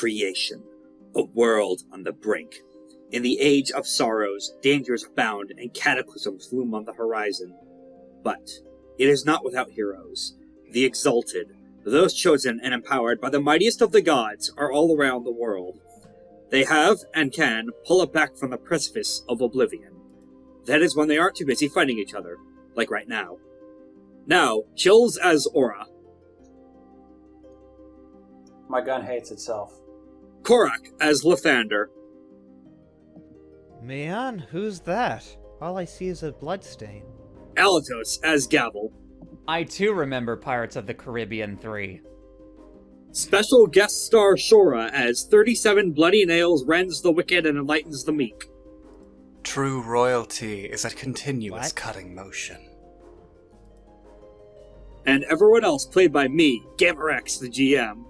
Creation. A world on the brink. In the age of sorrows, dangers abound, and cataclysms loom on the horizon. But it is not without heroes. The exalted, those chosen and empowered by the mightiest of the gods, are all around the world. They have, and can, pull it back from the precipice of oblivion. That is when they aren't too busy fighting each other, like right now. Now, Chills as Aura. My gun hates itself. Korak as Lythander. Meon, who's that? All I see is a bloodstain. Alatos as Gavel. I too remember Pirates of the Caribbean 3. Special guest star Shorah as 37 Bloody Nails rends the wicked and enlightens the meek. True royalty is a continuous What? cutting motion. And everyone else played by me, GamerX, the GM.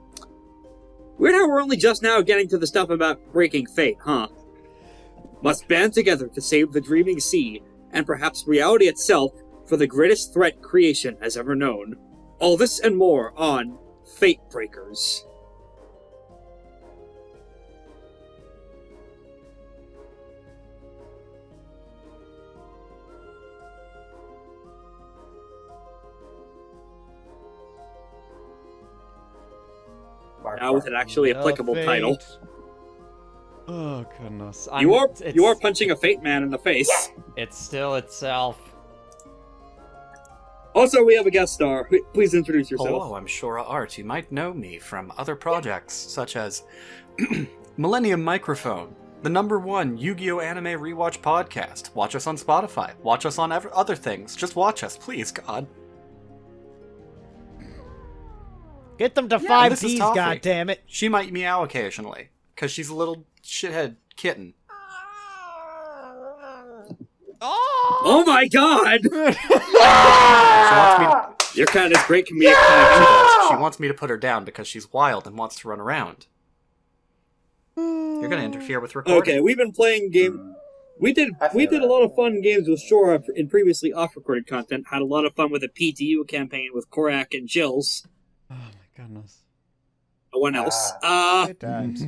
Weird how we're only just now getting to the stuff about breaking fate, huh? Must band together to save the dreaming sea, and perhaps reality itself, for the greatest threat creation has ever known. All this and more on FateBreakers. Now with an actually applicable title. Oh, goodness. You are punching a Fate man in the face. It's still itself. Also, we have a guest star. Please introduce yourself. Hello, I'm Shorah Art. You might know me from other projects, such as Millennium Microphone, the #1 Yu-Gi-Oh! Anime Rewatch podcast. Watch us on Spotify. Watch us on other things. Just watch us, please, God. Get them to this 5 is Ds, Toffee. goddammit! She might meow occasionally, because she's a little shithead kitten. Oh my god! She wants me to, Your cat is great comedic timing. she wants me to put her down because she's wild and wants to run around. You're gonna interfere with recording. Okay, we've been playing game. We did a lot of fun games with Shorah in previously off-recorded content. Had a lot of fun with a PTU campaign with Korak and Jills. Oh my goodness. No one else. Good times.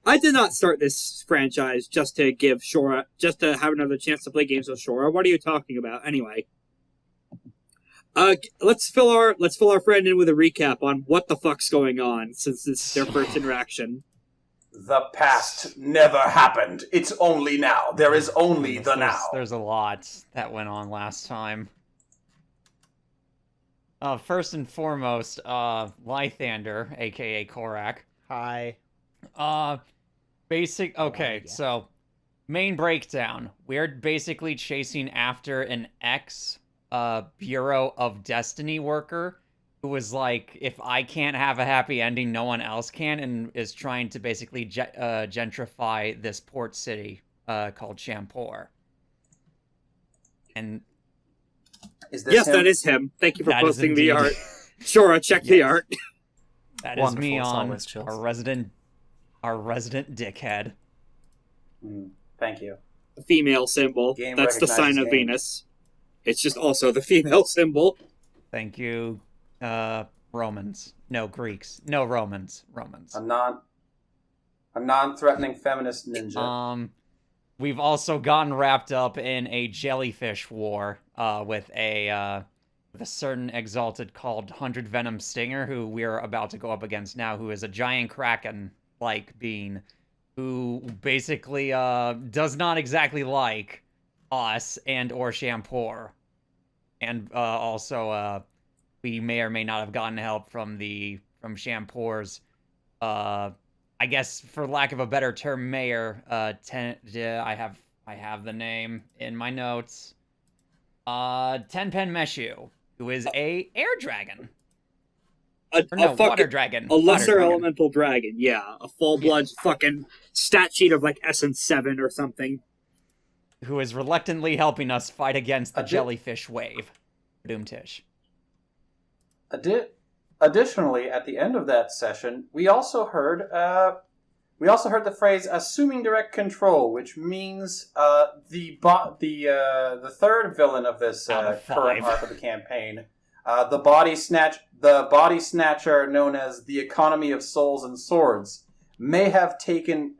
I did not start this franchise just to have another chance to play games with Shorah. What are you talking about? Anyway. Let's fill our friend in with a recap on what the fuck's going on since it's their first interaction. The past never happened. It's only now. There is only the now. There's a lot that went on last time. First and foremost, Lythander, aka Korak. Hi. So, main breakdown. We're basically chasing after an Bureau of Destiny worker who was like, if I can't have a happy ending, no one else can, and is trying to basically gentrify this port city called Champor. And Is this Yes, him? that is him. Thank you for That is posting the indeed. art. Shorah, check the art. that is Wonderful, it's Meon, always Chills. our resident dickhead. Thank you. The female symbol. Game That's the sign recognizes of game. Venus. It's just also the female symbol. Thank you, Romans. No, Greeks. No, Romans. A non-threatening feminist ninja. We've also gotten wrapped up in a jellyfish war with a certain exalted called Hundred Venoms Stinger, who we're about to go up against now, who is a giant kraken-like being, who basically does not exactly like us and or Champor. And also, we may or may not have gotten help from Champor's, I guess, for lack of a better term, mayor. I have the name in my notes. Tenpen Meshu, who is a air dragon. Water dragon. A lesser water dragon. elemental dragon, yeah. A full-blood fucking stat sheet of like Essence 7 or something. Who is reluctantly helping us fight against the Addi- jellyfish wave. Doomtish. Additionally, at the end of that session, we also heard the phrase "assuming direct control," which means the third villain of this Out of current 5. arc of the campaign The body snatcher, known as the economy of souls and swords, may have taken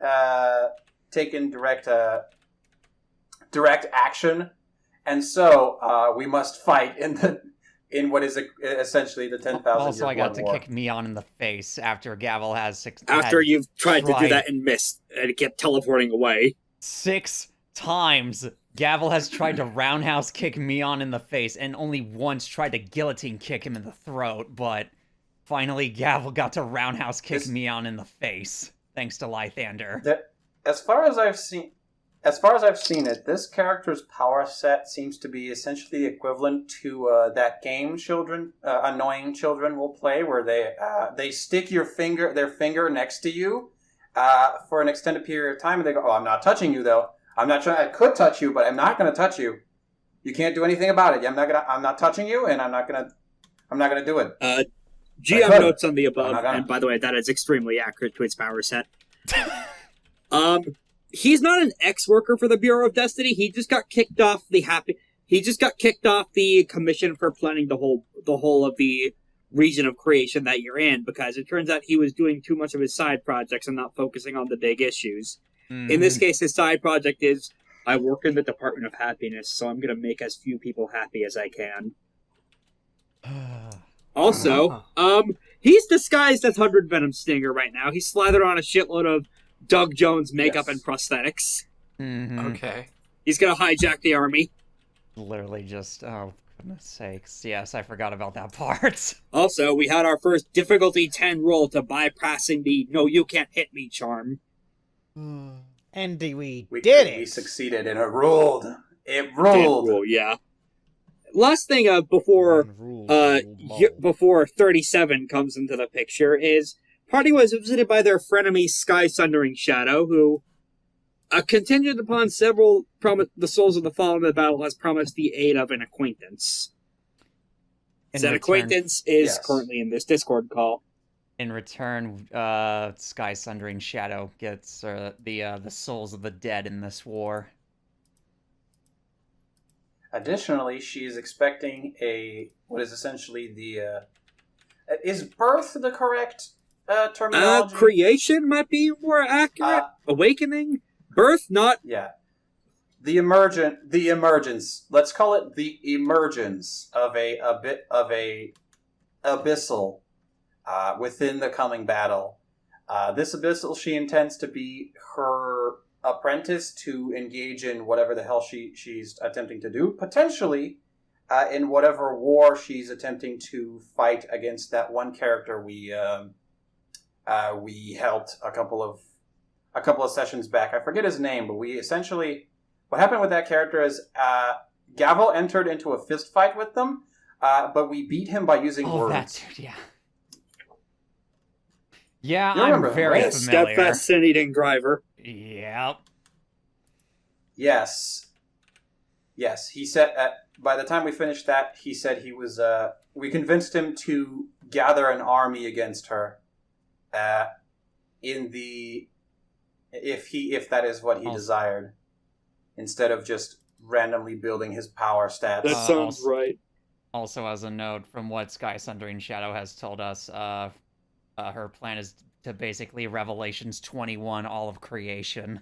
direct action, and so we must fight in what is essentially the 10,000 Also, year I got blood to war. kick Meon in the face after Gavel has After you've tried to do that and missed, and it kept teleporting away. 6 times. Gavel has tried to roundhouse kick Meon in the face and only once tried to guillotine kick him in the throat, but finally Gavel got to roundhouse kick Meon in the face, thanks to Lythander. As far as I've seen it, this character's power set seems to be essentially equivalent to that game annoying children will play, where they stick their finger next to you for an extended period of time, and they go, "Oh, I'm not touching you, though. I'm not trying. I could touch you, but I'm not going to touch you. You can't do anything about it. I'm not touching you, and I'm not gonna do it." GM notes on the above, and by the way, that is extremely accurate to its power set. He's not an ex-worker for the Bureau of Destiny. He just got kicked off the commission for planning the whole of the region of creation that you're in, because it turns out he was doing too much of his side projects and not focusing on the big issues. In this case, his side project is, I work in the Department of Happiness, so I'm going to make as few people happy as I can. Also, he's disguised as Hundred Venoms Stinger right now. He's slathered on a shitload of Doug Jones makeup and prosthetics. Okay. He's going to hijack the army. Literally just, oh, goodness sakes. Yes, I forgot about that part. Also, we had our first difficulty 10 roll to bypassing the "no, you can't hit me" charm. And we did it! We succeeded, and it ruled. It ruled. Yeah. Last thing before 37 comes into the picture is party was visited by their frenemy Sky Sundering Shadow, who contingent upon several the souls of the fallen in the battle has promised the aid of an acquaintance. That acquaintance is currently in this Discord call. In return, Sky Sundering Shadow gets the souls of the dead in this war. Additionally, she is expecting what is essentially the... is birth the correct terminology? Creation might be more accurate. Awakening? Birth, not... Yeah. The emergence. Let's call it the emergence of a bit of a abyssal within the coming battle. This abyssal, she intends to be her apprentice to engage in whatever the hell she's attempting to do, potentially in whatever war she's attempting to fight against that one character we helped a couple of sessions back. I forget his name, but we essentially, what happened with that character is Gavel entered into a fist fight with them, but we beat him by using words. That dude, yeah. Yeah, I'm very familiar. Steadfast Sin-Eating Driver. Yep. Yes. He said, by the time we finished that, he said he was, we convinced him to gather an army against her, if that is what he desired, instead of just randomly building his power stats. That sounds right. Also, as a note, from what Sky Sundering Shadow has told us, her plan is to basically Revelations 21 all of creation.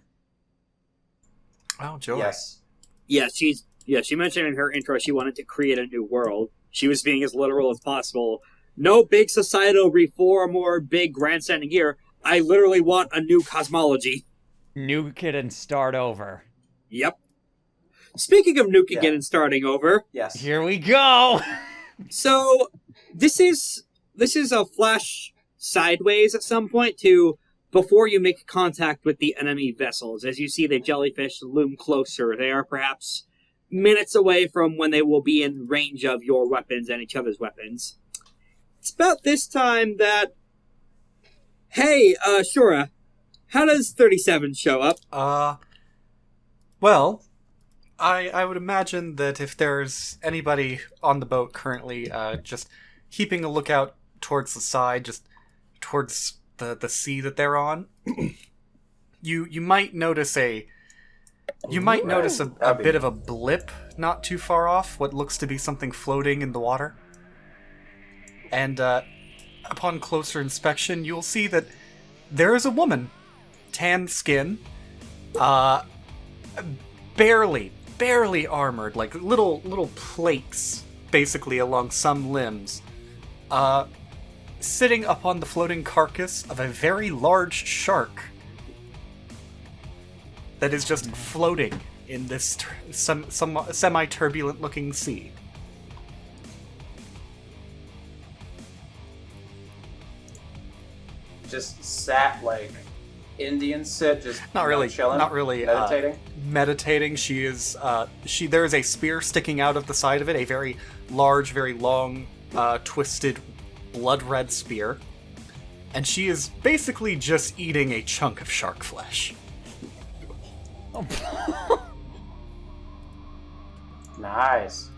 Oh, joy. Yes. She mentioned in her intro she wanted to create a new world. She was being as literal as possible. No big societal reform or big grandstanding here. I literally want a new cosmology. Nuke it and start over. Yep. Speaking of nuking it and starting over. Yes. Here we go! So, this is a flash sideways at some point to before you make contact with the enemy vessels. As you see the jellyfish loom closer, they are perhaps minutes away from when they will be in range of your weapons and each other's weapons. It's about this time that... Hey, Shorah, how does 37 show up? Well, I would imagine that if there's anybody on the boat currently, just keeping a lookout towards the side, just towards the sea that they're on, you might notice a bit of a blip not too far off, what looks to be something floating in the water. And upon closer inspection, you'll see that there is a woman, tan skin, barely armored, like little plates, basically, along some limbs, sitting upon the floating carcass of a very large shark that is just floating in this some semi-turbulent looking sea. Just sat like Indians sit, just Not really chilling, meditating. Meditating. She is. There is a spear sticking out of the side of it, a very large, very long, twisted, blood red spear, and she is basically just eating a chunk of shark flesh. Nice.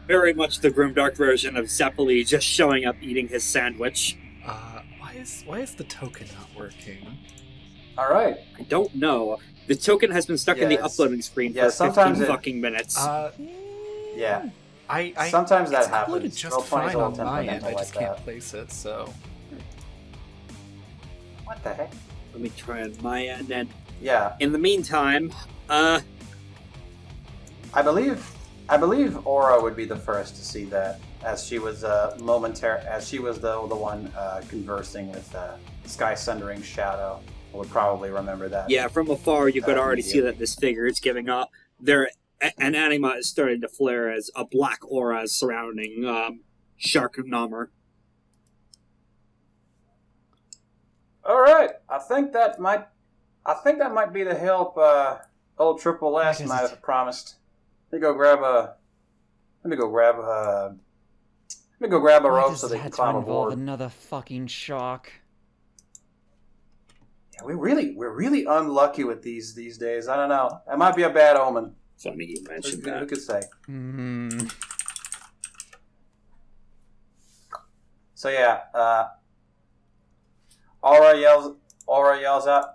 Very much the grimdark version of Zeppeli just showing up eating his sandwich. Why is the token not working? All right. I don't know. The token has been stuck in the uploading screen for 15 fucking minutes. Yeah. I Sometimes that it's happens. uploaded just Roll 20's fine a on little my end. I temperamental just like can't that. place it. So What the heck? Let me try on my end. And Yeah. in the meantime, I believe Aura would be the first to see that, as she was the one conversing with Sky Sundering Shadow. Would probably remember that. yeah, from afar you could already see that this figure is giving up. An anima is starting to flare as a black aura is surrounding Shark Nommer. All right. I think that might be the help old Triple S might have promised. Let me go grab a rope so they can climb aboard. Another fucking shark. Yeah, we're really unlucky with these days. I don't know. It might be a bad omen. Funny you mentioned Who that. could say? So yeah, Aura yells out,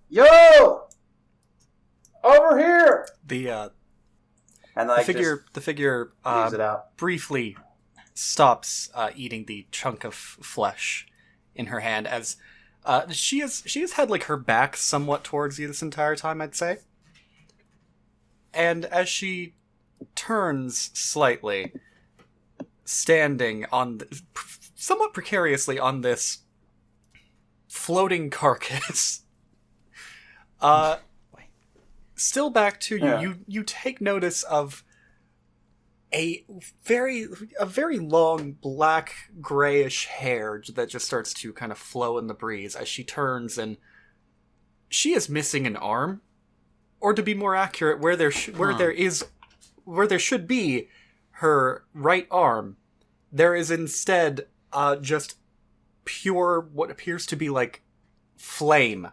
"Yo! Over here!" And like the figure leaves it out. briefly stops eating the chunk of flesh in her hand as she has had like her back somewhat towards you this entire time, I'd say. And as she turns slightly, standing on somewhat precariously on this floating carcass, still back to you. Yeah. You take notice of a very long black grayish hair that just starts to kind of flow in the breeze as she turns, and she is missing an arm, or to be more accurate, where there should be her right arm, there is instead just pure what appears to be like flame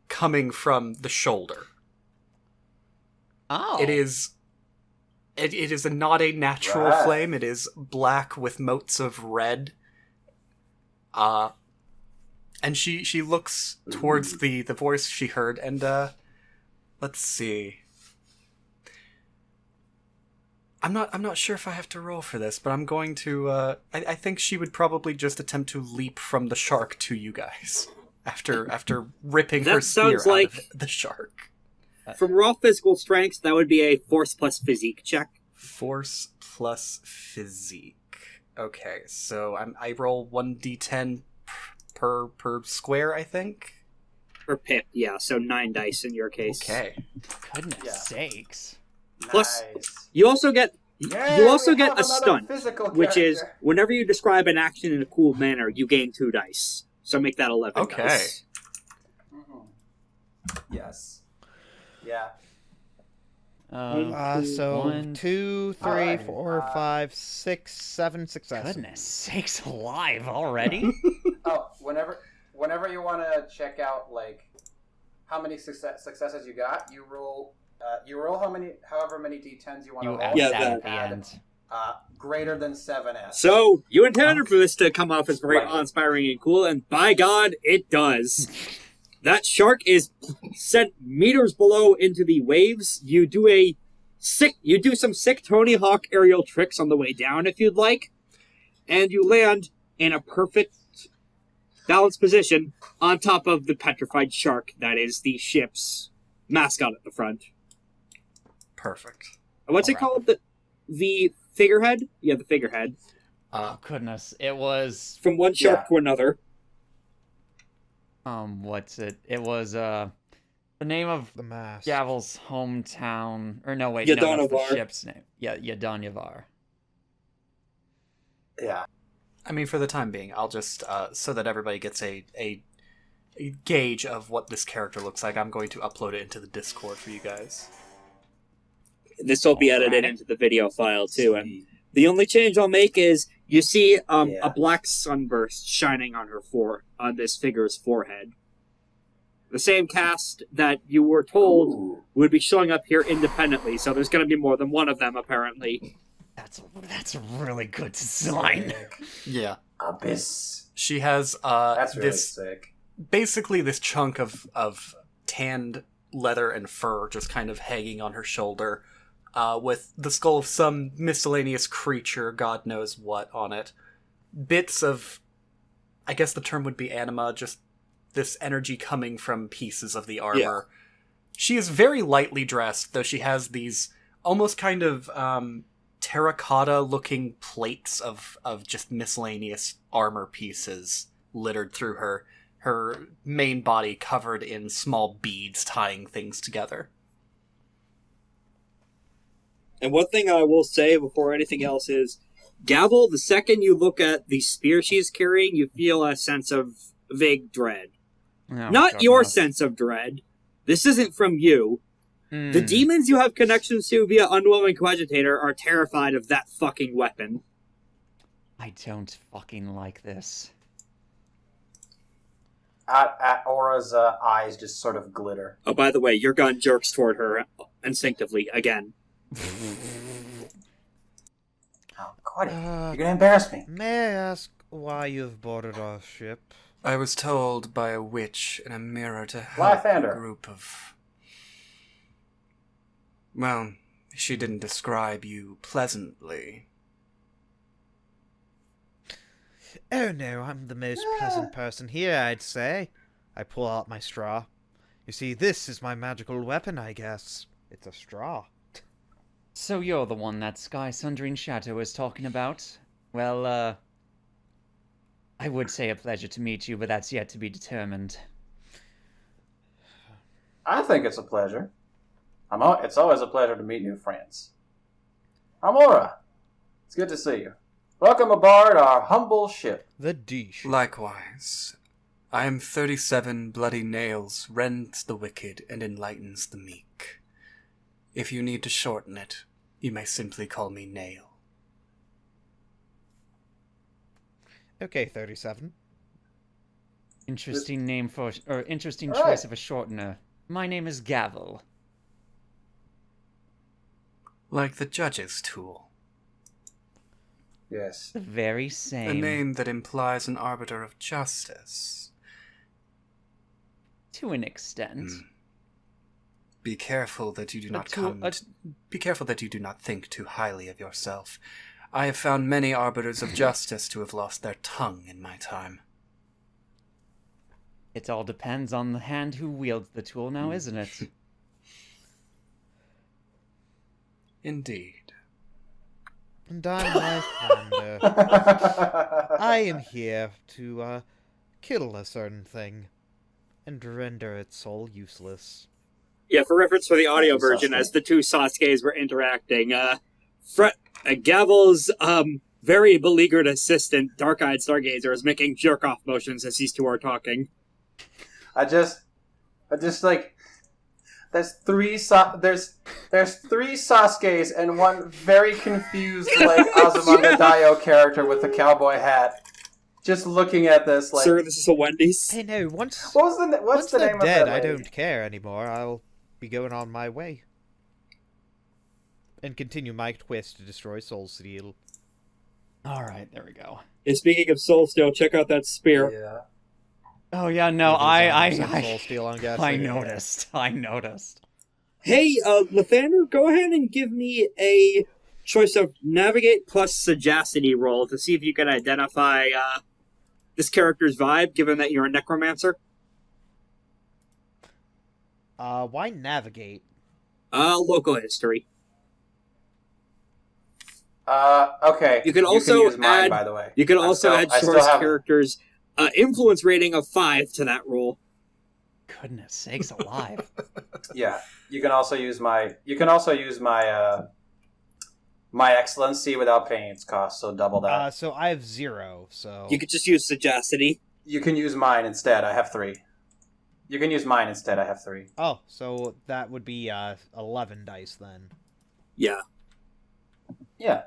coming from the shoulder. Oh. It is not a natural Right. flame. It is black with motes of red. And she looks towards the voice she heard, and let's see. I'm not sure if I have to roll for this, but I'm going to. I think she would probably just attempt to leap from the shark to you guys after ripping That her spear sounds out like- of the shark. From raw physical strength, that would be a force plus physique check. Force plus physique. Okay, so I roll 1d10 per square, I think. Per pip, yeah, so 9 dice in your case. Okay. Goodness Yeah. sakes. Plus, Nice. You also get Yeah, you also we get have a another stunt, physical which is character. whenever you describe an action in a cool manner, you gain 2 dice. So make that 11 Okay. dice. Mhm. Yes. Yeah. So One, 2, 3, Alright, 4, 5, 6, 7 successes. Goodness sakes alive already? Oh, whenever you want to check out like how many successes you got, you roll however many d10s you want to You roll. add Yeah, that that- at the end. Greater than 7s. So you intended for this to come off as very Right. awe-inspiring and cool, and by God, it does. That shark is sent meters below into the waves. You do some sick Tony Hawk aerial tricks on the way down if you'd like. and you land in a perfect balanced position on top of the petrified shark that is the ship's mascot at the front. Perfect. What's it called? The figurehead? Yeah, the figurehead. Oh, goodness. It was... From one shark to another. What's it? It was, the name of The mask. Gavel's hometown... Or no, wait, no, that's the Yadanavar. ship's name. Yeah, Yadanavar. Yeah. I mean, for the time being, I'll just, so that everybody gets a gauge of what this character looks like, I'm going to upload it into the Discord for you guys. This will be edited into the video file, too, and the only change I'll make is you see a black sunburst shining on on this figure's forehead. The same cast that you were told would be showing up here independently, so there's going to be more than one of them, apparently. That's a really good design. Yeah. Abyss. She has, That's really this, sick. basically this chunk of tanned leather and fur just kind of hanging on her shoulder, with the skull of some miscellaneous creature, God knows what, on it. Bits of, I guess the term would be anima, just this energy coming from pieces of the armor. Yeah. She is very lightly dressed, though she has these almost kind of terracotta-looking plates of just miscellaneous armor pieces littered through her main body covered in small beads tying things together. And one thing I will say before anything else is, Gavel, the second you look at the spear she's carrying, you feel a sense of vague dread. Oh, Not your sense of dread. This isn't from you. The demons you have connections to via Unwilling Coagitator are terrified of that fucking weapon. I don't fucking like this. At Aura's eyes just sort of glitter. Oh, by the way, your gun jerks toward her instinctively, again. Oh, Cody, you're gonna embarrass me. May I ask why you've boarded our ship? I was told by a witch in a mirror to help Lythander. a group of... Well, she didn't describe you pleasantly. Oh no, I'm the most pleasant person here, I'd say. I pull out my straw. You see, this is my magical weapon, I guess. It's a straw. So you're the one that Sky Sundering Shadow is talking about? Well, I would say a pleasure to meet you, but that's yet to be determined. I think it's a pleasure. It's always a pleasure to meet new friends. I'm Aura. It's good to see you. Welcome aboard our humble ship. The Dish. Likewise. I am 37 bloody nails, rends the wicked and enlightens the meek. If you need to shorten it, you may simply call me Nail. Okay, 37. Interesting name for, or interesting All choice right. of a shortener. My name is Gavel. Like the judge's tool. Yes. The very A same. name that implies an arbiter of justice. To an extent. Be careful that you do not Be careful that you do not think too highly of yourself. I have found many arbiters of justice to have lost their tongue in my time. It all depends on the hand who wields the tool now, isn't it? Indeed. And I'm Lythander. I am here to, kill a certain thing. And render its soul useless. Yeah, for reference for the audio Sasuke. version, as the two Sasukes were interacting, Gavel's very beleaguered assistant, Dark-Eyed Stargazer, is making jerk-off motions as these two are talking. I just like there's three Sasukes and one very confused like Azumanga Daioh character with a cowboy hat, just looking at this like. Sir, this is a Wendy's. Hey, no, once What's once the they're name of dead, that I lady? don't care anymore. I'll be going on my way. And continue my quest to destroy Soul Steel. Alright, there we go. And speaking of Soul Steel, check out that spear. Yeah. Oh yeah, no, Soul Steel, I'm guessing. I noticed. Hey, Lythander, go ahead and give me a choice of navigate plus sagacity roll to see if you can identify this character's vibe, given that you're a necromancer. Why navigate? Local history. Okay. You can also use mine, add, by the way. You can also add I still Shorah's have- character's influence rating of 5 to that roll. Goodness sakes alive. Yeah. You can also use my. My excellency without paying its cost, so double that. So I have 0, so... You could just use sagacity. You can use mine instead. I have 3. You can use mine instead. I have 3. Oh, so that would be 11 dice then. Yeah. Yeah.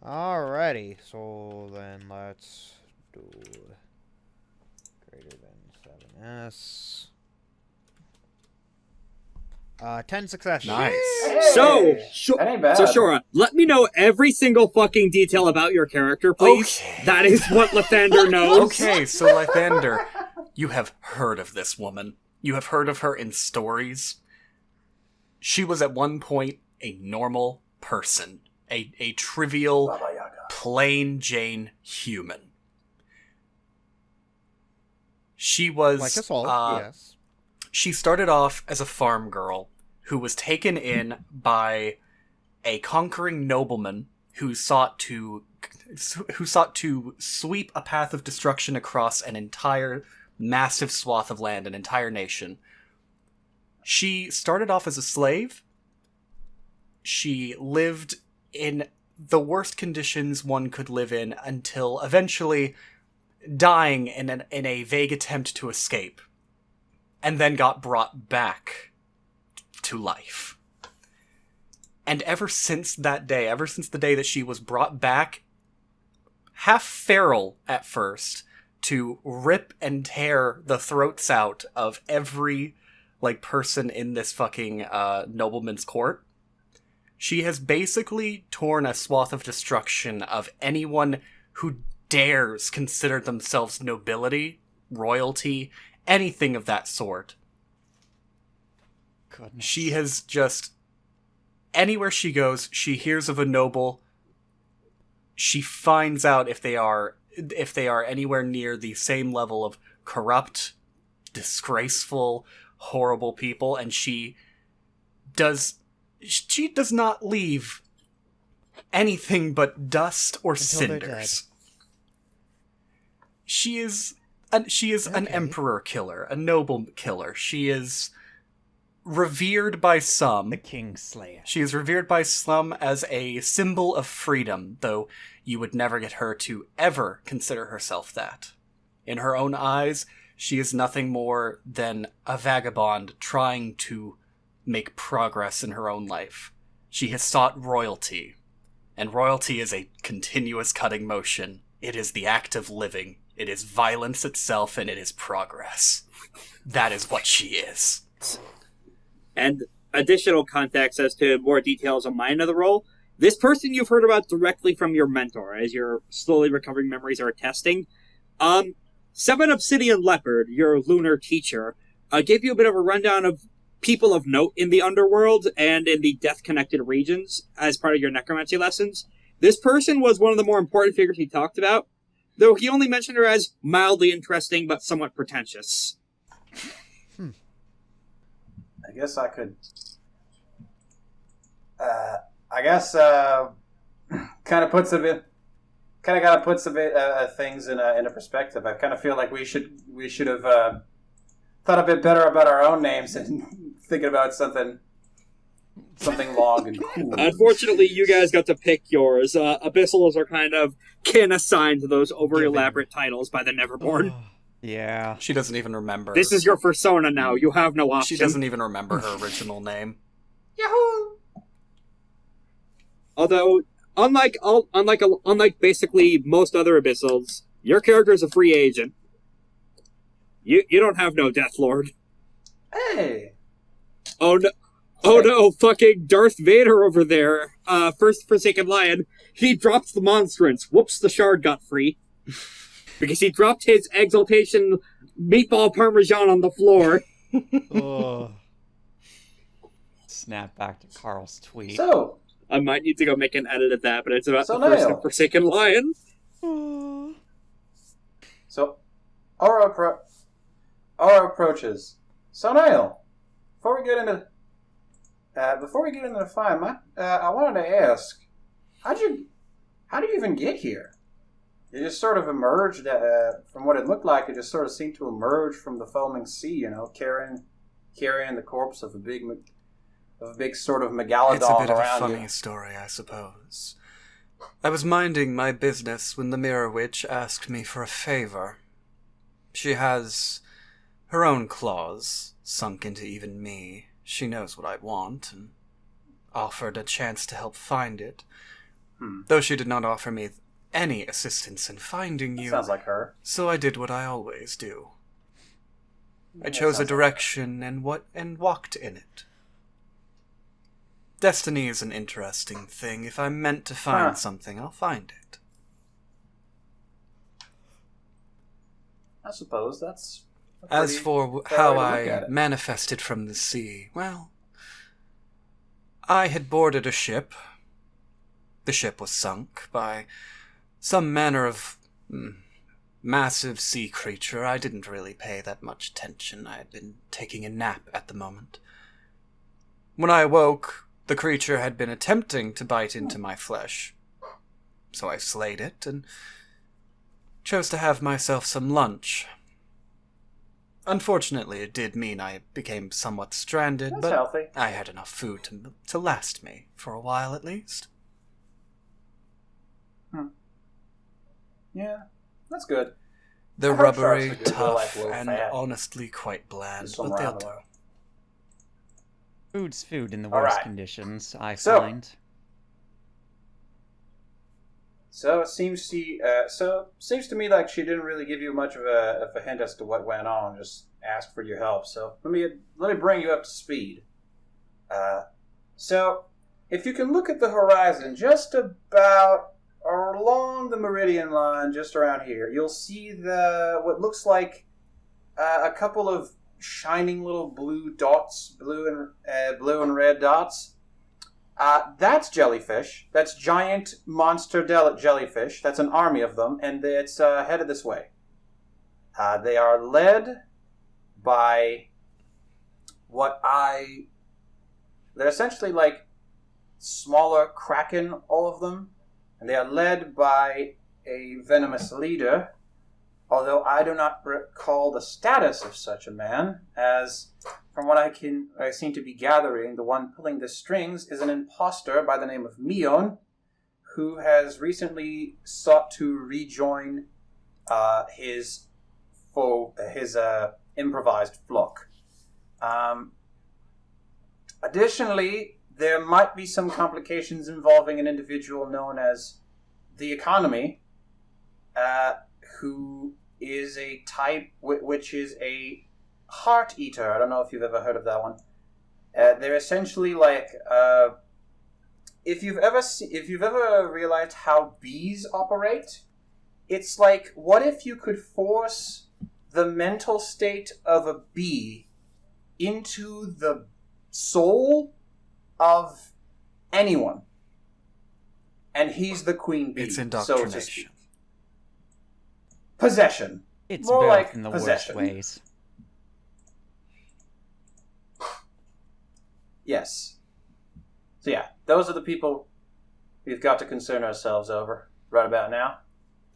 Alrighty, so then let's do greater than 7s. 10 successes. Nice. Hey, So, that ain't bad. So, Shorah, let me know every single fucking detail about your character, please. Okay. That is what Lythander knows. Okay, so Lythander, you have heard of this woman. You have heard of her in stories. She was at one point a normal person, a trivial, Baba Yaga. plain Jane human. She was Like us all, yes. She started off as a farm girl who was taken in by a conquering nobleman who sought to sweep a path of destruction across an entire massive swath of land, an entire nation. She started off as a slave. She lived in the worst conditions one could live in until eventually dying in a vague attempt to escape, and then got brought back to life. And ever since that day, ever since the day that she was brought back, half feral at first, to rip and tear the throats out of every person in this fucking nobleman's court, she has basically torn a swath of destruction of anyone who dares consider themselves nobility, royalty, anything of that sort. Goodness. She has just... Anywhere she goes, she hears of a noble. She finds out if they are anywhere near the same level of corrupt, disgraceful, horrible people, and she does not leave anything but dust or Until they're cinders. She is an emperor killer, a noble killer. She is revered by some. The Kingslayer. She is revered by some as a symbol of freedom, though you would never get her to ever consider herself that. In her own eyes, she is nothing more than a vagabond trying to make progress in her own life. She has sought royalty, and royalty is a continuous cutting motion. It is the act of living. It is violence itself, and it is progress. That is what she is. And additional context as to more details on mine of the role. This person you've heard about directly from your mentor, as your slowly recovering memories are attesting. Seven Obsidian Leopard, your lunar teacher, gave you a bit of a rundown of people of note in the underworld and in the death-connected regions as part of your necromancy lessons. This person was one of the more important figures he talked about, though he only mentioned her as mildly interesting but somewhat pretentious. I guess I could. Kind of puts a bit. Kind of gotta put some things in a perspective. I kind of feel like we should have thought a bit better about our own names and thinking about something long and cool. Unfortunately, you guys got to pick yours. Abyssals are kind of kin assigned to those over-elaborate titles by the Neverborn. Yeah. She doesn't even remember. This is your persona now. You have no option. She doesn't even remember her original name. Yahoo! Although, unlike basically most other Abyssals, your character is a free agent. You don't have no Death Lord. Hey. Oh no, fucking Darth Vader over there. First Forsaken Lion. He dropped the monstrance. Whoops, the shard got free. Because he dropped his exaltation meatball parmesan on the floor. Oh. Snap back to Carl's tweet. So, I might need to go make an edit of that, but it's about So the first Niall. and Forsaken Lion. So, Aura approaches. So Niall, before we get into the fight, I wanted to ask, how do you even get here? You just sort of emerged from what it looked like. It just sort of seemed to emerge from the foaming sea, carrying the corpse of a big sort of megalodon It's a bit of a around funny you. story, I suppose. I was minding my business when the Mirror Witch asked me for a favor. She has her own claws sunk into even me. She knows what I want, and offered a chance to help find it. Though she did not offer me any assistance in finding you. Sounds like her. So I did what I always do. I Yeah, chose a sounds like direction and walked in it. Destiny is an interesting thing. If I'm meant to find something, I'll find it. I suppose that's... As for fair how way to look at I it. manifested from the sea, well, I had boarded a ship. The ship was sunk by some manner of massive sea creature. I didn't really pay that much attention. I had been taking a nap at the moment. When I awoke, the creature had been attempting to bite into my flesh. So I slayed it and chose to have myself some lunch. Unfortunately, it did mean I became somewhat stranded, That's but healthy. I had enough food to last me, for a while at least. Yeah, that's good. They're I heard sharks rubbery, are good. They're, tough, low and fat. honestly quite bland, Some but they'll around the do. world. Food's food in the All worst right. conditions, I So- find. So it seems to me like she didn't really give you much of a hint as to what went on. Just asked for your help. So let me bring you up to speed. So if you can look at the horizon, just about along the meridian line, just around here, you'll see what looks like a couple of shining little blue dots, blue and red dots. That's jellyfish. That's giant monster jellyfish. That's an army of them, and it's headed this way. They are led by they're essentially like smaller kraken, all of them, and they are led by a venomous leader, although I do not recall the status of such a man, as from what I seem to be gathering, the one pulling the strings is an imposter by the name of Meon, who has recently sought to rejoin his improvised flock. Additionally, there might be some complications involving an individual known as the Economy, who is a type which is a heart eater. I don't know if you've ever heard of that one. They're essentially like if you've ever realized how bees operate, it's like, what if you could force the mental state of a bee into the soul of anyone, and he's the queen bee. It's So to indoctrination. speak. Possession. It's More both like in the possession. worst ways. Yes. So yeah, those are the people we've got to concern ourselves over right about now.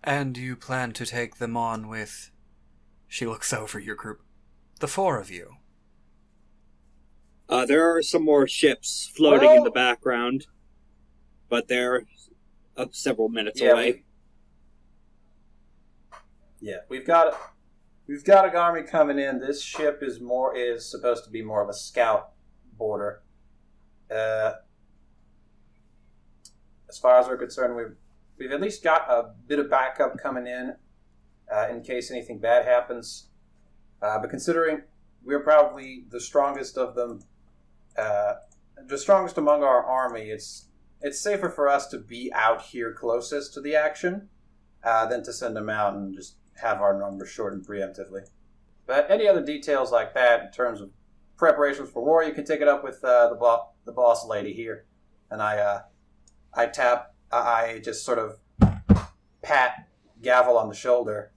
And you plan to take them on with... She looks over your group. The four of you. There are some more ships floating in the background, but they're several minutes away. We've got an army coming in. This ship is supposed to be more of a scout border. As far as we're concerned, we've at least got a bit of backup coming in case anything bad happens. But considering we're probably the strongest of them, the strongest among our army, it's safer for us to be out here closest to the action than to send them out and just have our numbers shortened preemptively. But any other details like that in terms of preparations for war, you can take it up with the boss lady here, and I I just sort of pat Gavel on the shoulder,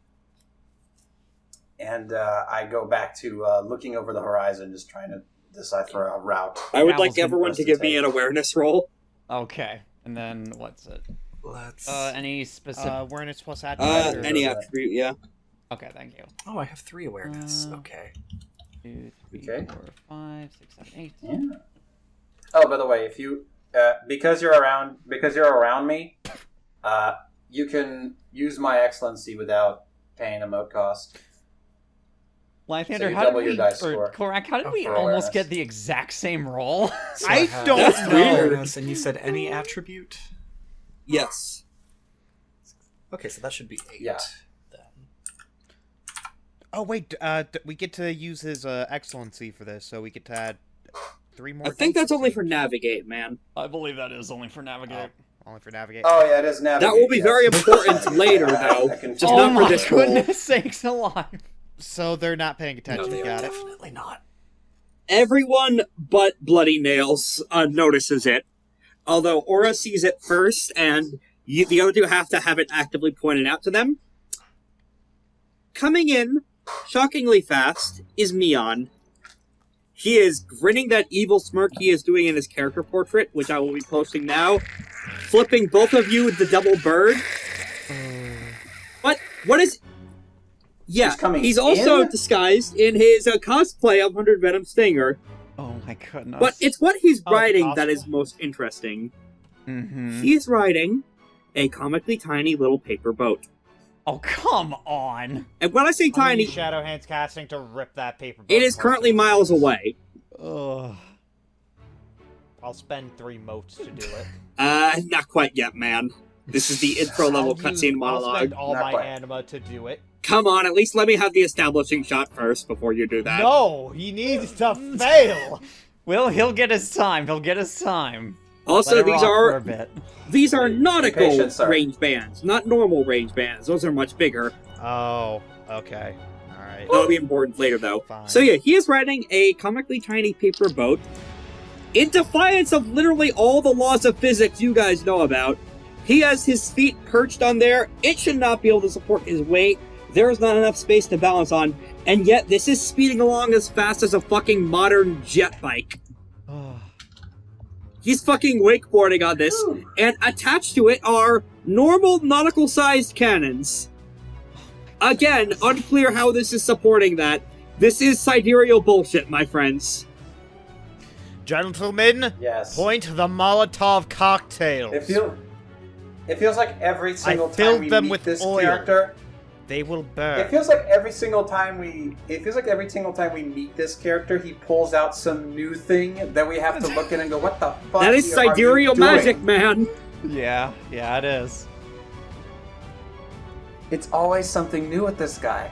and I go back to looking over the horizon, just trying to decipher a route. I would Gavel's like everyone to give me an awareness roll. Okay, and then what's it? Let's. Any specific? Awareness plus attribute. or- Any attribute, yeah. Okay, thank you. Oh, I have 3 awareness. Okay. 2, 3, Okay. 4, 5, 6, 7, 8. Yeah. Oh, by the way, if you because you're around me, you can use my excellency without paying a mote cost. Lythander, So you how double did your we, dice or score. Korak, how did we for almost awareness. get the exact same roll? So I have don't That's know. weird. awareness, and you said any attribute? Yes. Okay, so that should be 8. Yeah. Then. Oh wait, we get to use his excellency for this, so we get to add 3 more. I think dice? that's only for navigate, man. I believe that is only for navigate. Only for navigate. Oh yeah, it is navigate. That will be yes. very important later, though. I can- Just Oh not for my this roll. goodness sakes alive. So they're not paying No, attention. they are Got it. definitely not. Everyone but Bloody Nails notices it. Although Aura sees it first, and the other two have to have it actively pointed out to them. Coming in, shockingly fast, is Meon. He is grinning that evil smirk he is doing in his character portrait, which I will be posting now, flipping both of you the double bird. What is... Yeah, He's coming he's also in? disguised in his cosplay of Hundred Venoms Stinger. Oh my goodness. But it's what he's Oh, riding that cosplay? is most interesting. Mm-hmm. He's riding a comically tiny little paper boat. Oh, come on. And when I say tiny, Shadow Hands casting to rip that paper. it is currently miles away. Ugh. I'll spend 3 motes to do it. Not quite yet, man. This is the intro level cutscene I'll monologue. spend all Not my quite. anima to do it. Come on, at least let me have the establishing shot first before you do that. No, he needs to fail. Well, he'll get his time. He'll get his time. Also, Let it these rock for a are bit. nautical patient, sir. range bands, not normal range bands. Those are much bigger. Oh, okay. All right. That'll be important later, though. Fine. So yeah, he is riding a comically tiny paper boat. In defiance of literally all the laws of physics you guys know about, he has his feet perched on there. It should not be able to support his weight. There is not enough space to balance on. And yet, this is speeding along as fast as a fucking modern jet bike. He's fucking wakeboarding on this, and attached to it are normal nautical-sized cannons. Again, unclear how this is supporting that. This is sidereal bullshit, my friends. Gentlemen, Yes. point the Molotov cocktails. It feels like every single filled time we them meet with this oil. character. They will burn. It feels like every single time we meet this character, he pulls out some new thing that we have to look at and go, "What the fuck?" That is are you sidereal doing?" magic, man. Yeah, it is. It's always something new with this guy.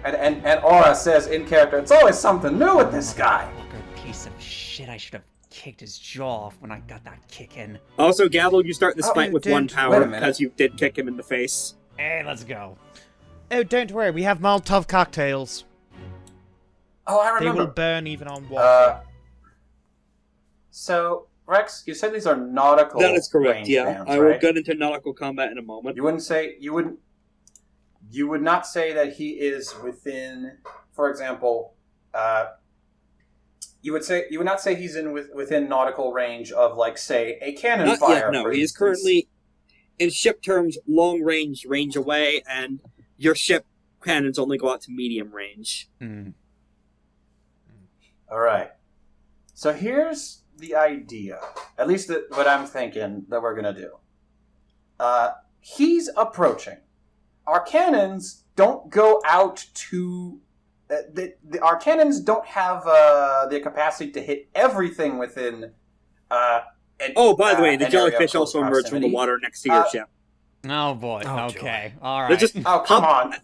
And Aura says in character, "It's always something new with this guy." Motherfucker, piece of shit. I should have kicked his jaw off when I got that kick in. Also, Gavel, you start this Oh, fight you with one did. Wait power a minute. because you did kick him in the face. Hey, let's go. Oh, don't worry. We have Molotov cocktails. Oh, I They will remember. burn even on water. So Rex, you said these are nautical. That is correct, range yeah. bands, I will right? get into nautical combat in a moment. You would not say that he is within, for example, you would not say he's within nautical range of, like, say, a cannon Not fire. yet, no. for He is instance. currently, in ship terms, long range away, and your ship cannons only go out to medium range. All right. So here's the idea, at least what I'm thinking that we're gonna do. He's approaching. Our cannons don't go out to. Our cannons don't have the capacity to hit everything within. Oh, by the way, the an area of jellyfish close also emerge from the proximity. water next to your ship. Oh boy. Oh, Okay. joy. All They're right. just Oh, come on.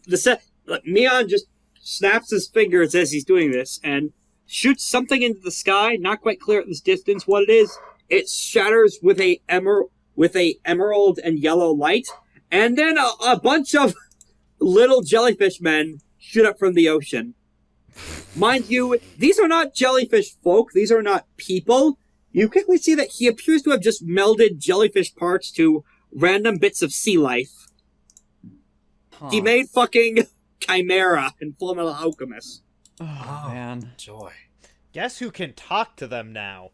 Meon just snaps his fingers as he's doing this and shoots something into the sky. Not quite clear at this distance what it is. It shatters with a emerald and yellow light, and then a bunch of little jellyfish men shoot up from the ocean. Mind you, these are not jellyfish folk. These are not people. You quickly see that he appears to have just melded jellyfish parts to random bits of sea life. Huh. He made fucking Chimera in Fullmetal Alchemist. Oh, man. Joy. Guess who can talk to them now?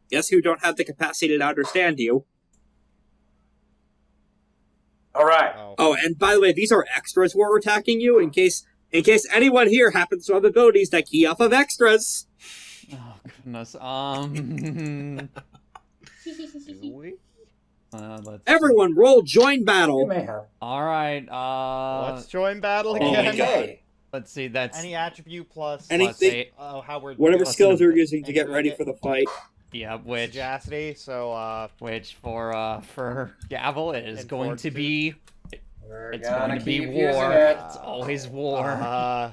Guess who don't have the capacity to understand you? All right. Oh, and by the way, these are extras who are attacking you, in case anyone here happens to have abilities that key off of extras. Oh, goodness. Do we? Let's Everyone, roll join You battle. may have. All right. Let's join battle Oh again. my God. Okay. Let's see. That's Any attribute plus Anything- how we're Whatever doing. skills you're using to get ready for the fight. yeah. Which Sagacity, so for Gavel is And going to fortitude. be We're it's gonna going to be keep using war. it. It's always war.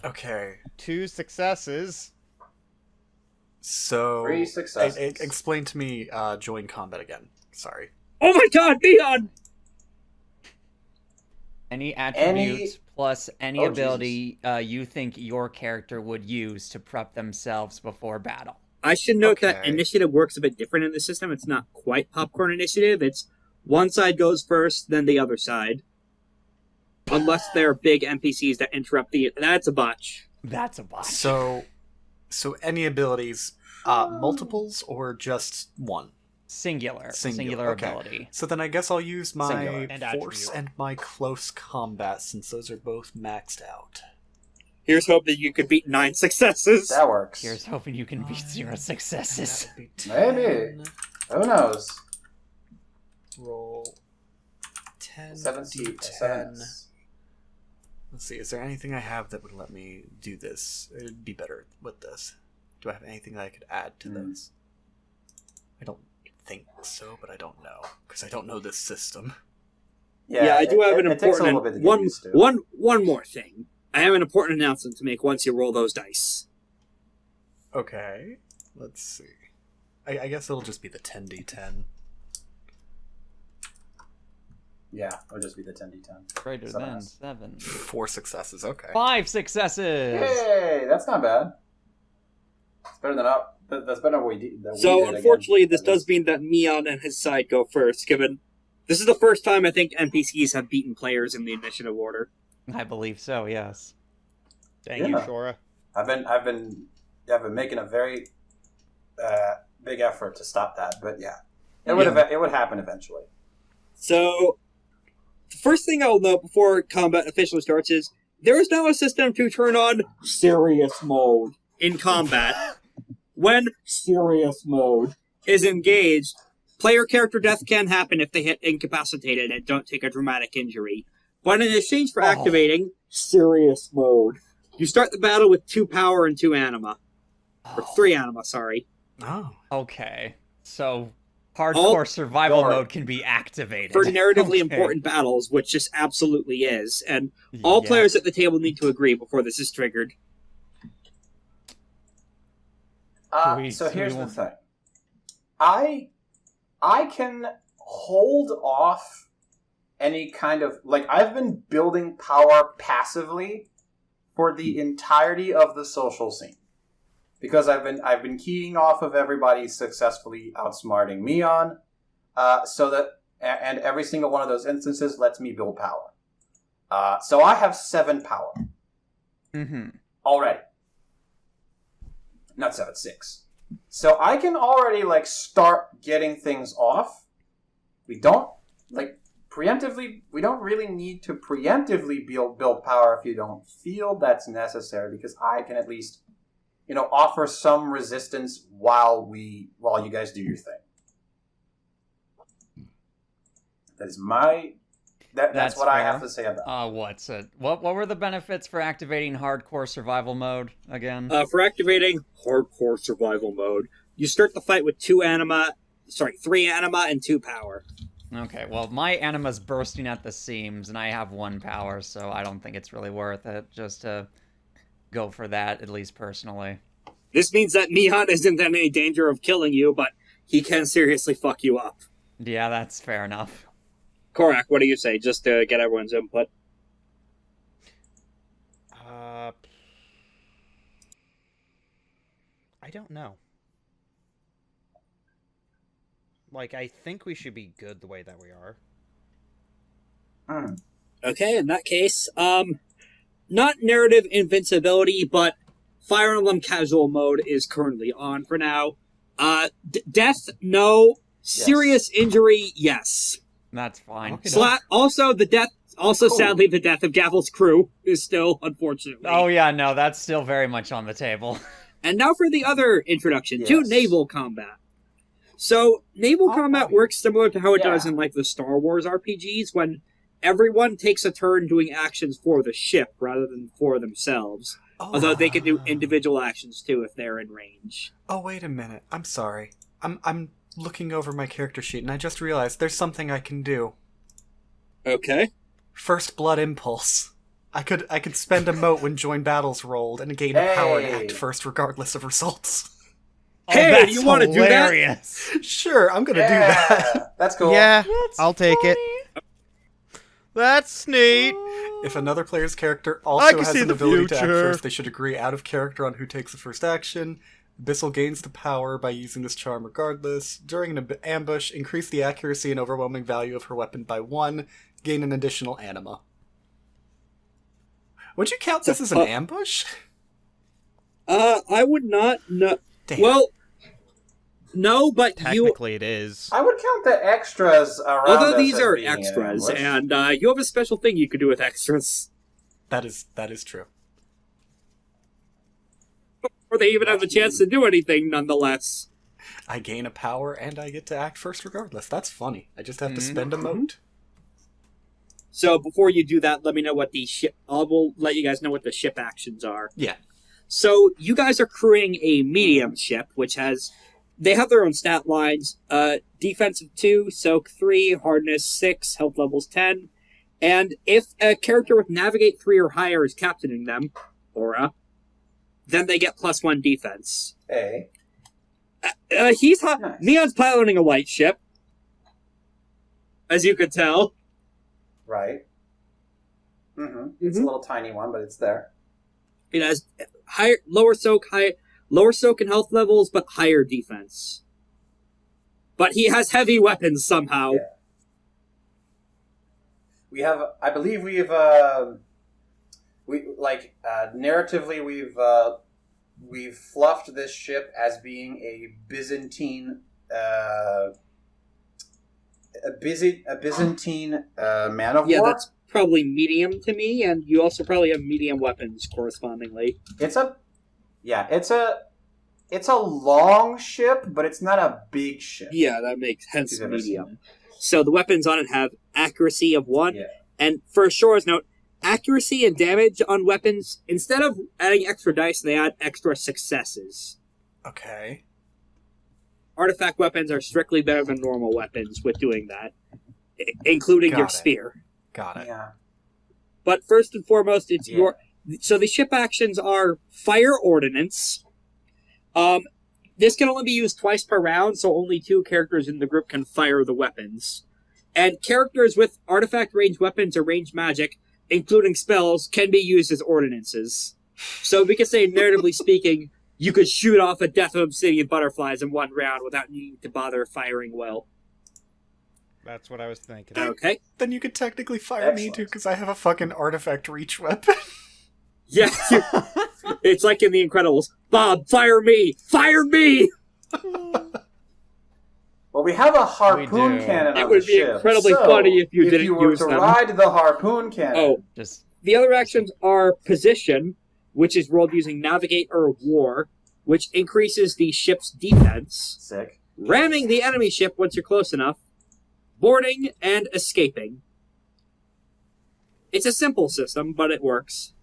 Okay. 2 successes. So 3 successes. explain to me join combat again. Sorry. Oh my God, Meon! Any attribute plus any Oh, ability you think your character would use to prep themselves before battle. I should note that Okay. initiative works a bit different in the system. It's not quite popcorn initiative. It's one side goes first, then the other side. Unless they're big NPCs that interrupt the... That's a botch. That's a botch. So any abilities, multiples or just one? Singular Okay. ability. So then I guess I'll use my Singular. And force attribute. and my close combat since those are both maxed out. Here's hoping you could beat 9 successes. That works. Here's hoping you can beat 0 successes. That would be Maybe. 10. Who knows? Roll 10 7 d10. Let's see, is there anything I have that would let me do this? It'd be better with this. Do I have anything that I could add to this? I don't think so, but I don't know. Because I don't know this system. Yeah, I do have an it takes a little important... bit to get used to. One more thing. I have an important announcement to make once you roll those dice. Okay, let's see. I guess it'll just be the 10d10. Yeah, it'll just be the 10d10. Greater Seven than S. 7. 4 successes, okay. 5 successes! Hey, that's not bad. It's better than that's better than we did. So, unfortunately, this does mean that Meon and his side go first, given... This is the first time I think NPCs have beaten players in the initiative order. I believe so, yes. Thank you, Yeah. Shorah. I've been making a very big effort to stop that, but yeah, it would happen eventually. So, the first thing I'll note before combat officially starts is, there is now a system to turn on serious mode in combat. When serious mode is engaged, player character death can happen if they hit incapacitated and don't take a dramatic injury. But in exchange for activating serious mode, you start the battle with 2 power and 2 anima. Or 3 anima, sorry. Oh. Okay, so hardcore survival mode can be activated. For narratively Okay. important battles, which this absolutely is. And all players at the table need to agree before this is triggered. So here's the thing. I can hold off any kind of I've been building power passively for the entirety of the social scene. Because I've been keying off of everybody successfully outsmarting Meon, so that and every single one of those instances lets me build power. So I have 7 power already. Not 7, 6. So I can already start getting things off. We don't preemptively. We don't really need to preemptively build power if you don't feel that's necessary, because I can at least offer some resistance while you guys do your thing. That is that's what I have to say about it. What were the benefits for activating hardcore survival mode again? For activating hardcore survival mode, you start the fight with 3 anima and 2 power. Okay, well, my anima's bursting at the seams, and I have 1 power, so I don't think it's really worth it just to go for that, at least personally. This means that Meon isn't in any danger of killing you, but he can seriously fuck you up. Yeah, that's fair enough. Korak, what do you say, just to get everyone's input? I don't know. Like, I think we should be good the way that we are. Okay, in that case, not narrative invincibility, but Fire Emblem casual mode is currently on for now. Death, no. Serious injury, yes. That's fine. Okay, Sadly, the death of Gavel's crew is still, unfortunately. Oh yeah, no, that's still very much on the table. And now for the other introduction, to naval combat. So, naval combat works similar to how it does in, like, the Star Wars RPGs, when everyone takes a turn doing actions for the ship rather than for themselves. Although they can do individual actions, too, if they're in range. Oh, wait a minute. I'm sorry. I'm looking over my character sheet, and I just realized there's something I can do. Okay. First Blood Impulse. I could spend a mote when join battles rolled and gain a power and act first regardless of results. Hey, do you want to do that? Sure, I'm gonna do that. That's cool. Yeah, I'll take it. That's neat. If another player's character also has see an the ability to act future. first, they should agree out of character on who takes the first action. Abyssal gains the power by using this charm regardless. During an ambush, increase the accuracy and overwhelming value of her weapon by 1. Gain an additional anima. Would you count this as an ambush? I would not. No. Damn. Well, no, but Technically, it is. I would count the extras around. Although us these as are being an extras, ambush. and you have a special thing you could do with extras. That is true. Or they even have a chance to do anything, nonetheless. I gain a power and I get to act first regardless. That's funny. I just have to spend a mote. So before you do that, let me know what the ship. I will let you guys know what the ship actions are. Yeah. So you guys are crewing a medium ship, which they have their own stat lines. Defensive 2, soak 3, hardness 6, health levels 10. And if a character with navigate 3 or higher is captaining them, Aura, then they get +1 defense. Hey. Nice. Meon's piloting a light ship, as you could tell. Right. It's a little tiny one, but it's there. It has lower soak and health levels, but higher defense. But he has heavy weapons somehow. Yeah. We have, I believe narratively we've fluffed this ship as being a Byzantine man of war. Yeah, that's probably medium to me, and you also probably have medium weapons correspondingly. It's a long ship, but it's not a big ship. Yeah, that makes hence medium. So the weapons on it have accuracy of 1, and for Shorah's note, accuracy and damage on weapons, instead of adding extra dice, they add extra successes. Okay. Artifact weapons are strictly better than normal weapons with doing that, including your spear. Got it. Yeah. But first and foremost, it's your... So the ship actions are Fire Ordnance. This can only be used twice per round, so only 2 characters in the group can fire the weapons. And characters with artifact range weapons or range magic, including spells, can be used as ordinances. So we can say, narratively speaking, you could shoot off a death of obsidian butterflies in 1 round without needing to bother firing well. That's what I was thinking. Okay. Then you could technically fire me too, because I have a fucking artifact reach weapon. Yeah, it's like in The Incredibles. Bob, fire me! Fire me! Well, we have a harpoon cannon on It would the be ship, incredibly so funny if you didn't if you were use to them. ride the harpoon cannon. Oh, the other actions are Position, which is rolled using Navigate or War, which increases the ship's defense. Sick. Ramming the enemy ship once you're close enough. Boarding, and Escaping. It's a simple system, but it works.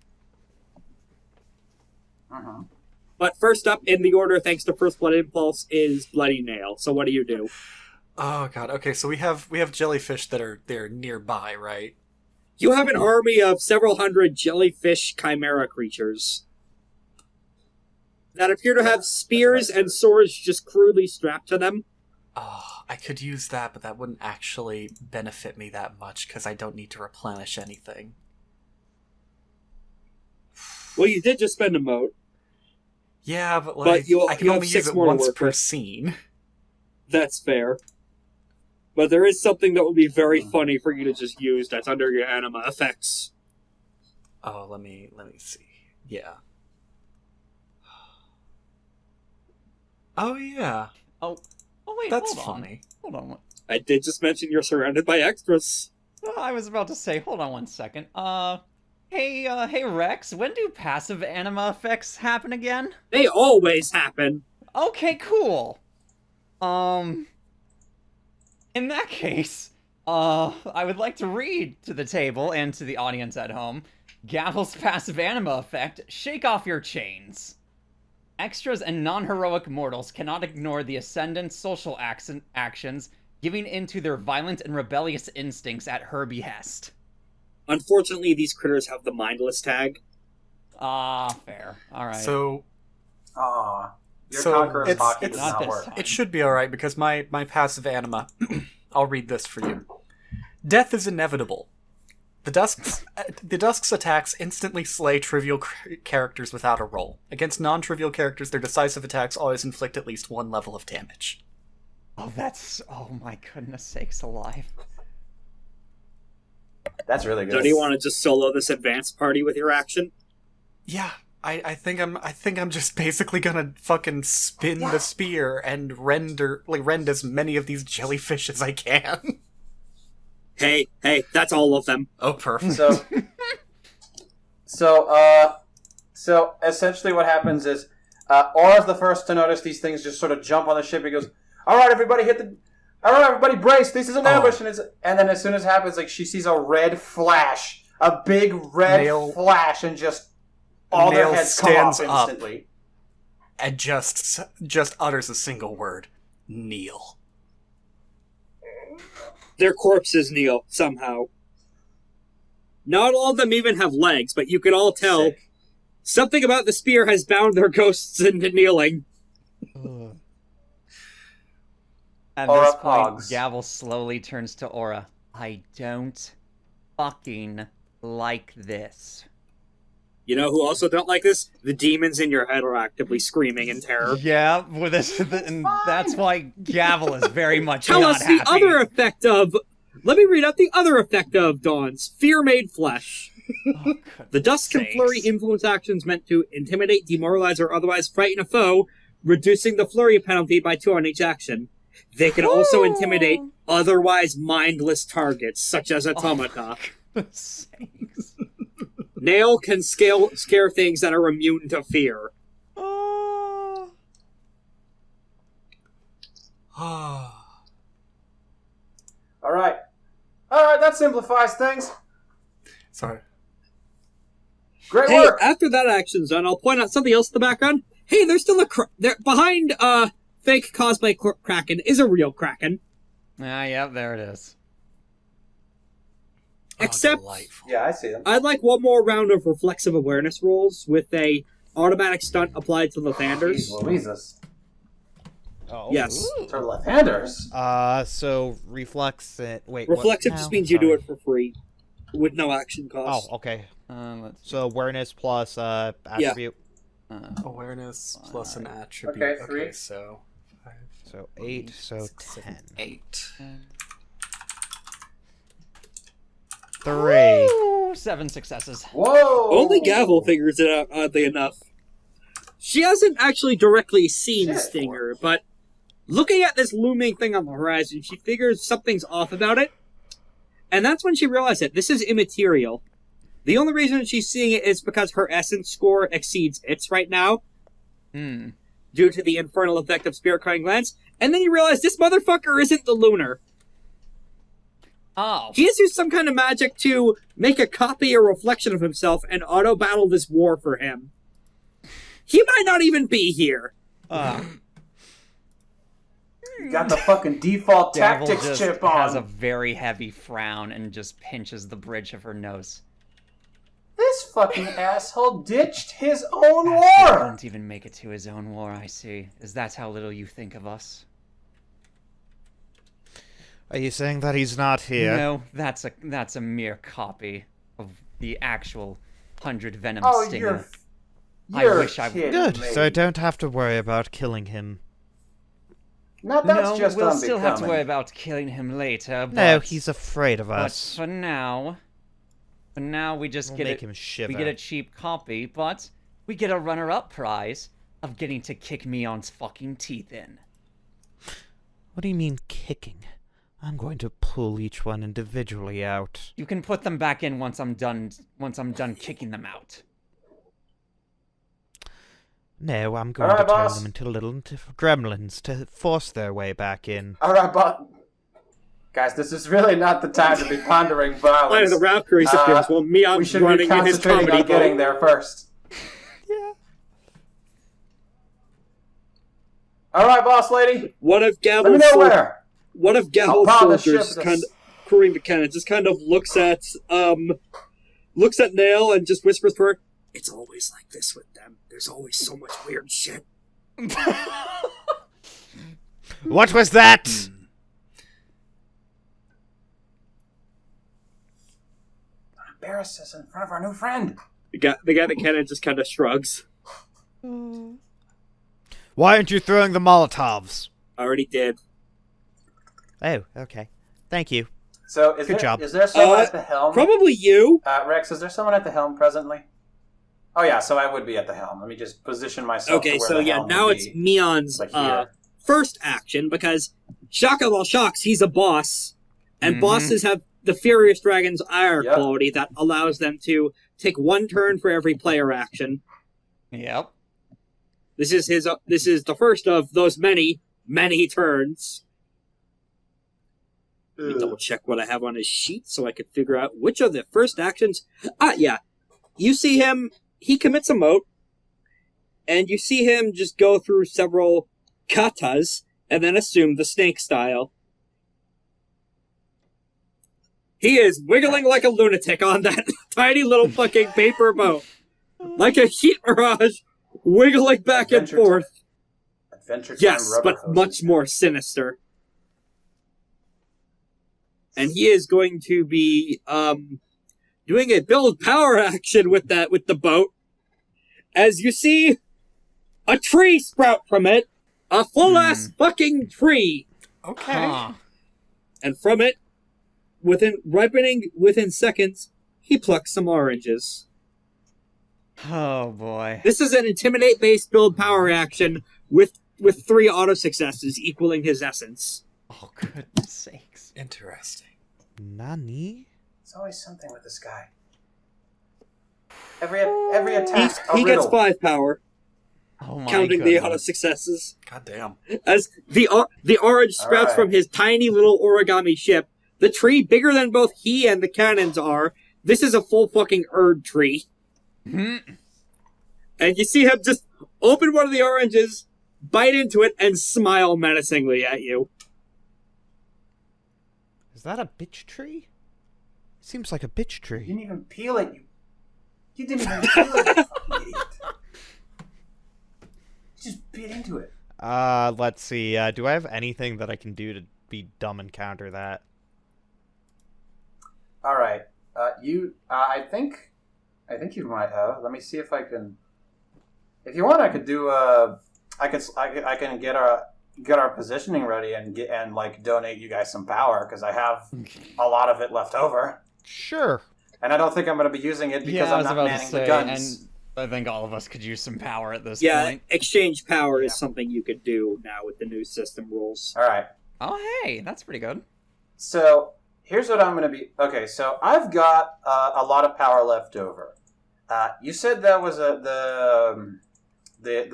But first up in the order, thanks to First Blood Impulse, is Bloody Nail. So what do you do? Oh god. Okay, so we have jellyfish they're nearby, right? You have an army of several hundred jellyfish chimera creatures that appear to have spears and swords just crudely strapped to them. Oh, I could use that, but that wouldn't actually benefit me that much because I don't need to replenish anything. Well, you did just spend a mote. Yeah, but I can only use it once per with. scene. That's fair. But there is something that would be very funny for you to just use that's under your anima effects. Oh, let me see. Yeah. Oh yeah. Oh wait, That's hold on. funny. Hold on. I did just mention you're surrounded by extras. I was about to say, hold on 1 second. Hey Rex, when do passive anima effects happen again? They always happen. Okay, cool. In that case, I would like to read to the table and to the audience at home Gavel's passive anima effect, Shake Off Your Chains. Extras and non-heroic mortals cannot ignore the Ascendant's social actions, giving into their violent and rebellious instincts at her behest. Unfortunately, these critters have the mindless tag. Fair. Alright. So Your So Conqueror's it's- hockey it's- does Not not this work. time. it should be alright because my passive anima. I'll read this for you. Death is inevitable. The Dusk's attacks instantly slay trivial characters without a roll. Against non-trivial characters, their decisive attacks always inflict at least 1 level of damage. Oh my goodness sakes alive. That's really good. So do you want to just solo this advanced party with your action? Yeah, I think I'm just basically gonna fucking spin the spear and rend as many of these jellyfish as I can. Hey, that's all of them. Oh, perfect. So essentially what happens is Aura's the first to notice these things just sort of jump on the ship. He goes, all right, everybody brace. This is an ambush. And then as soon as it happens, like she sees a red flash, a big red flash, and just all their Nail heads come off stands up. instantly. And just utters a single word. Kneel. Their corpses kneel, somehow. Not all of them even have legs, but you can all tell Sick. something about the spear has bound their ghosts into kneeling. At Aura this point, pogs. Gavel slowly turns to Aura. I don't fucking like this. You know who also don't like this? The demons in your head are actively screaming in terror. Yeah, with this, and that's why Gavel is very much Tell not us the happy. other effect of... Let me read out the other effect of Dawn's. Fear-made flesh. Oh, The Dusk can flurry influence actions meant to intimidate, demoralize, or otherwise frighten a foe, reducing the flurry penalty by 2 on each action. They can also intimidate otherwise mindless targets, such as automata. Sakes. Nail can scare things that are immune to fear. Oh. All right, that simplifies things. Sorry. Great Hey, work. after that action's done, I'll point out something else in the background. Hey, there's still behind fake cosplay kraken is a real kraken. Yeah, there it is. Except, Delightful. Yeah, I see them. I'd like one more round of reflexive awareness rolls with a automatic stunt applied to Lythanders. Jeez Louises. Oh. Yes. To Lythanders. So reflex it. Wait. Reflexive what? just No, means you do sorry. it for free, with no action cost. Oh, okay. Let's So awareness plus attribute. Awareness plus an attribute. Okay, 3. Okay, so 5, So 8. So 6, 7, 10. 8. 3. Ooh, 7 successes. Whoa! Only Gavel figures it out, oddly enough. She hasn't actually directly seen Shit. Stinger, but looking at this looming thing on the horizon, she figures something's off about it. And that's when she realized that this is immaterial. The only reason she's seeing it is because her essence score exceeds its right now, due to the infernal effect of Spirit Crying Glance. And then you realize this motherfucker isn't the Lunar. Oh. He has used some kind of magic to make a copy or reflection of himself and auto-battle this war for him. He might not even be here. You got the fucking default Gavel tactics just chip has a on. very heavy frown and just pinches the bridge of her nose. This fucking asshole ditched his own He war. won't even make it to his own war, I see. Is that how little you think of us? Are you saying that he's not here? No, that's a mere copy of the actual 100 Venoms Oh, Stinger. you're wish I would- kidding Good. me. So I don't have to worry about killing him. Now that's no, just we'll unbecoming. still have to worry about killing him later. But, No, he's afraid of but us. for now, we just We'll get make him shiver. we get a cheap copy, but we get a runner-up prize of getting to kick Meon's fucking teeth in. What do you mean kicking? I'm going to pull each one individually out. You can put them back in once I'm done kicking them out. No, I'm going All right, to turn boss. them into little gremlins to force their way back in. All right, but guys, this is really not the time to be pondering violence. Line of the Valkyries appears while we Meon's should be running in his concentrating comedy on getting boat. there first. Yeah. All right, boss lady. One of Let me Gavel's know where. One of I'll Gavel's pound the soldiers, ship. kind of crewing the cannon, just kind of looks at Nail and just whispers to her, "It's always like this with them. There's always so much weird shit." What was that? Embarrass us in front of our new friend. The guy at the cannon just kind of shrugs. Why aren't you throwing the Molotovs? I already did. Oh, okay. Thank you. So, Good job. Is there someone at the helm? Probably you. Rex, is there someone at the helm presently? Oh yeah, so I would be at the helm. Let me just position myself. Okay, to where so the yeah, helm now would it's be. Meon's Like here. first action, because shock of all shocks, he's a boss, and Mhm. bosses have the Furious Dragon's Ire Yep. quality that allows them to take one turn for every player action. Yep. This is the first of those many turns. Let me double check what I have on his sheet so I could figure out which of the first actions. Yeah. You see him, he commits a mote, and you see him just go through several katas and then assume the snake style. He is wiggling like a lunatic on that tiny little fucking paper boat. Like a heat mirage, wiggling back and Adventure forth. Adventure Time Yes, rubber but hoses. much more sinister. And he is going to be doing a build power action with the boat. As you see a tree sprout from it, a full ass fucking tree, Okay. Huh. and from it, ripening within seconds, he plucks some oranges. Oh boy. This is an intimidate based build power action with 3 auto successes equaling his essence. Oh goodness sakes. Interesting. Nani? There's always something with this guy. Every attack. He a gets riddle. 5 power, Oh my counting the auto goodness. successes. God damn. As the orange sprouts Alright. from his tiny little origami ship, the tree bigger than both he and the cannons are. This is a full fucking Erd tree. Hmm. And you see him just open one of the oranges, bite into it, and smile menacingly at you. Is that a bitch tree? Seems like a bitch You tree. didn't even peel it. You didn't even peel it. You fucking idiot. You just bit into it. Let's see. Do I have anything that I can do to be dumb and counter that? All right. I think you might have. Let me see if I can. If you want, I could do. I can get our positioning ready and like donate you guys some power because I have a lot of it left over, Sure. and I don't think I'm going to be using it because Yeah, I I'm was not about to manning say, the guns. and I think all of us could use some power at this Yeah, point. exchange power is something you could do now with the new system rules. All right. Oh hey, that's pretty good. So here's what I'm going to be. Okay, so I've got a lot of power left over. You said that was the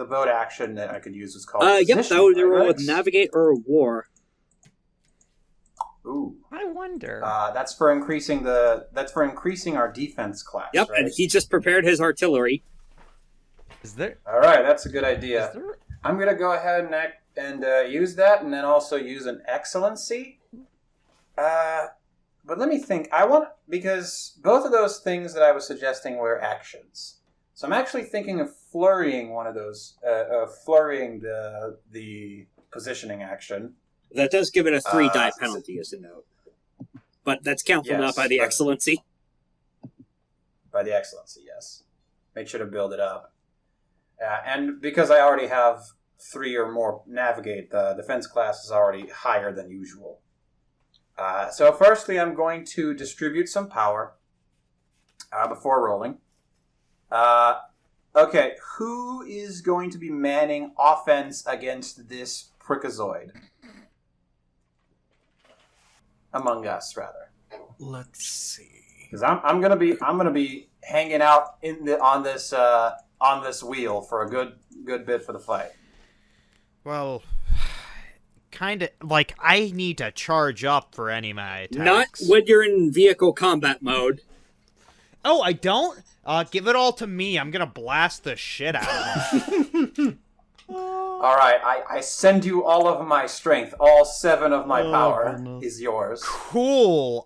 boat action that I could use was called. Yep, that position, would roll right, with Rex? navigate or war. Ooh, I wonder. that's for increasing our defense class. Yep, right? and he just prepared his artillery. Is there? All right, that's a good idea. Is there? I'm gonna go ahead and use that, and then also use an excellency. But let me think. Because both of those things that I was suggesting were actions. So I'm actually thinking of flurrying one of those, flurrying the positioning action. That does give it a 3-die so- penalty, as a note. But that's canceled Yes, out by the but- excellency. By the excellency, yes. Make sure to build it up. And because I already have 3 or more navigate, the defense class is already higher than usual. So firstly, I'm going to distribute some power before rolling. Okay, who is going to be manning offense against this prickazoid? Among us, rather. Let's see. Because I'm gonna be hanging out on this wheel for a good bit for the fight. Well, kind of like I need to charge up for any of my attacks. Not when you're in vehicle combat mode. Oh, I don't? Give it all to me. I'm gonna blast the shit out of it. All right, I send you all of my strength. All 7 of my power is yours. Cool.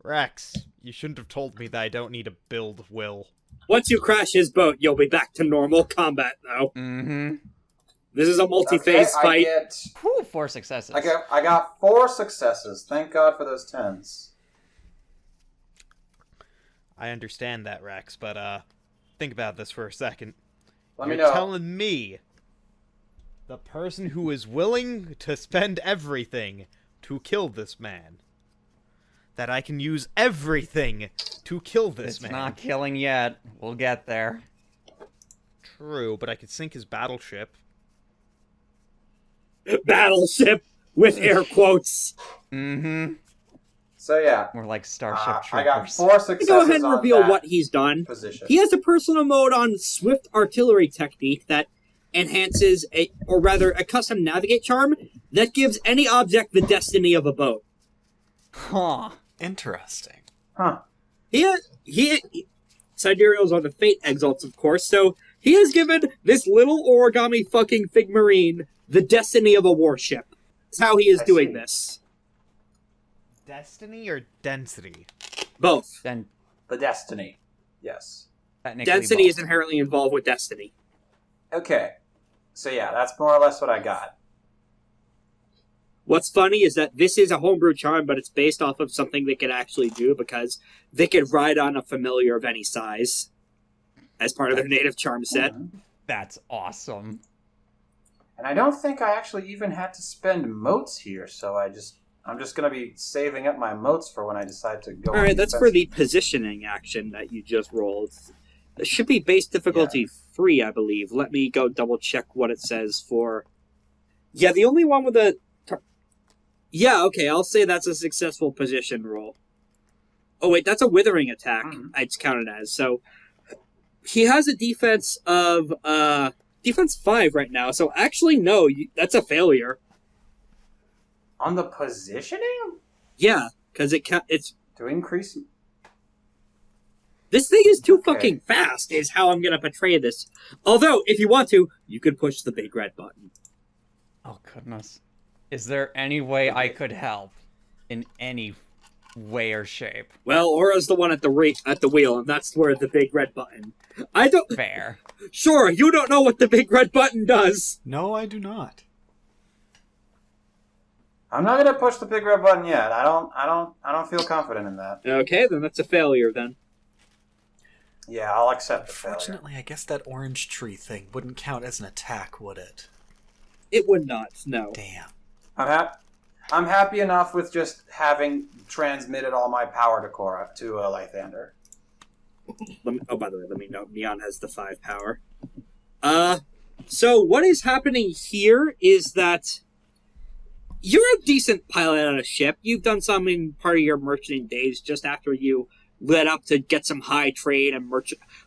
Rex, you shouldn't have told me that I don't need to build Will. Once you crash his boat, you'll be back to normal combat, though. Mm-hmm. This is a multi-phase fight. 4 successes. I got 4 successes. Thank God for those 10s. I understand that, Rex, but think about this for a second. Let me You're know. telling me the person who is willing to spend everything to kill this man, that I can use everything to kill this man. It's not killing yet. We'll get there. True, but I could sink his battleship. Battleship with air quotes. Mm-hmm. So yeah, We're like Starship Troopers. I got 4 successes. Go ahead and on reveal that what he's done. position. He has a personal mode on Swift Artillery Technique that enhances a custom navigate charm that gives any object the destiny of a boat. Huh. Interesting. Huh. Sidereal's on the Fate Exalts, of course, so he has given this little origami fucking figmarine the destiny of a warship. That's how he is I doing see. this. Destiny or density? Both. Then The destiny. Yes. technically Density both. is inherently involved with destiny. Okay. So yeah, that's more or less what I got. What's funny is that this is a homebrew charm, but it's based off of something they could actually do because they could ride on a familiar of any size as part of their native charm set. Mhm. That's awesome. And I don't think I actually even had to spend motes here, so I'm just going to be saving up my motes for when I decide to go. Alright, on that's for the defensive. positioning action that you just rolled. It should be base difficulty free, I believe. Let me go double check what it says for... Yeah, the only one with a... Yeah, okay, I'll say that's a successful position roll. Oh wait, that's a withering attack. It's counted as. So he has a defense of defense 5 right now. So actually, no, that's a failure. On the positioning? Yeah, because it's To increase... this thing is too Okay. fucking fast. Is how I'm gonna portray this. Although, if you want to, you could push the big red button. Oh, goodness. Is there any way I could help? In any way or shape? Well, Aura's the one at the wheel, and that's where the big red button. I don't. Fair. Sure, you don't know what the big red button does. No, I do not. I'm not going to push the big red button yet. I don't feel confident in that. Okay, then that's a failure. Then. Yeah, I'll accept the failure. Fortunately, I guess that orange tree thing wouldn't count as an attack, would it? It would not. No. Damn. I'm happy enough with just having transmitted all my power to Lythander. Oh, by the way, let me know. Meon has the 5 power. So what is happening here is that you're a decent pilot on a ship. You've done some in part of your merchanting days just after you led up to get some high trade and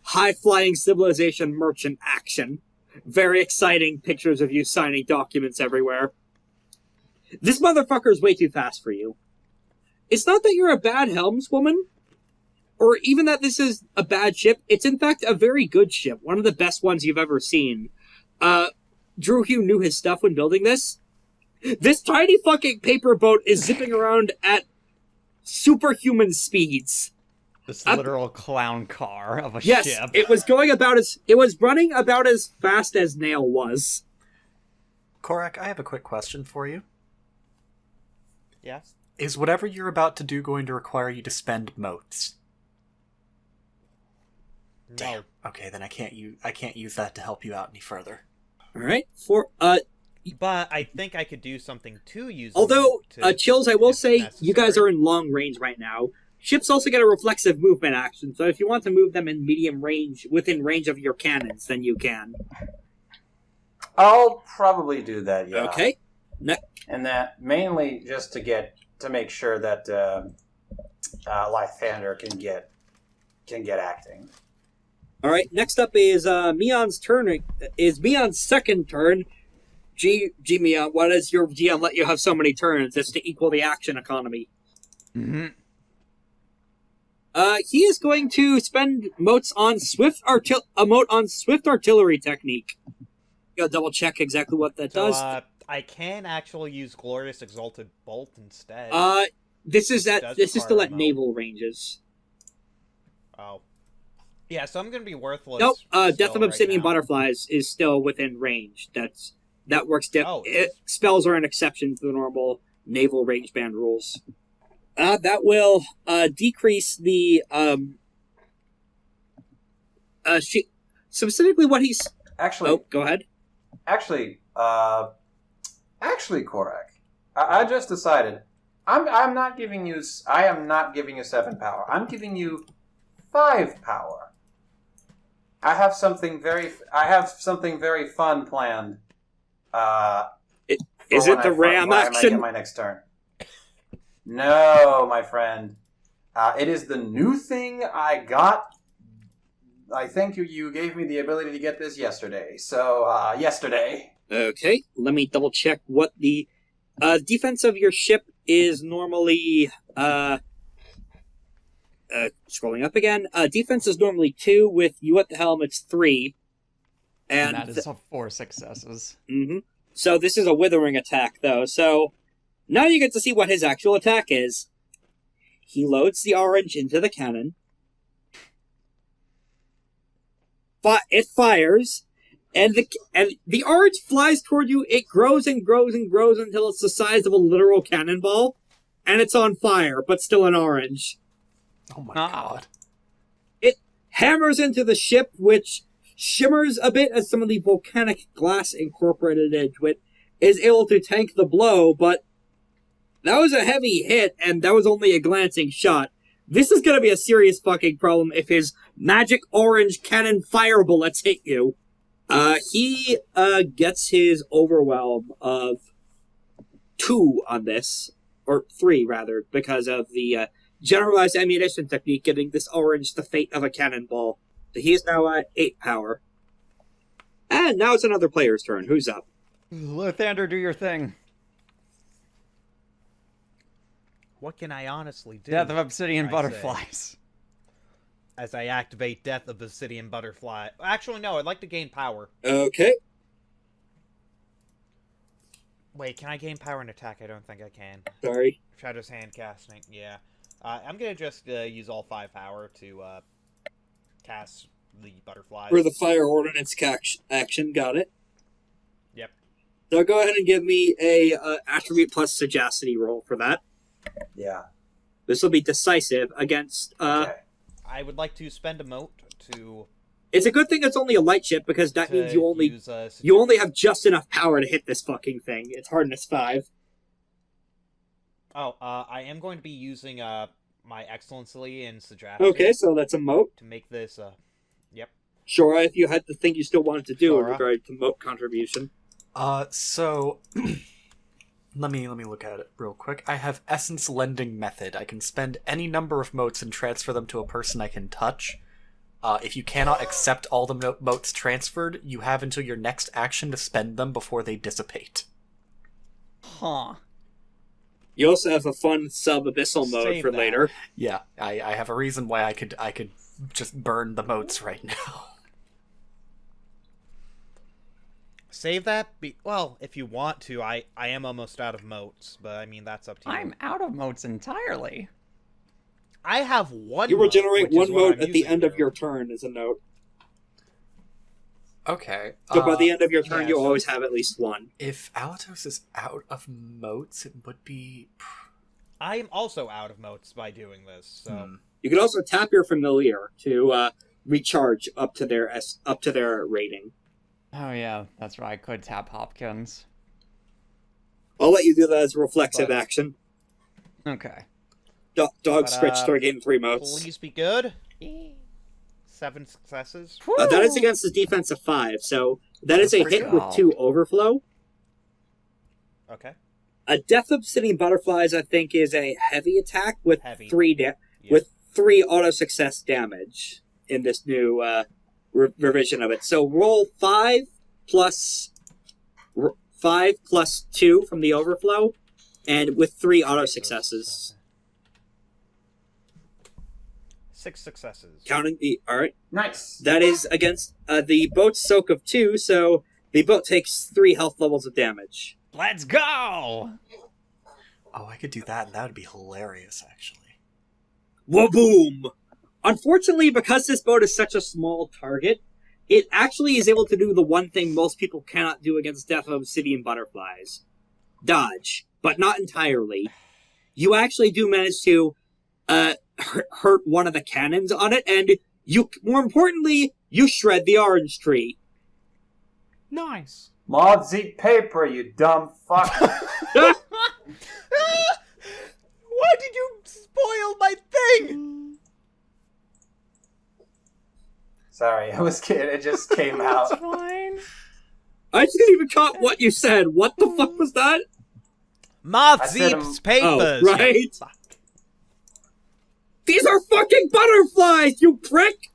high-flying civilization merchant action. Very exciting pictures of you signing documents everywhere. This motherfucker's way too fast for you. It's not that you're a bad helmswoman, or even that this is a bad ship. It's in fact a very good ship, one of the best ones you've ever seen. Drew Hugh knew his stuff when building this. This tiny fucking paper boat is zipping around at superhuman speeds. This literal clown car of a Yes, ship. it was running about as fast as Nail was. Korak, I have a quick question for you. Yes? Is whatever you're about to do going to require you to spend motes? No. Damn. Okay, then I can't use that to help you out any further. All right. But I think I could do something to use. Although, Chills, I will say, necessary. you guys are in long range right now. Ships also get a reflexive movement action, so if you want to move them in medium range, within range of your cannons, then you can. I'll probably do that, yeah. Okay. And that mainly just to make sure that Lythander can get acting. All right. Next up is Meon's turn. Is Meon's second turn. G Meon, why does your GM let you have so many turns? It's to equal the action economy. Mm-hmm. He is going to spend motes on swift artillery technique. Gotta double check exactly what that does. I can actually use Glorious Exalted Bolt instead. This is still at remote. naval ranges. Oh. Yeah, so I'm gonna be worthless. Nope. still Death of right Obsidian now. Butterflies is still within range. That works. Oh, it is. Spells are an exception to the normal naval range band rules. That will decrease the specifically what he's. Actually, Oh, go ahead. Actually, Korak, I just decided I am not giving you 7 power. I'm giving you 5 power. I have something very fun planned. Is it the ram I action? get my next turn. No, my friend. It is the new thing I got. I think you gave me the ability to get this yesterday. So, yesterday. Okay, let me double check what the defense of your ship is normally. Scrolling up again. Defense is normally 2. With you at the helm, it's 3. And that is 4 successes. Mm-hmm. So this is a withering attack, though. So now you get to see what his actual attack is. He loads the orange into the cannon. It fires, and the orange flies toward you. It grows and grows and grows until it's the size of a literal cannonball, and it's on fire, but still an orange. Oh my god. It hammers into the ship, which shimmers a bit as some of the volcanic glass incorporated into it is able to tank the blow, but that was a heavy hit, and that was only a glancing shot. This is gonna be a serious fucking problem if his magic orange cannon fire bullets hit you. He gets his overwhelm of 2 on this, or 3 rather, because of the generalized ammunition technique getting this orange the fate of a cannonball. So he is now at 8 power. And now it's another player's turn. Who's up? Lythander, do your thing. What can I honestly do? Death of Obsidian I Butterflies. As I activate Death of Obsidian Butterfly. Actually, no, I'd like to gain power. Okay. Wait, can I gain power and attack? I don't think I can. Sorry. Shadow's Hand casting, yeah. I'm gonna just use all 5 power to cast the butterflies. For the fire ordnance action, got it. Yep. So go ahead and give me a attribute plus sagacity roll for that. Yeah. This will be decisive against. Okay. I would like to spend a mote to. It's a good thing it's only a light ship because that means you only use, you only have just enough power to hit this fucking thing. It's hardness 5. Oh, I am going to be using my excellency in sagacity. Okay, so that's a moat. To make this. Yep. Shorah, if you had the thing you still wanted to do in Shorah. regard to moat contribution. So let me look at it real quick. I have Essence Lending Method. I can spend any number of motes and transfer them to a person I can touch. If you cannot accept all the motes transferred, you have until your next action to spend them before they dissipate. Huh. You also have a fun sub-abyssal mode Save for that. later. Yeah, I have a reason why I could just burn the motes right now. Save that? Well, if you want to, I am almost out of motes, but I mean, that's up to you. I'm out of motes entirely. I have one. You mote, regenerate which is one what mote I'm at the using end of to. your turn as a note. Okay. So by the end of your turn, yeah, you'll so- always have at least one. If Alatos is out of motes, it would be... I am also out of motes by doing this, so. You can also tap your familiar to recharge up to their rating. Oh yeah, that's right. I could tap Hopkins. I'll let you do that as a reflexive But- action. Okay. Dog But, stretch start getting 3 motes. Please be good. 7 successes. That is against his defense of 5, so that is a Let's hit go. with 2 overflow. Okay. A Death of Obsidian Butterflies, I think, is a heavy attack with Heavy. 3 Yeah. with 3 auto success damage in this new revision of it. So roll 5 plus 2 from the overflow, and with 3 auto successes. 6 successes. Counting the alright. Nice. That is against the boat's soak of 2, so the boat takes 3 health levels of damage. Let's go! Oh, I could do that, and that would be hilarious, actually. Waboom! Unfortunately, because this boat is such a small target, it actually is able to do the one thing most people cannot do against Death of Obsidian Butterflies. Dodge, but not entirely. You actually do manage to hurt one of the cannons on it, and more importantly, you shred the orange tree. Nice. Moths eat paper, you dumb fuck. Why did you spoil my thing? Sorry, I was kidding. It just came out. Fine. I didn't even caught what you said. What the fuck was that? Moth I said Zeeps papers. Oh, right. These are fucking butterflies, you prick!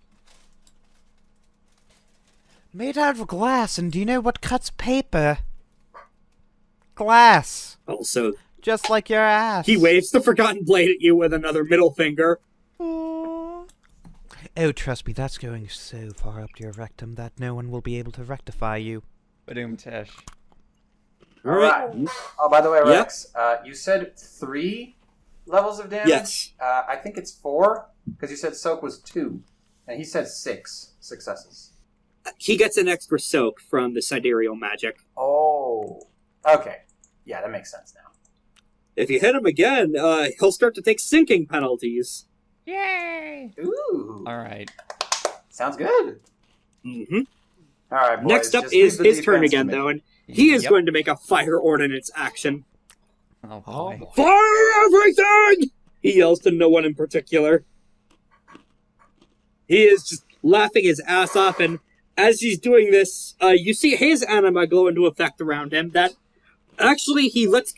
Made out of glass, and do you know what cuts paper? Glass. Also, Just like your ass. he waves the Forgotten Blade at you with another middle finger. Oh, trust me, that's going so far up to your rectum that no one will be able to rectify you. Badoom Tish. Alright. Oh, by the way, Yeah. Rex, you said 3 levels of damage? Yes. I think it's 4, because you said soak was 2, and he said 6 successes. He gets an extra soak from the sidereal magic. Oh. Okay. Yeah, that makes sense now. If you hit him again, he'll start to take sinking penalties. Yay! Ooh. Alright. Sounds good. Mm-hmm. All right, boys. Next up just leave is the his turn defense again, to me. though, and he is Yep. going to make a fire ordnance action. Oh boy. Fire everything! He yells to no one in particular. He is just laughing his ass off, and as he's doing this, you see his anima go into effect around him. That actually he lets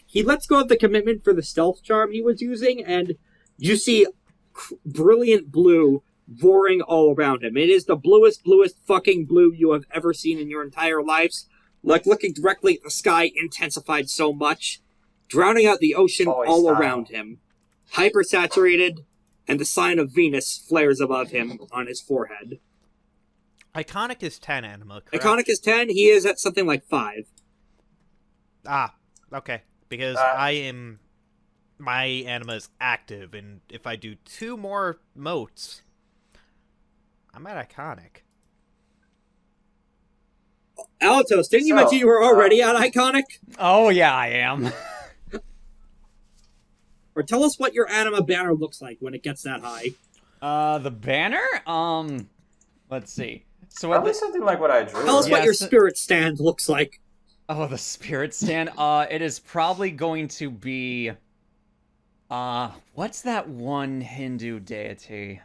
go of the commitment for the stealth charm he was using, and you see brilliant blue roaring all around him. It is the bluest fucking blue you have ever seen in your entire lives. Like looking directly at the sky, intensified so much, drowning out the ocean Boy all style. around him. Hypersaturated, and the sign of Venus flares above him on his forehead. Iconic is 10 anima, correct? Iconic is 10, he is at something like 5. Ah, okay. Because my anima is active, and if I do 2 more motes, I'm at iconic. Alatos, didn't you So, mention you were already at Iconic? Oh yeah, I am. Or tell us what your anima banner looks like when it gets that high. The banner? Let's see. So at Probably the, something like what I drew. Tell us what your Yes. spirit stand looks like. oh, the spirit stand. It is probably going to be. What's that one Hindu deity?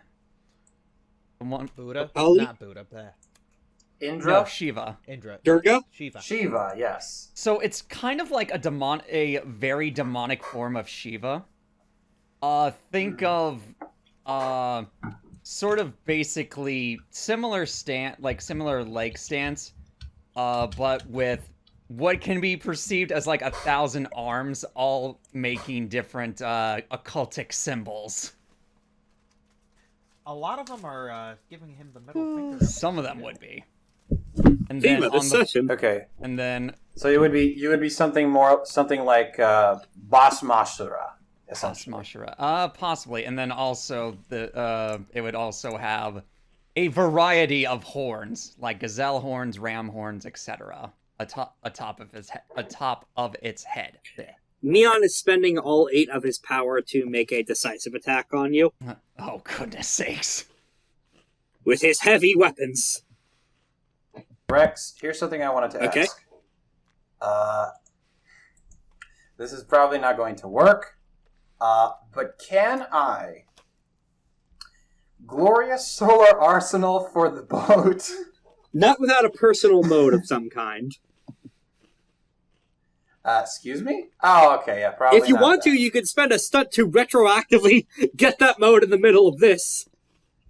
The one. Buddha? Kali? Not Buddha, bleh. Indra? No, Shiva. Indra. Durga? Shiva. Shiva, yes. So it's kind of like a very demonic form of Shiva. Think of sort of basically similar leg stance, but with what can be perceived as like 1,000 arms, all making different occultic symbols. A lot of them are giving him the middle finger. Some of them would be. And Theme then of this session. Okay. and then So you would be something like Basmashura, essentially. Mashura. Possibly. And then also it would also have a variety of horns, like gazelle horns, ram horns, etc. atop of its head. Meon is spending all 8 of his power to make a decisive attack on you Oh goodness sakes. with his heavy weapons. Rex, here's something I wanted to Okay. ask. This is probably not going to work, but can I glorious solar arsenal for the boat? Not without a personal mode of some kind. Excuse me? Oh, okay, yeah, probably If you not want that. to, you could spend a stunt to retroactively get that mode in the middle of this.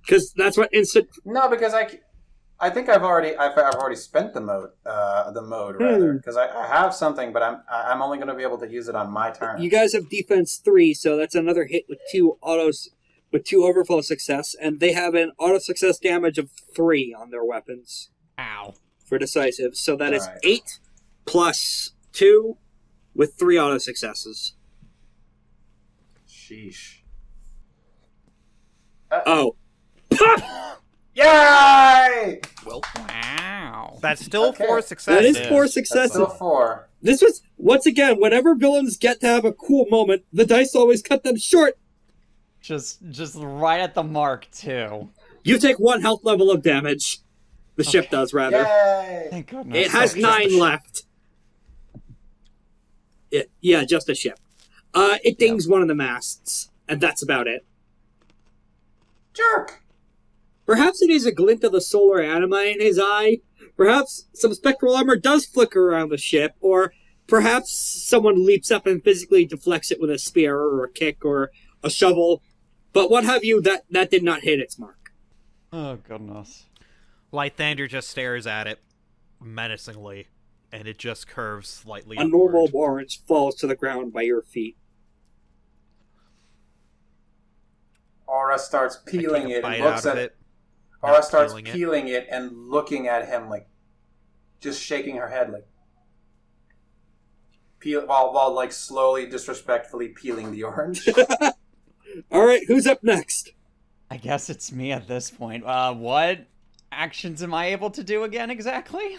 Because that's what instant... No, because I think I've already spent the mode rather, because I have something, but I'm only going to be able to use it on my turn. You guys have defense 3, so that's another hit with 2 autos, with 2 overflow success, and they have an auto success damage of 3 on their weapons. Ow. For decisive. So that is Alright. 8 plus 2 with 3 auto successes. Sheesh. Oh. Yay! Well, Wow. That's still Okay. 4 That successes. is 4 That's successes. still 4. This was, once again, whenever villains get to have a cool moment, the dice always cut them short. Just right at the mark, too. You take 1 health level of damage. The ship does, rather. Yay! Thank goodness. It has just the 9 ship. left. Yeah, just a ship. It dings one of the masts, and that's about it. Jerk! Perhaps it is a glint of the solar anima in his eye. Perhaps some spectral armor does flicker around the ship, or perhaps someone leaps up and physically deflects it with a spear or a kick or a shovel. But what have you, that did not hit its mark. Oh, goodness. Lythander just stares at it menacingly, and it just curves slightly A normal upward. orange falls to the ground by your feet. Aura starts I peeling take a it bite and looks out of at it. Aura not starts peeling it. peeling it and looking at him like, just shaking her head like, while like slowly, disrespectfully peeling the orange. Alright, who's up next? I guess it's me at this point. What actions am I able to do again exactly?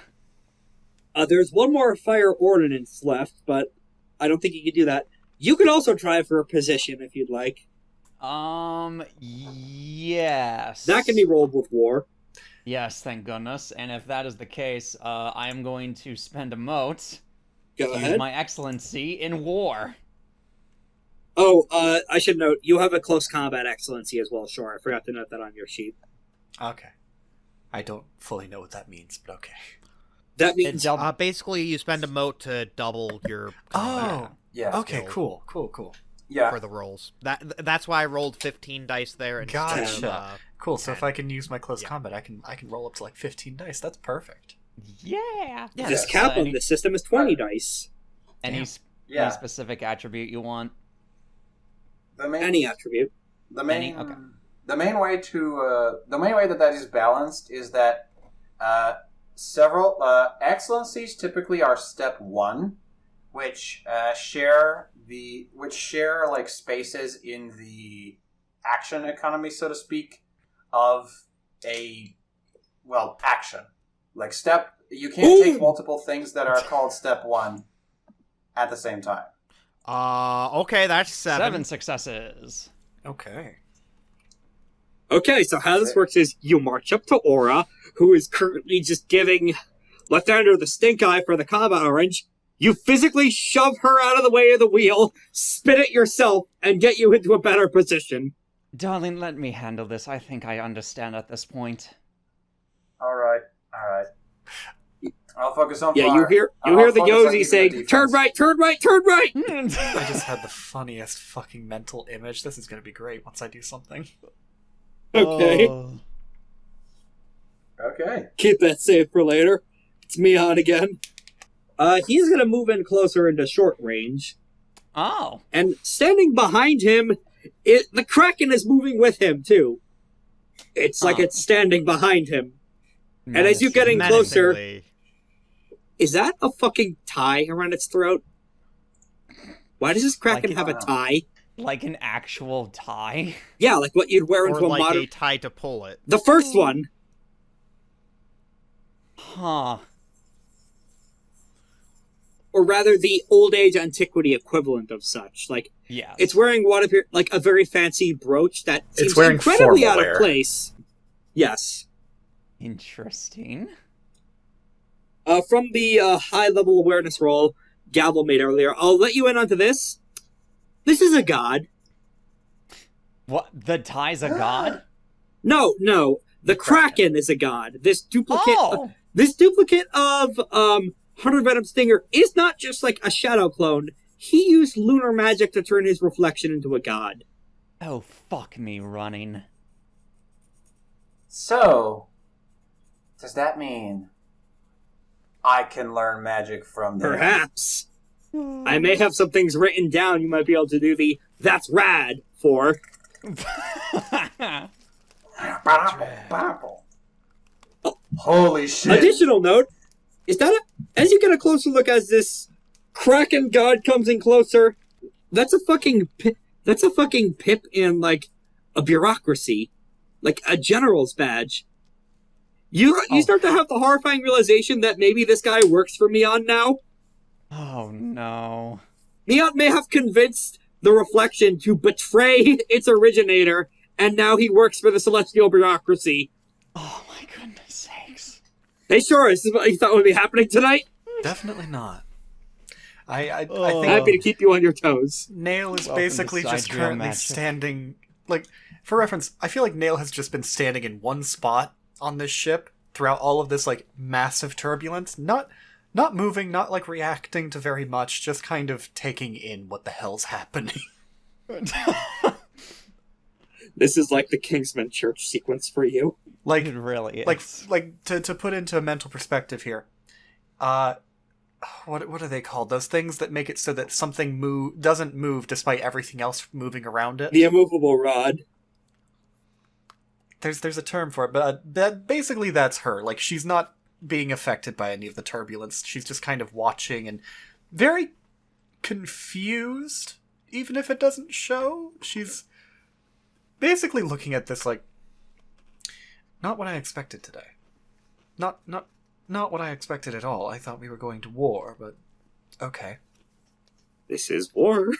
There's one more fire ordnance left, but I don't think you can do that. You could also try for a position if you'd like. Yes. That can be rolled with war. Yes, thank goodness. And if that is the case, I am going to spend a mote Go to use ahead. my excellency in war. Oh, I should note, you have a close combat excellency as well, Shorah. I forgot to note that on your sheet. okay. I don't fully know what that means, but okay. That It means dealt- Basically, you spend a mote to double your combat Yeah. Okay, skill. cool. Yeah. for the rolls. That's why I rolled 15 dice there. Instead of, Gotcha. Cool. So if 10. I can use my close Yeah. combat, I can roll up to like 15 dice. That's perfect. Yeah. this cap on any, this system is 20 dice. any Yeah. specific attribute you want? The main, Any attribute. the main, okay. the main way that is balanced is that several excellencies typically are step 1, which share like spaces in the action economy, so to speak, of action. Like you can't take multiple things that are called step 1 at the same time. Okay, that's 7 successes. Okay. Okay, so how this works is you march up to Aura, who is currently just giving Lythander the stink eye for the combat orange. You physically shove her out of the way of the wheel, spin it yourself, and get you into a better position. Darling, let me handle this. I think I understand at this point. All right. I'll focus on Yeah, fire. you hear I'll the focus on Yozi keeping saying, the turn defense. right, turn right, turn right! I just had the funniest fucking mental image. This is gonna be great once I do something. Okay, Okay. keep that saved for later. It's Meon again. He's gonna move in closer into short range. Oh. And standing behind him, the kraken is moving with him, too. It's like Huh. it's standing behind him. And as you get in closer, Menacingly. is that a fucking tie around its throat? Why does this kraken Like, have a tie? Like an actual tie? Yeah, like what you'd wear Or into a like modern... a tie to pull it. The first one. Huh. Or rather, the old age antiquity equivalent of such. Like, Yes. it's wearing what appears like a very fancy brooch that seems wearing incredibly formal out wear. of place. Yes. Interesting. From the high-level awareness roll Gavel made earlier, I'll let you in onto this. This is a god. What? The Tie's a god? No. The Kraken is a god. This duplicate of Hundred Venoms Stinger is not just like a shadow clone. He used lunar magic to turn his reflection into a god. Oh, fuck me running. So, does that mean I can learn magic from them? Perhaps. I may have some things written down you might be able to do the "that's rad" for. Holy shit. Additional note, is that as you get a closer look as this Kraken god comes in closer, that's a fucking pip in, like, a bureaucracy. Like, a general's badge. You start to have the horrifying realization that maybe this guy works for Meon now. Oh, no. Meon may have convinced the reflection to betray its originator, and now he works for the celestial bureaucracy. Oh, my goodness sakes. Hey, Shorah, is this what you thought would be happening tonight? Definitely not. I think Happy to keep you on your toes. Nail is Welcome basically to just Sidereal currently Magic. standing, like, for reference, I feel like Nail has just been standing in one spot on this ship throughout all of this, like, massive turbulence. Not moving, not, like, reacting to very much, just kind of taking in what the hell's happening. This is like the Kingsman Church sequence for you. Like, It really is. like to put into a mental perspective here, what are they called? Those things that make it so that something doesn't move despite everything else moving around it. The immovable rod. There's a term for it, but basically that's her. Like, she's not being affected by any of the turbulence. She's just kind of watching and very confused, even if it doesn't show. She's basically looking at this like, not what I expected today. Not what I expected at all. I thought we were going to war, but okay. This is war.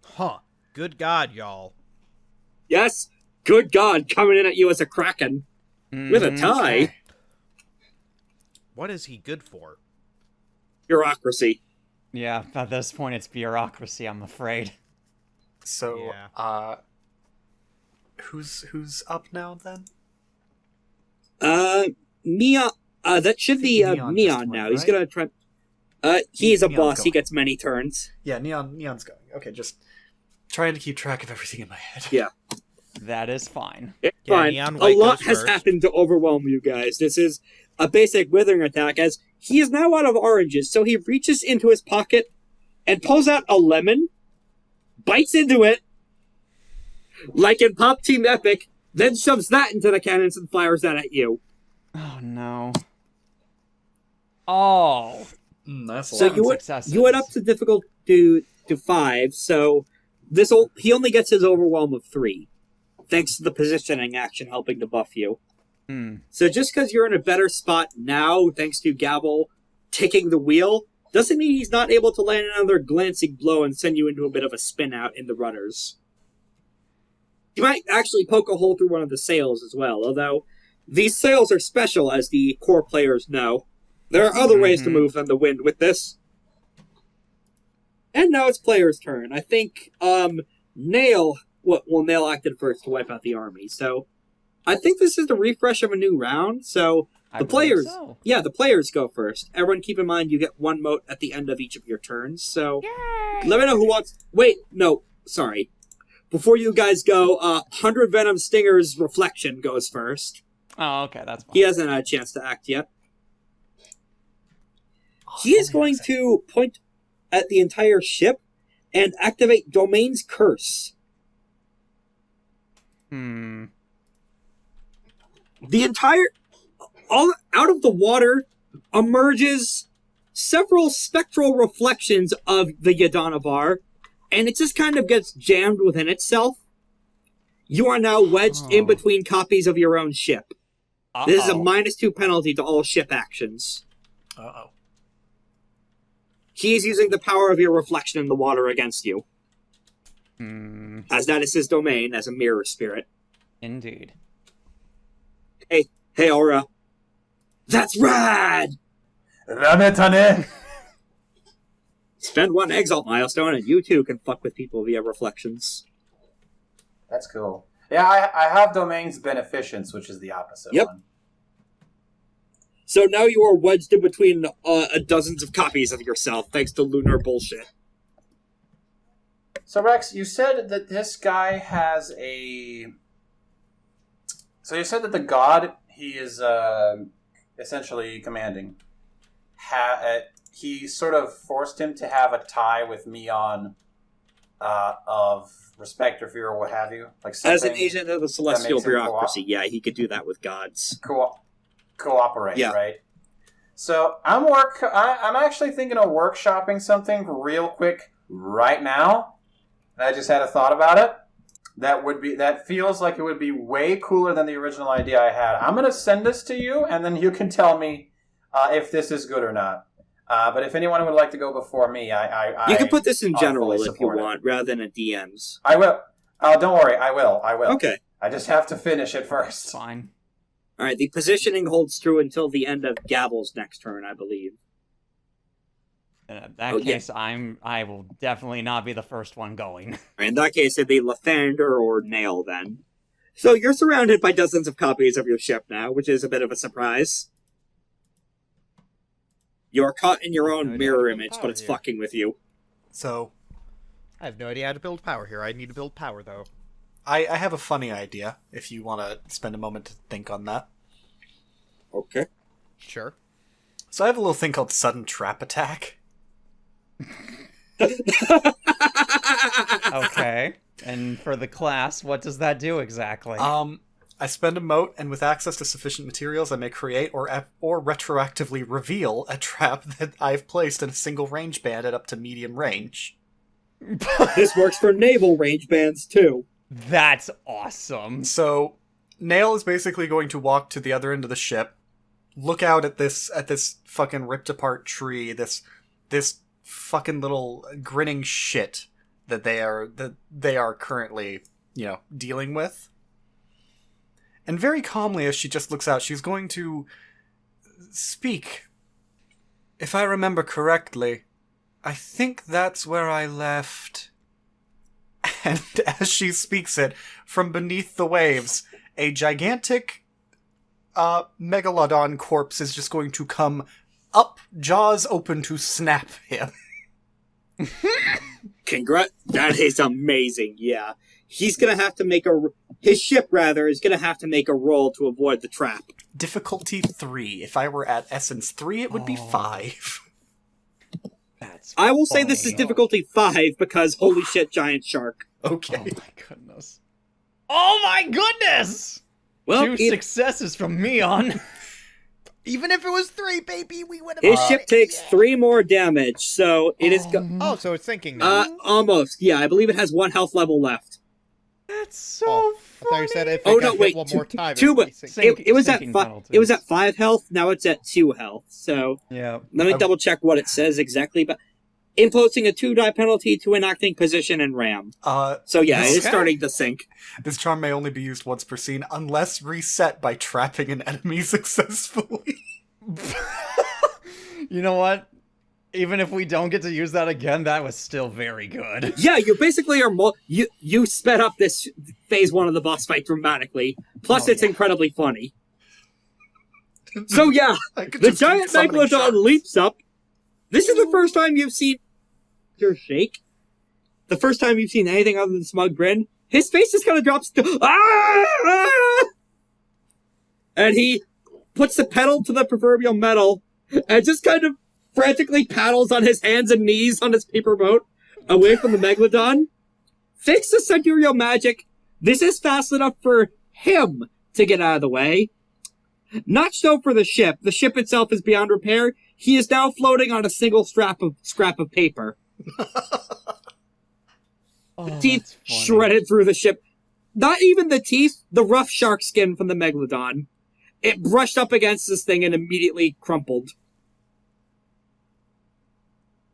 Huh. Good God, y'all. Yes, good God, coming in at you as a Kraken. With a tie. Okay. What is he good for? Bureaucracy. Yeah, at this point it's bureaucracy, I'm afraid. So, Yeah. who's up now then? Meon, that should be Meon just Meon went, now. He's right? gonna try. He's a Meon's boss. He going. gets many turns. Yeah, Neon's going. Okay, just trying to keep track of everything in my head. Yeah. That is fine. It's Yeah, fine. Neon A White lot goes has first. happened to overwhelm you guys. This is a basic withering attack, as he is now out of oranges, so he reaches into his pocket and pulls out a lemon, bites into it, like in Pop Team Epic, then shoves that into the cannons and fires that at you. Oh, no. Oh. That's a So lot. you went successes. up to difficult to 5, so he only gets his overwhelm of 3, thanks to the positioning action helping to buff you. So just because you're in a better spot now, thanks to Gavel taking the wheel, doesn't mean he's not able to land another glancing blow and send you into a bit of a spin out in the runners. You might actually poke a hole through one of the sails as well, although these sails are special, as the core players know. There are other ways to move than the wind with this. And now it's player's turn. I think Nail acted first to wipe out the army, so I think this is the refresh of a new round, so I the believe players, so. yeah, the players go first. Everyone keep in mind you get one mote at the end of each of your turns, so let me know who wants... Wait, no, sorry. Before you guys go, 100 Venoms Stinger's reflection goes first. Oh, okay, that's fine. He hasn't had a chance to act yet. He is going to point at the entire ship and activate Domain's Curse. The entire... all out of the water emerges several spectral reflections of the Yadanavar, and it just kind of gets jammed within itself. You are now wedged in between copies of your own ship. This is a -2 penalty to all ship actions. Uh-oh. He is using the power of your reflection in the water against you, as that is his domain as a mirror spirit. Indeed. Hey, Aura. That's rad! Rametane! Spend 1 exalt milestone and you too can fuck with people via reflections. That's cool. Yeah, I have domains beneficence, which is the opposite one. So now you are wedged in between dozens of copies of yourself, thanks to lunar bullshit. So Rex, you said that this guy has a... So you said that the god he is essentially commanding, he sort of forced him to have a tie with Meon of respect or fear or what have you. Like as an agent of the celestial bureaucracy, yeah, he could do that with gods. Cooperate, yeah. Right? So I'm actually thinking of workshopping something real quick right now. I just had a thought about it. That feels like it would be way cooler than the original idea I had. I'm going to send this to you, and then you can tell me if this is good or not. But if anyone would like to go before me, you can put this in general if you want, rather than in DMs. I will. Oh, don't worry. I will. Okay. I just have to finish it first. Fine. All right. The positioning holds true until the end of Gavel's next turn, I believe. In that case, yeah. I will definitely not be the first one going. In that case, it'd be Lythander or Nail then. So you're surrounded by dozens of copies of your ship now, which is a bit of a surprise. You are caught in your own mirror image, but it's fucking with you. So, I have no idea how to build power here. I need to build power, though. I have a funny idea, if you want to spend a moment to think on that. Okay. Sure. So I have a little thing called Sudden Trap Attack. Okay. And for the class, what does that do exactly? I spend a mote, and with access to sufficient materials, I may create or retroactively reveal a trap that I've placed in a single range band at up to medium range. This works for naval range bands, too. That's awesome. So, Nail is basically going to walk to the other end of the ship, look out at this fucking ripped apart tree, this fucking little grinning shit that they are currently, dealing with. And very calmly, as she just looks out, she's going to speak. If I remember correctly, I think that's where I left. And as she speaks it, from beneath the waves, a gigantic megalodon corpse is just going to come up, jaws open to snap him. That is amazing, yeah. He's gonna have to his ship is gonna have to make a roll to avoid the trap. Difficulty 3. If I were at Essence 3, it would be 5. I will say this is difficulty 5 because holy shit, giant shark. Okay. Oh my goodness. Oh my goodness! Well, 2 successes from Meon. Even if it was 3, baby, we would have... His ship takes 3 more damage, so it is... so it's sinking now. Almost. Yeah, I believe it has 1 health level left. That's so funny. I thought you said if it got hit one more time... It was at 5 health, now it's at 2 health, so... Yeah. Let me double check what it says exactly, but... Imposing a 2-die penalty to enacting position and ram. So yeah, it is starting to sink. This charm may only be used once per scene, unless reset by trapping an enemy successfully. You know what? Even if we don't get to use that again, that was still very good. Yeah, you basically are you sped up this phase 1 of the boss fight dramatically. Plus, it's incredibly funny. So yeah, the giant megalodon leaps up. This is the first time you've seen your shake. The first time you've seen anything other than smug grin. His face just kind of drops. And he puts the pedal to the proverbial metal and just kind of frantically paddles on his hands and knees on his paper boat away from the megalodon. Thanks to Sidereal magic, this is fast enough for him to get out of the way. Not so for the ship. The ship itself is beyond repair. He is now floating on a single scrap of paper. Teeth shredded through the ship. Not even the teeth, the rough shark skin from the megalodon. It brushed up against this thing and immediately crumpled.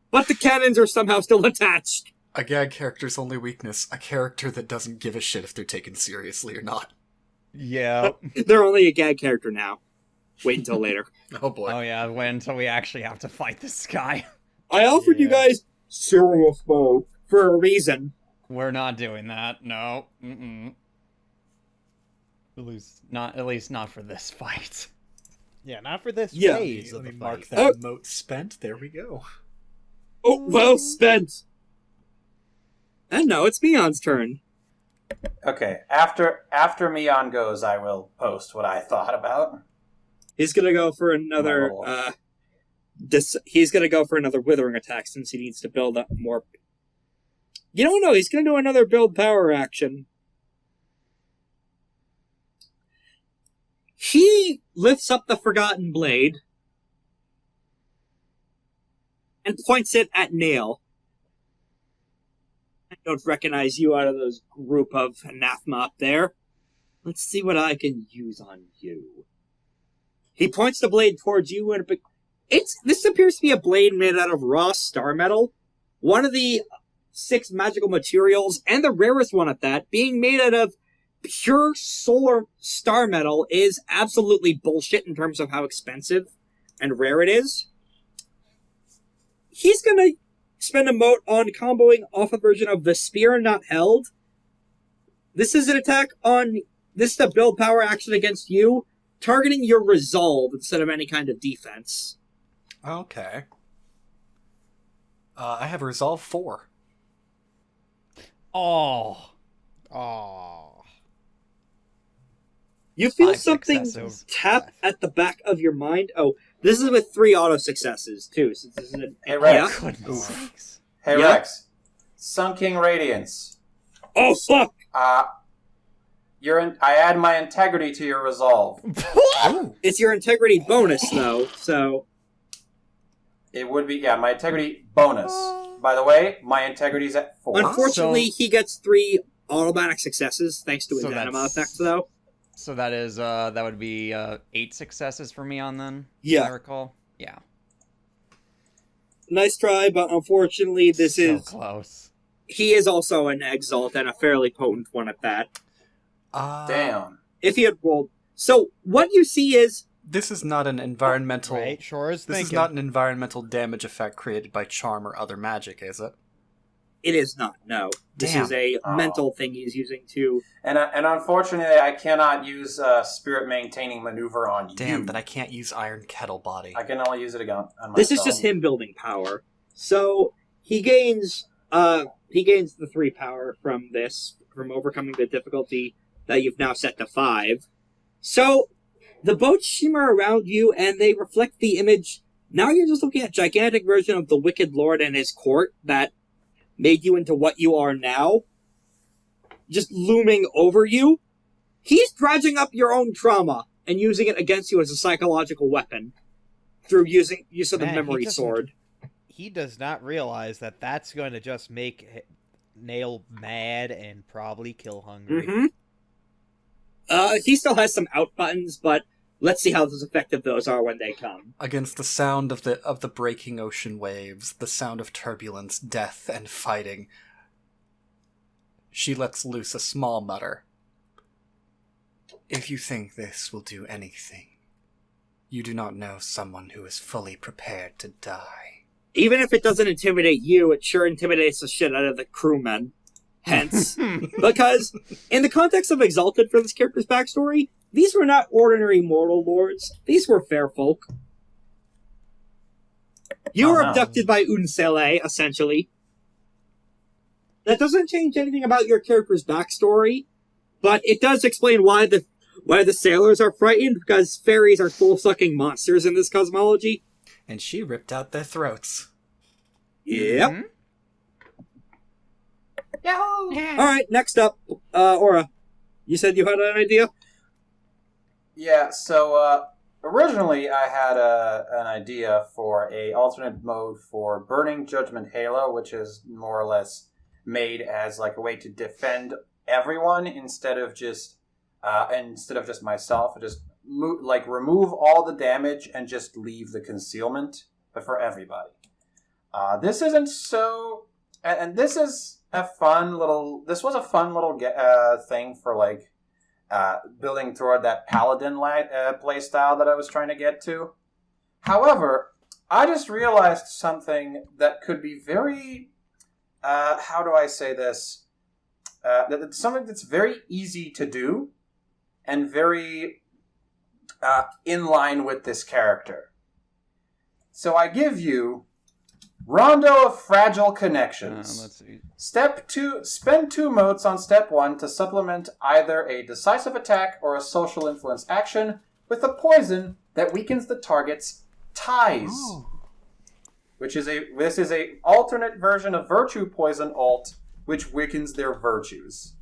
But the cannons are somehow still attached. A gag character's only weakness, a character that doesn't give a shit if they're taken seriously or not. Yeah. They're only a gag character now. Wait until later. Oh boy. Oh yeah, wait until we actually have to fight this guy. I offered you guys serious mode for a reason. We're not doing that. No. At least not for this fight. Yeah, not for this Yeah. phase Let of me the mark fight. that moat spent. There we go. Oh, well spent. And now it's Meon's turn. Okay, after Meon goes, I will post what I thought about. He's gonna go for another. He's gonna go for another withering attack since he needs to build up more. You don't know. He's gonna do another build power action. He lifts up the Forgotten Blade and points it at Nail. I don't recognize you out of those group of anathema up there. Let's see what I can use on you. He points the blade towards you, and this appears to be a blade made out of raw star metal. One of the 6 magical materials, and the rarest one at that, being made out of pure solar star metal is absolutely bullshit in terms of how expensive and rare it is. He's gonna spend a mote on comboing off a version of the Spear Not Held. This is an attack on... This is a build power action against you, targeting your resolve instead of any kind of defense. Okay. I have resolve 4. Oh. You feel 5 something successes. tap at the back of your mind. Oh, this is with 3 auto successes, too, since this is an... Hey, Rex. Goodness sakes. Hey, Yeah. Rex. Sunking Radiance. Oh, fuck! I add my integrity to your resolve. It's your integrity bonus, though, so... It would be, my integrity bonus. By the way, my integrity's at 4. Unfortunately, he gets 3 automatic successes, thanks to his So anima that's- effect, though. So that is that would be 8 successes for Meon then? Yeah. If I recall. Yeah. Nice try, but unfortunately, this so is... close. He is also an Exalt, and a fairly potent one at that. Damn. If he had rolled... So, what you see is... This is not an environmental... Right, Shorah's This thinking. is not an environmental damage effect created by charm or other magic, is it? It is not, no. This Damn. is a Oh. mental thing he's using to... And unfortunately, I cannot use Spirit Maintaining Maneuver on you. Damn, then I can't use Iron Kettle Body. I can only use it again on myself. This is just him building power. So, he gains the 3 power from this, from overcoming the difficulty that you've now set to 5. So, the boats shimmer around you, and they reflect the image. Now you're just looking at a gigantic version of the Wicked Lord and his court that made you into what you are now, just looming over you. He's dredging up your own trauma and using it against you as a psychological weapon through use of the Man, memory he doesn't- sword. He does not realize that that's going to just make Nail mad and probably kill hungry. Mm-hmm. He still has some out buttons, but let's see how effective those are when they come. Against the sound of the breaking ocean waves, the sound of turbulence, death, and fighting, she lets loose a small mutter. If you think this will do anything, you do not know someone who is fully prepared to die. Even if it doesn't intimidate you, it sure intimidates the shit out of the crewmen. Hence, because in the context of Exalted for this character's backstory, these were not ordinary mortal lords. These were fair folk. You were abducted by Unsele, essentially. That doesn't change anything about your character's backstory, but it does explain why the sailors are frightened, because fairies are soul-sucking monsters in this cosmology. And she ripped out their throats. Yep. Mhm. Alright, next up, Aura. You said you had an idea? Yeah, so originally I had an idea for a alternate mode for Burning Judgment Halo, which is more or less made as like a way to defend everyone instead of just myself. Just remove all the damage and just leave the concealment, but for everybody. This isn't so, and this is a fun little. This was a fun little thing for like building toward that paladin play style that I was trying to get to. However, I just realized something that could be very, how do I say this? That's something that's very easy to do and very in line with this character. So I give you Rondo of Fragile Connections. Let's see. Step 2, spend 2 motes on step 1 to supplement either a decisive attack or a social influence action with a poison that weakens the target's ties. Oh. This is a alternate version of Virtue Poison alt, which weakens their virtues.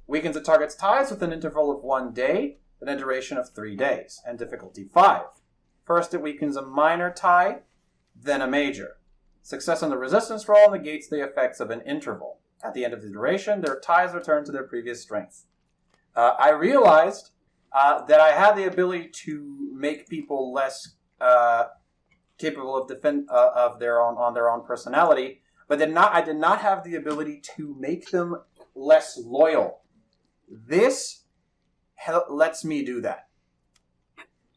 Weakens the target's ties with an interval of 1 day, and a duration of 3 days, and difficulty 5. First, it weakens a minor tie, then a major. Success on the resistance roll negates the effects of an interval. At the end of the duration, their ties return to their previous strength. I realized that I had the ability to make people less capable of defend of their own personality, but I did not have the ability to make them less loyal. This lets me do that.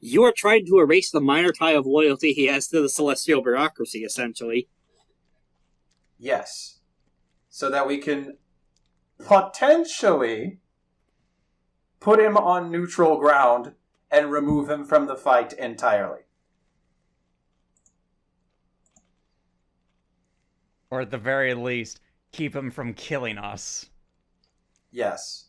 You are trying to erase the minor tie of loyalty he has to the celestial bureaucracy, essentially. Yes. So that we can potentially put him on neutral ground and remove him from the fight entirely. Or at the very least, keep him from killing us. Yes.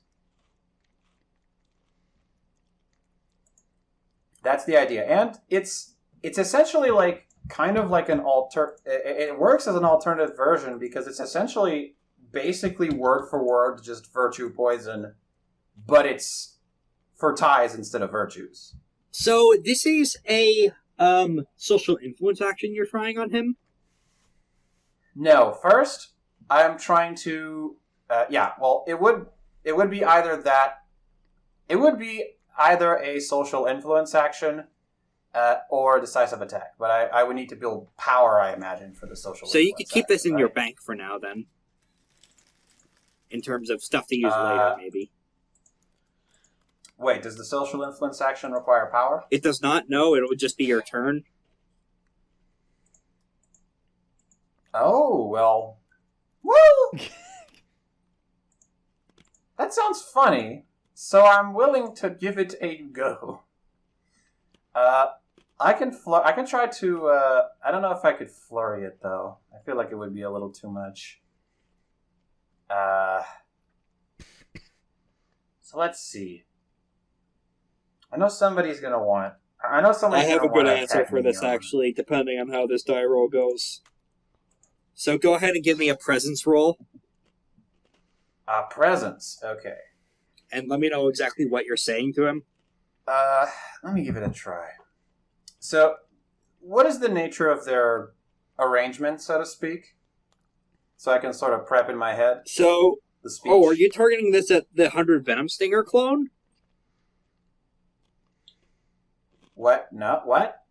That's the idea. And it's essentially like kind of like it works as an alternative version because it's essentially basically word for word just virtue poison, but it's for ties instead of virtues. So this is a social influence action you're trying on him? No, first I'm trying to it would be either that. It would be either a social influence action or a decisive attack. But I would need to build power, I imagine, for the social So influence you could keep this in action, your right? bank for now, then. In terms of stuff to use later, maybe. Wait, does the social influence action require power? It does not, no. It would just be your turn. Oh, well. Woo! That sounds funny. So I'm willing to give it a go. I can try to. I don't know if I could flurry it though. I feel like it would be a little too much. So let's see. I know somebody's gonna want. I know somebody's I have gonna a good want answer for this, actually, depending on how this die roll goes. So go ahead and give me a presence roll, Presence. Okay. and let me know exactly what you're saying to him. Let me give it a try. So, what is the nature of their arrangement, so to speak? So I can sort of prep in my head So, the speech. oh, are you targeting this at the 100 Venoms Stinger clone? What? No, what?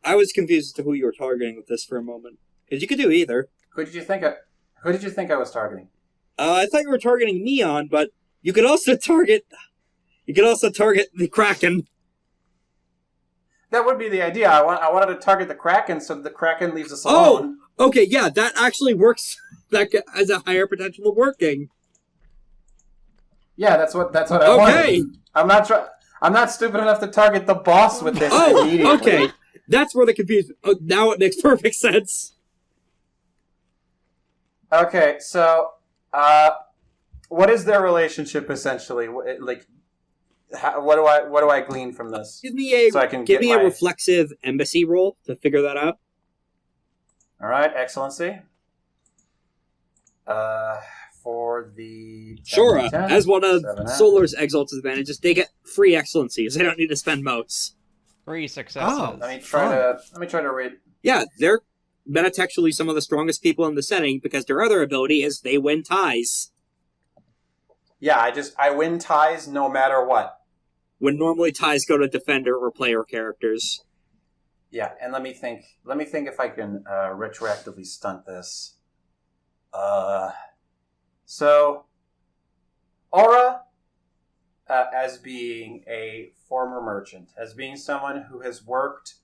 I was confused as to who you were targeting with this for a moment. Because you could do either. Who did you think I was targeting? I thought you were targeting Meon, but you could also target the Kraken. That would be the idea. I wanted to target the Kraken so the Kraken leaves us alone. Oh, okay, yeah, that actually works. That has a higher potential of working. Yeah, that's what I wanted. I'm not stupid enough to target the boss with this immediately. Okay. That's where the confusion... Oh, now it makes perfect sense. Okay, so, what is their relationship essentially? Like, what do I glean from this? Give me So I can give get me a my- reflexive embassy roll to figure that out. All right, Excellency. For the Shorah, 10, as one of 7, Solar's Exalt's advantages, they get free excellencies. They don't need to spend motes. 3 successes. Oh. Let me try to read. Yeah, they're metatextually some of the strongest people in the setting because their other ability is they win ties. Yeah, I win ties no matter what. When normally ties go to defender or player characters. Yeah, and let me think if I can retroactively stunt this. So, Aura, as being a former merchant, as being someone who has worked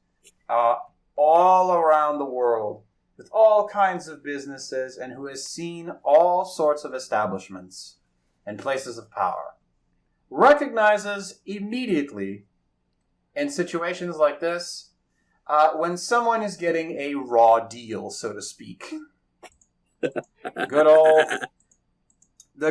all around the world with all kinds of businesses and who has seen all sorts of establishments and places of power, recognizes immediately in situations like this when someone is getting a raw deal, so to speak. The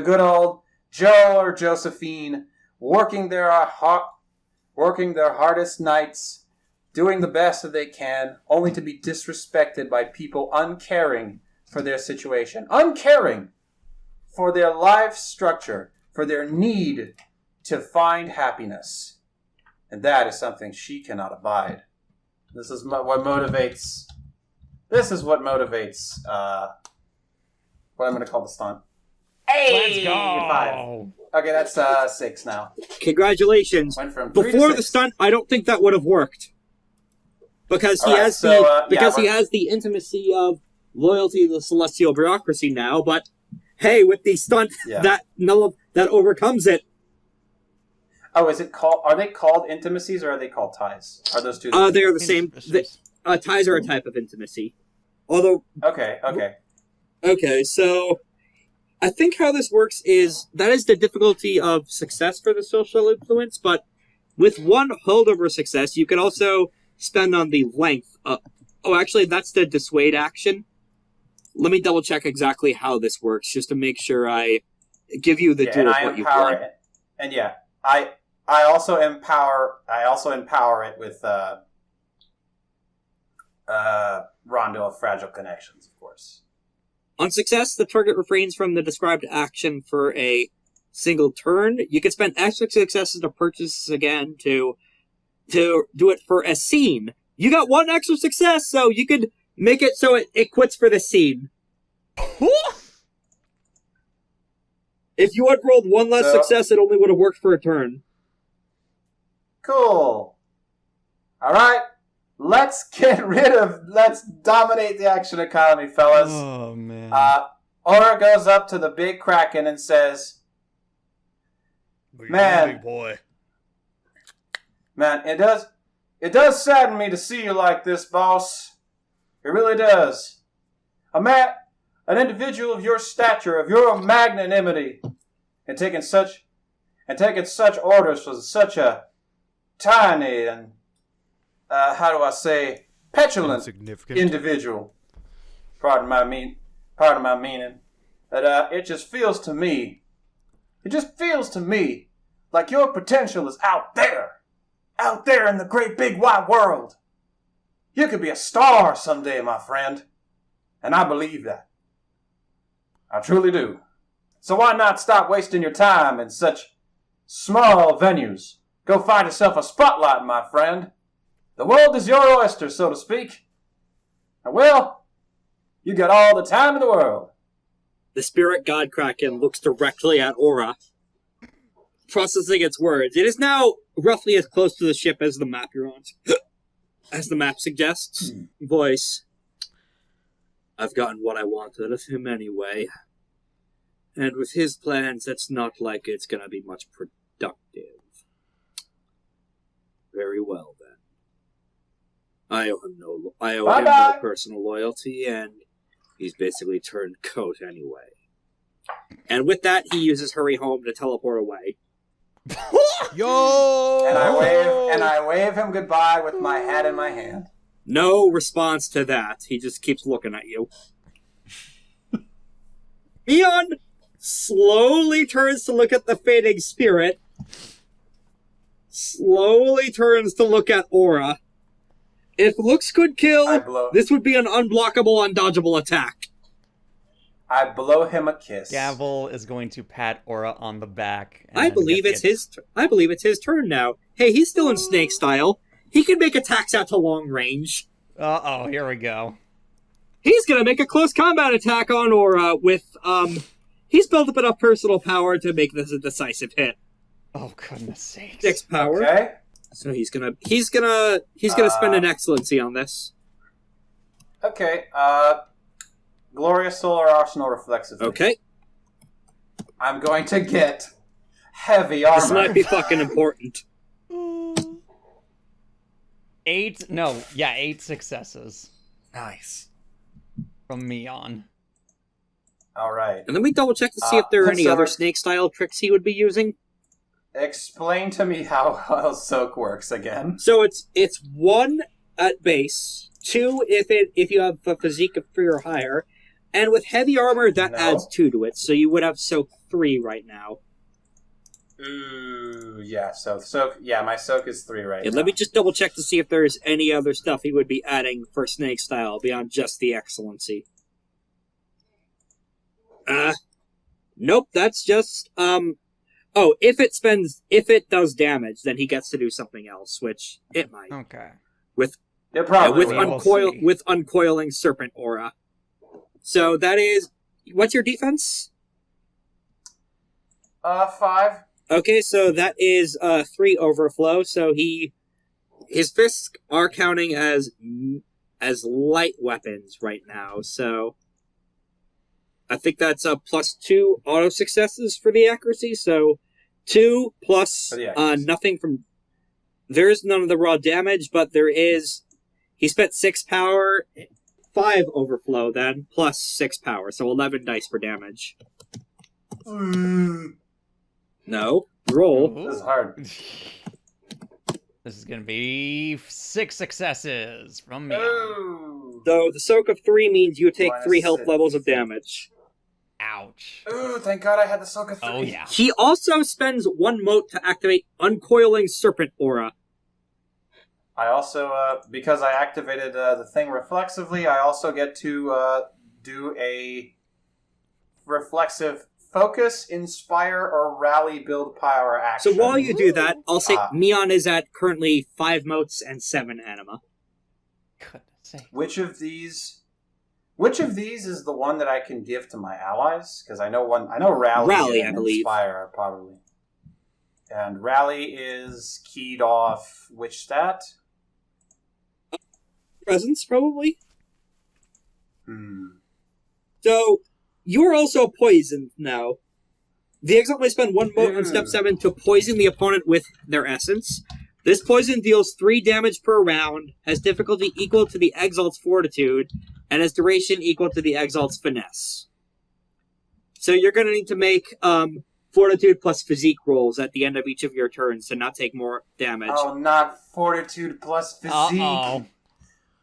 good old Joe or Josephine working their hardest nights, doing the best that they can, only to be disrespected by people uncaring for their situation, uncaring for their life structure, for their need to find happiness. And that is something she cannot abide. This is what motivates what I'm going to call the stunt. Hey! Let's go! 5. Okay, that's 6 now. Congratulations. Went from 3 to Before 6. the stunt, I don't think that would have worked. Because he has he has the intimacy of loyalty to the celestial bureaucracy now, but hey, with the stunt that overcomes it. Oh, is it called? Are they called intimacies or are they called ties? Are those two? They are the same. Ties are a type of intimacy. Although. Okay, so I think how this works is that is the difficulty of success for the social influence, but with one holdover success, you can also spend on the length. Actually, that's the dissuade action. Let me double check exactly how this works, just to make sure I give you the dual of what you want. And I also empower it with Rondo of Fragile Connections, of course. On success, the target refrains from the described action for a single turn. You can spend extra successes to purchase again to do it for a scene. You got one extra success, so you could make it so it quits for the scene. If you had rolled one less success, it only would have worked for a turn. Cool. All right. Let's dominate the action economy, fellas. Oh, man. Ora goes up to the big kraken and says, Man, big boy. Man, it does sadden me to see you like this, boss. It really does. An individual of your stature, of your magnanimity, and taking such orders for such a tiny and petulant individual. Pardon my meaning. That it just feels to me like your potential is out there in the great big wide world. You could be a star someday, my friend, and I believe that. I truly do. So why not stop wasting your time in such small venues? Go find yourself a spotlight, my friend. The world is your oyster, so to speak. And well, you got all the time in the world. The spirit god kraken looks directly at Aura, processing its words. It is now roughly as close to the ship as the map you're on, as the map suggests. Voice. I've gotten what I wanted of him anyway. And with his plans, it's not like it's gonna be much productive. Very well, then. I owe him no personal loyalty, and he's basically turned coat anyway. And with that, he uses Hurry Home to teleport away. Yo! And I wave him goodbye with my hat in my hand. No response to that. He just keeps looking at you. Meon slowly turns to look at the fading spirit. Slowly turns to look at Aura. If looks could kill, this would be an unblockable, undodgeable attack. I blow him a kiss. Gavel is going to pat Aura on the back. I believe it's his turn now. Hey, he's still in snake style. He can make attacks out to long range. Uh-oh, here we go. He's gonna make a close combat attack on Aura with, he's built up enough personal power to make this a decisive hit. Oh, goodness sakes. 6 power. Okay. So he's gonna spend an excellency on this. Okay, Glorious Solar Arsenal reflexively. Okay. I'm going to get heavy armor. This might be fucking important. 8 successes Nice. from Meon. All right. And let me double check to see if there are any so- other snake-style tricks he would be using. Explain to me how soak works again. So it's 1 at base, 2 if you have a physique of 3 or higher, and with heavy armor that No. adds 2 to it, so you would have soak 3 right now. Ooh, yeah. So soak. Yeah, my soak is 3 right Yeah, now. let me just double check to see if there's any other stuff he would be adding for snake style beyond just the excellency. Nope, that's just oh, if it does damage, then he gets to do something else, which it might. Okay. It probably with will. see. with uncoiling serpent aura. So that is, what's your defense? 5. Okay, so that is 3 overflow. So his fists are counting as light weapons right now. So I think that's a +2 auto successes for the accuracy. So 2 plus For the accuracy. nothing from. There's none of the raw damage, but there is. He spent 6 power, 5 overflow then, plus 6 power, so 11 dice for damage. No, roll. This is hard. This is gonna be 6 successes from Meon. Ooh. So the soak of 3 means you take Minus 3 health 6. levels of damage. Ouch. Ooh, thank God I had the soak of 3. Oh yeah. He also spends 1 mote to activate Uncoiling Serpent Aura. I also, because I activated the thing reflexively, I also get to do a reflexive focus, inspire, or rally build power action. So while you do that, I'll say Ah. Meon is at currently 5 motes and 7 anima. Goodness sake. Which of these is the one that I can give to my allies? Because I know rally I and believe. inspire are probably. And rally is keyed off which stat? Presence, probably? Hmm. So, you're also poisoned now. The exile may spend 1 mote on step 7 to poison the opponent with their essence. This poison deals 3 damage per round, has difficulty equal to the exalt's fortitude, and has duration equal to the exalt's finesse. So you're going to need to make fortitude plus physique rolls at the end of each of your turns to not take more damage. Oh, not fortitude plus physique. Uh-oh.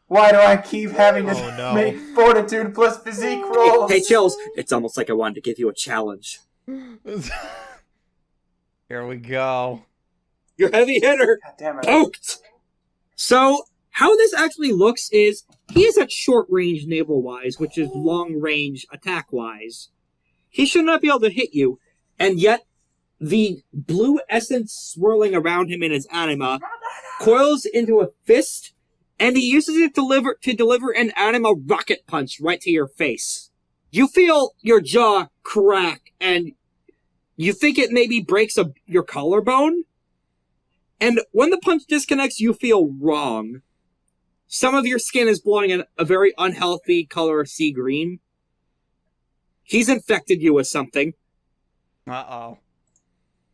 Why do I keep having to Oh, no. make fortitude plus physique rolls? Hey, Chills, it's almost like I wanted to give you a challenge. Here we go. You're heavy hitter! God damn it. Poked! So, how this actually looks is, he is at short range naval-wise, which is long range attack-wise. He should not be able to hit you, and yet, the blue essence swirling around him in his anima coils into a fist, and he uses it to deliver an anima rocket punch right to your face. You feel your jaw crack, and you think it maybe breaks your collarbone? And when the punch disconnects, you feel wrong. Some of your skin is blowing a very unhealthy color of sea green. He's infected you with something. Uh-oh.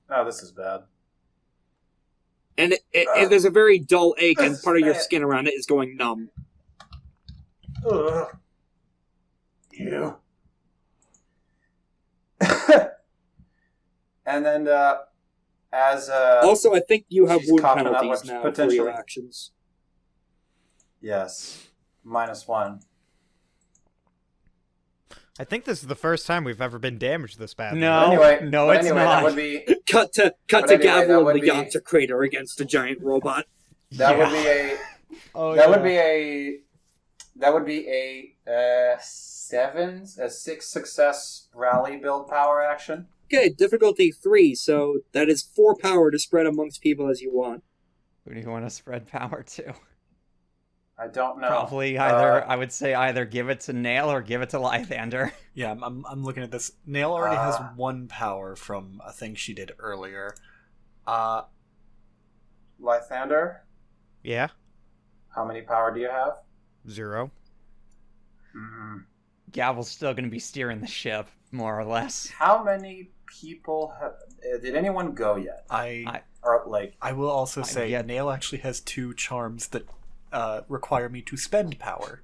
Oh, this is bad. And there's a very dull ache, and This is part of your bad. skin around it is going numb. Ugh. You. And then, as Also, I think you have she's wound coughing up, penalties which now for potentially- your actions. yes, -1. I think this is the first time we've ever been damaged this badly. No. Anyway, no, but it's anyway, not. That would be Cut to But anyway, that Gavel in would the be- Yamcha crater against a giant robot. that would be a Oh, that yeah. would be a 6 success rally build power action. Okay, difficulty 3, so that is 4 power to spread amongst people as you want. Who do you want to spread power to? I don't know. Probably either, I would say either give it to Nail or give it to Lythander. Yeah, I'm looking at this. Nail already has Ah. 1 power from a thing she did earlier. Lythander, Yeah? how many power do you have? 0. Mm. Gavel's still going to be steering the ship, more or less. How many people did anyone go yet? Or like I will also say, get- Nail actually has 2 charms that require me to spend power.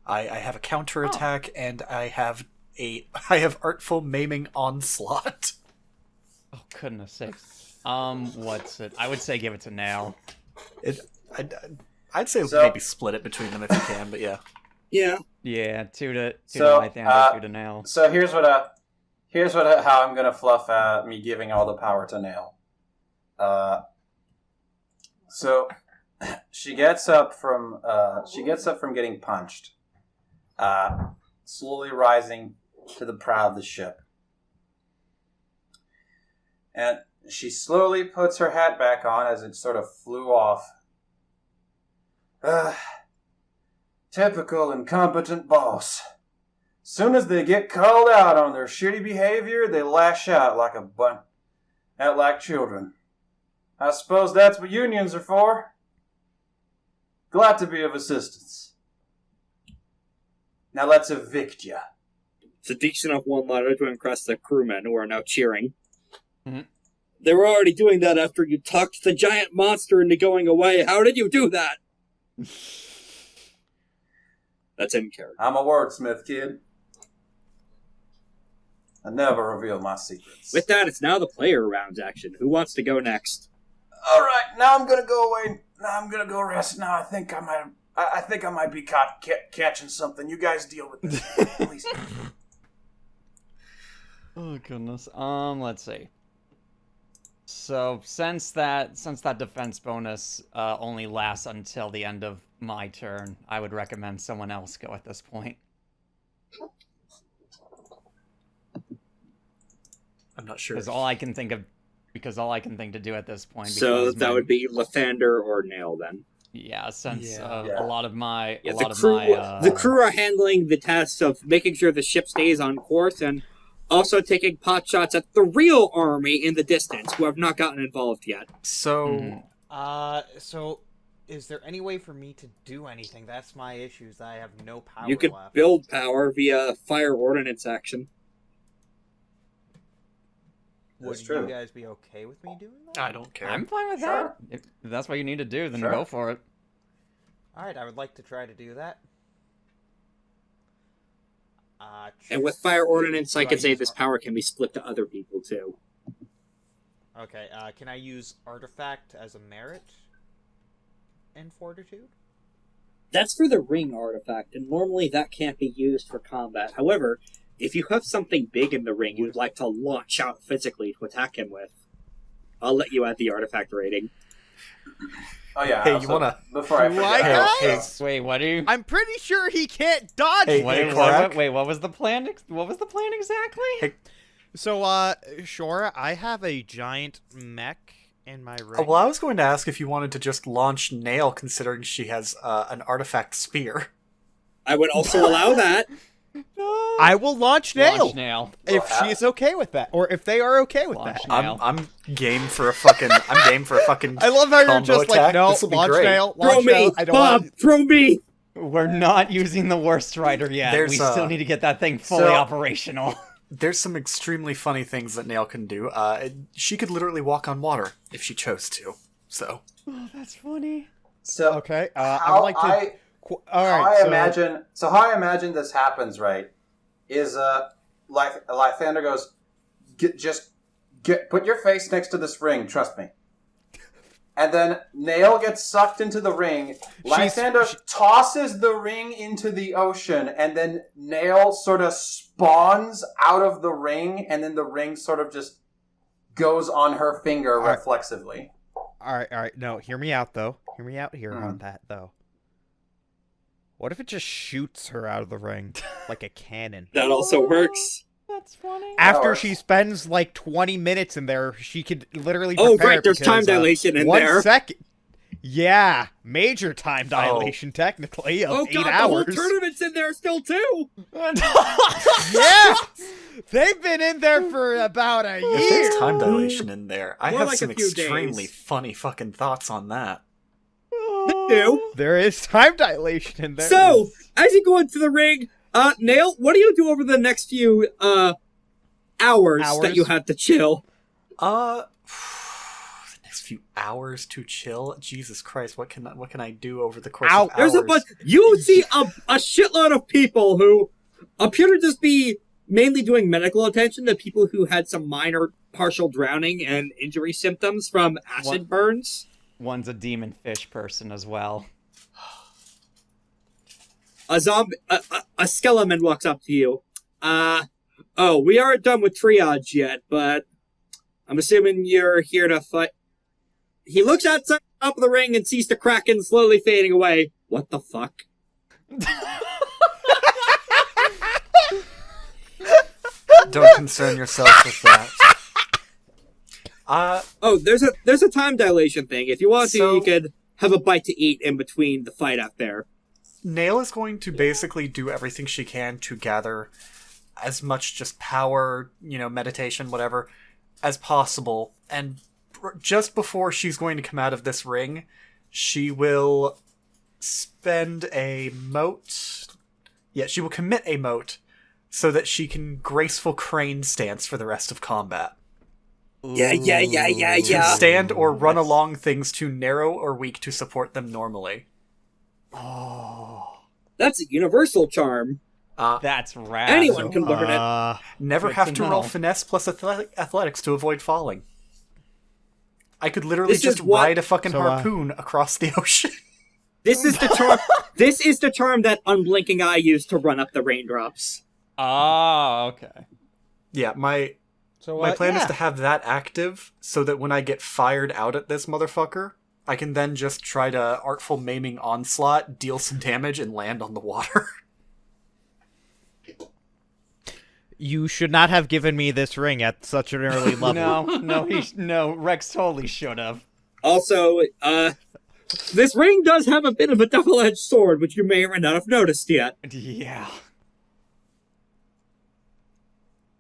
I have a counterattack, and I have Artful Maiming Onslaught. Oh, goodness sakes. What's it? I would say give it to Nail. I'd say So- maybe split it between them if you can, but yeah. Yeah. Yeah, two to So, Lythander, 2 to Nail. So how I'm gonna fluff me giving all the power to Nail. So she gets up from getting punched, slowly rising to the prow of the ship, and she slowly puts her hat back on as it sort of flew off. Typical incompetent boss. Soon as they get called out on their shitty behavior, they lash out like children. I suppose that's what unions are for. Glad to be of assistance. Now let's evict ya. It's a decent enough one-liner to impress the crewmen who are now cheering. Mm-hmm. They were already doing that after you talked the giant monster into going away. How did you do that? That's in character. I'm a wordsmith, kid. I never reveal my secrets. With that, it's now the player round's action. Who wants to go next? All right, now I'm gonna go away. Now I'm gonna go rest. Now I think I might be caught catching something. You guys deal with this, please. Oh goodness. Let's see. So since that defense bonus only lasts until the end of my turn, I would recommend someone else go at this point. I'm not sure. Because all I can think to do at this point. So because that would be Lythander or Nail then. Yeah, since Yeah. a lot of my The crew are handling the task of making sure the ship stays on course and also taking pot shots at the real army in the distance who have not gotten involved yet. So, So, is there any way for me to do anything? That's my issue, is that I have no power You could left. build power via fire ordnance action. Would That's true. you guys be okay with me doing that? I don't care. I'm fine with Sure. that. If that's what you need to do, then Sure. go for it. Alright, I would like to try to do that. And with fire ordnance, I Do can say use this power can be split to other people too. Okay, can I use Artifact as a merit in Fortitude? That's for the ring artifact, and normally that can't be used for combat. However, if you have something big in the ring you'd like to launch out physically to attack him with, I'll let you add the artifact rating. Oh yeah. Hey, also, you wanna- Before I Do forget, I, Hey, guys? Wait, what are you? I'm pretty sure he can't dodge Hey, me. Wait, Korak? wait, what was the plan? What was the plan exactly? Hey. So, Shorah, I have a giant mech in my ring. well, I was going to ask if you wanted to just launch Nail, considering she has an artifact spear. I would also allow that. I will launch Nail Launch Nail. if she's okay with that, or if they are okay with Launch that. Nail. I'm game for a fucking. I'm game for a fucking. I love how you're combo just attack. like, no, This'll be launch great. Nail, Throw launch me! Nail. I don't Bob, want. throw me! We're not using the worst rider yet. There's, we still need to get that thing fully so- operational. There's some extremely funny things that Nail can do. She could literally walk on water if she chose to. So Oh, that's funny. So Okay, I how would like to. I All how right, how I imagine this happens, right, is like Lythander goes, put your face next to this ring, trust me. And then Nail gets sucked into the ring. Lythander tosses the ring into the ocean, and then Nail sort of spawns out of the ring, and then the ring sort of just goes on her finger right. reflexively. All right. No, hear me out though. Hear me out here on that though. What if it just shoots her out of the ring like a cannon? That also works. That's funny. After works. she spends like 20 minutes in there, she could literally Oh, prepare great, there's time because, dilation in 1 there. second. Yeah, major time dilation technically of Oh 8 god, the whole hours. tournament's in there still too! Yeah, they've been in there for about a if year. there's time dilation in there, I More have like some a few extremely days. funny fucking thoughts on that. Ew. There is time dilation in there. So, as you go into the ring, Nail, what do you do over the next few, hours that you have to chill. The next few hours to chill. Jesus Christ, what can I do over the course of hours? There's a bunch. You see a shitload of people who appear to just be mainly doing medical attention to people who had some minor partial drowning and injury symptoms from acid burns. One's a demon fish person as well. A skeleton walks up to you. We aren't done with triage yet, but I'm assuming you're here to fight. He looks outside the top of the ring and sees the kraken slowly fading away. What the fuck? Don't concern yourself with that. There's a time dilation thing. If you want to, you could have a bite to eat in between the fight out there. Nail is going to basically do everything she can to gather as much just power, meditation, whatever, as possible. And just before she's going to come out of this ring, she will spend a mote. Yeah, she will commit a mote so that she can graceful crane stance for the rest of combat. Yeah. To stand or run along things too narrow or weak to support them normally. Oh. That's a universal charm. That's rad. Anyone can learn it. Never have to roll finesse plus athletics to avoid falling. I could literally just ride a fucking harpoon across the ocean. This is the charm. This is the charm that Unblinking Eye used to run up the raindrops. Oh, okay. Yeah, my plan is to have that active so that when I get fired out at this motherfucker, I can then just try to Artful Maiming Onslaught, deal some damage, and land on the water. You should not have given me this ring at such an early level. No, Rex totally should have. Also, this ring does have a bit of a double-edged sword, which you may or may not have noticed yet. Yeah.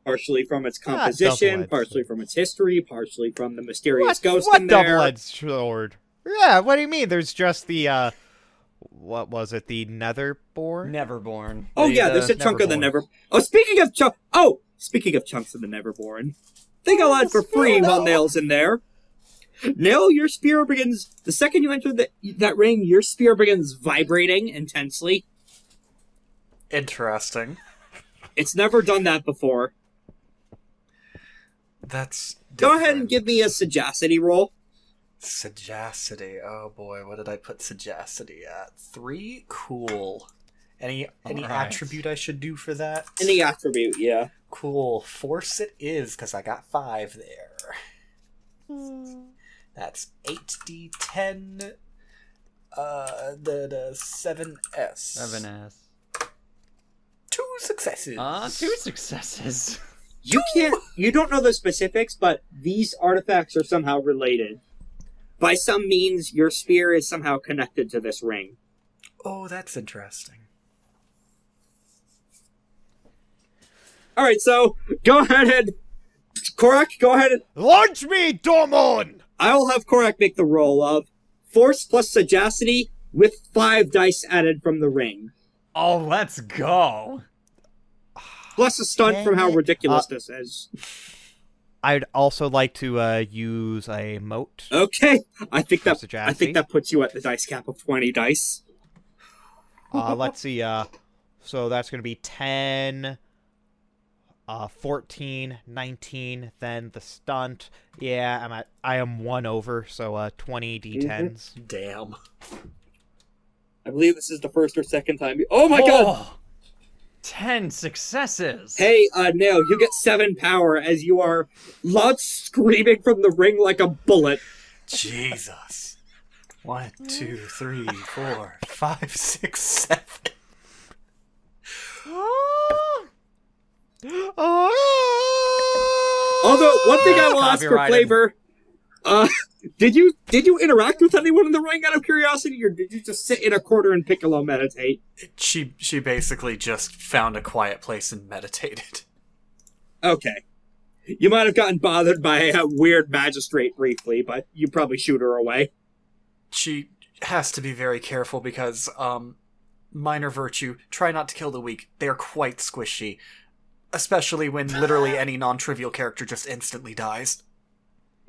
Partially from its composition, partially from its history, partially from the mysterious ghost what in there. What double-edged sword? Yeah, what do you mean? There's just the, what was it? The Netherborn? Neverborn. Oh, there's a chunk of the Neverborn. Oh, speaking of chunks of the Neverborn. They got a lot for free while Nail's in there. Nail, your spear begins... The second you enter that ring, your spear begins vibrating intensely. Interesting. It's never done that before. That's different. Go ahead and give me a sagacity roll. Sagacity. Oh boy, what did I put sagacity at? 3? Cool. Any attribute I should do for that? Any attribute, yeah. Cool. Force it is, because I got 5 there. That's 8d10. The 7s. 7s. 2 successes. 2 successes. You don't know the specifics, but these artifacts are somehow related. By some means, your spear is somehow connected to this ring. Oh, that's interesting. Alright, so, go ahead and... Korak, go ahead and... Launch me, Dormon! I'll have Korak make the roll of Force plus Sagacity with 5 dice added from the ring. Oh, let's go. Plus a stunt from how ridiculous this is. I'd also like to use a moat. Okay, I think that puts you at the dice cap of 20 dice. Let's see. So that's going to be 10, 14, 19. Then the stunt. Yeah, I am 1 over. So 20 d10s. Damn. I believe this is the first or second time. Oh my god! 10 successes! Hey, Nail, you get 7 power as you are loud screaming from the ring like a bullet. Jesus. 1, 2, 3, 4, 5, 6, 7. Although, one thing I will ask for flavor, did you interact with anyone in the ring out of curiosity, or did you just sit in a corner and Piccolo meditate? She basically just found a quiet place and meditated. Okay. You might have gotten bothered by a weird magistrate briefly, but you probably shoot her away. She has to be very careful because, minor virtue, try not to kill the weak. They are quite squishy. Especially when literally any non-trivial character just instantly dies.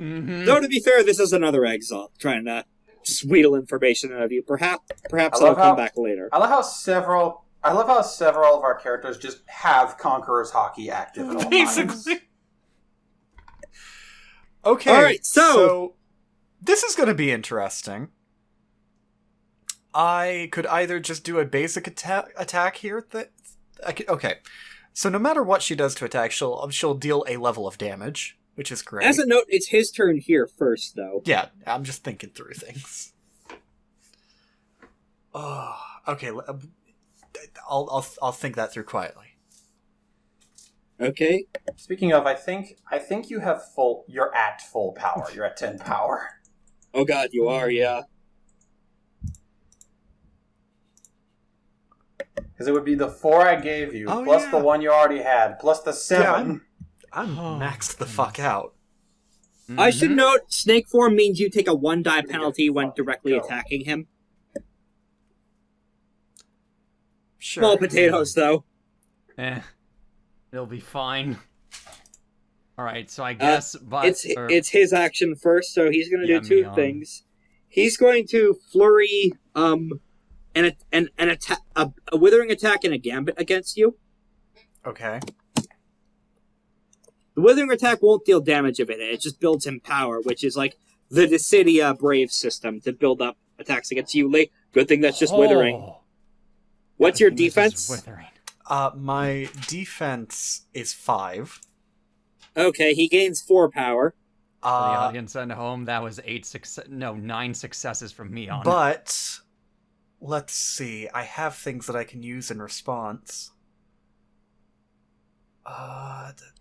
Mm-hmm. Though, to be fair, this is another exalt trying to just wheedle information out of you. Perhaps I I'll love come how- back later. I love how several of our characters just have Conqueror's Hockey active at all times. Basically. Okay, Alright, so this is going to be interesting. I could either just do a basic attack here. Okay, so no matter what she does to attack, she'll deal a level of damage, which is great. As a note, it's his turn here first, though. Yeah, I'm just thinking through things. Oh, okay. I'll think that through quietly. Okay. Speaking of, I think you're at full power. You're at 10 power. Oh god, you are, yeah. Because it would be the 4 I gave you, plus the 1 you already had, plus the 7. I'm maxed the fuck out. Mm-hmm. I should note, snake form means you take a 1 die penalty when directly attacking him. Sure. Small potatoes, though. It'll be fine. Alright, so I guess... It's his action first, so he's going to do 2 Meon. things. He's going to flurry an attack, a withering attack and a gambit against you. Okay. The withering attack won't deal damage of it. It just builds him power, which is like the Dissidia Brave system to build up attacks against you. Good thing that's just withering. What's your defense? Withering. My defense is 5. Okay, he gains 4 power. For the audience at home, that was 9 successes from Meon. But let's see. I have things that I can use in response.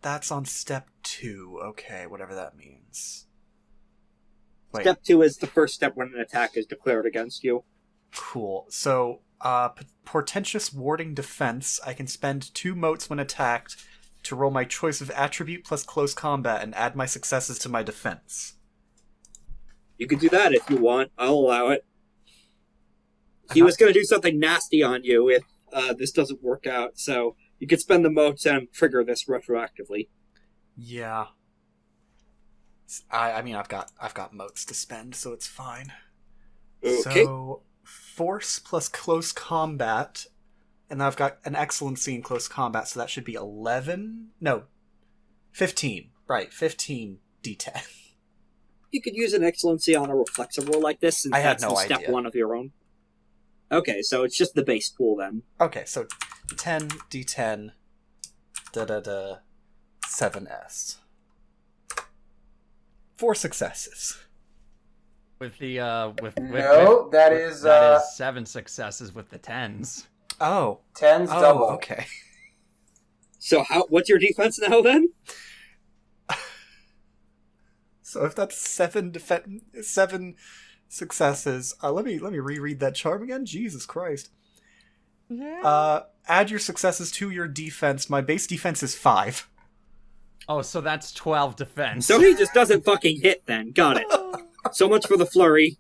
That's on step 2. Okay, whatever that means. Wait. Step 2 is the first step when an attack is declared against you. Cool. So, Portentous Warding Defense. I can spend 2 motes when attacked to roll my choice of attribute plus close combat and add my successes to my defense. You can do that if you want. I'll allow it. He was going to do something nasty on you if this doesn't work out, so you could spend the motes and trigger this retroactively. Yeah. I mean, I've got motes to spend, so it's fine. Okay. So, force plus close combat, and I've got an excellency in close combat, so that should be 11? No, 15. Right, 15 d10. You could use an excellency on a reflexive roll like this, since I had that's no the step idea. 1 of your own. Okay, so it's just the base pool then. Okay, so 10 d10, 7s. 4 successes. With the that is 7 successes with the 10s. Oh. 10's double. Okay. So what's your defense now then? So if that's 7 successes, let me reread that charm again. Jesus Christ. Yeah. Add your successes to your defense. My base defense is 5. Oh, so that's 12 defense. So he just doesn't fucking hit then. Got it. So much for the flurry.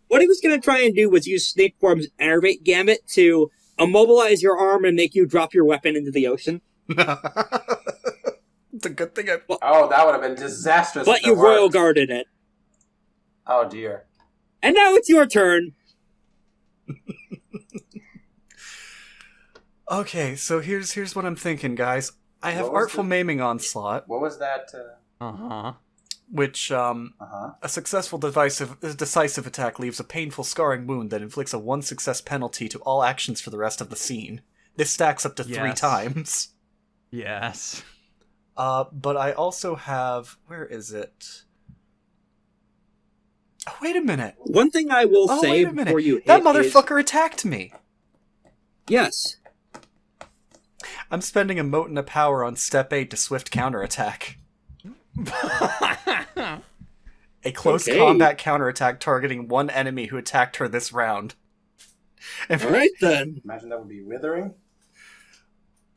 What he was going to try and do was use Snake Form's Enervate Gambit to immobilize your arm and make you drop your weapon into the ocean. It's a good thing Oh, that would have been disastrous. But if you it worked. royal guarded it. Oh dear. And now it's your turn. Okay, so here's what I'm thinking, guys. I have What was Artful Maiming Onslaught, What was that? Uh-huh. which, a successful decisive attack leaves a painful scarring wound that inflicts a 1 success penalty to all actions for the rest of the scene. This stacks up to 3 Yes. times. Yes. But I also have... Where is it? Oh, wait a minute. One thing I will Oh, say wait a minute. before you hit That is... motherfucker attacked me! Yes. I'm spending a mote and a power on step 8 to swift counterattack. A close Okay. combat counterattack targeting one enemy who attacked her this round. Alright then. Imagine that would be withering.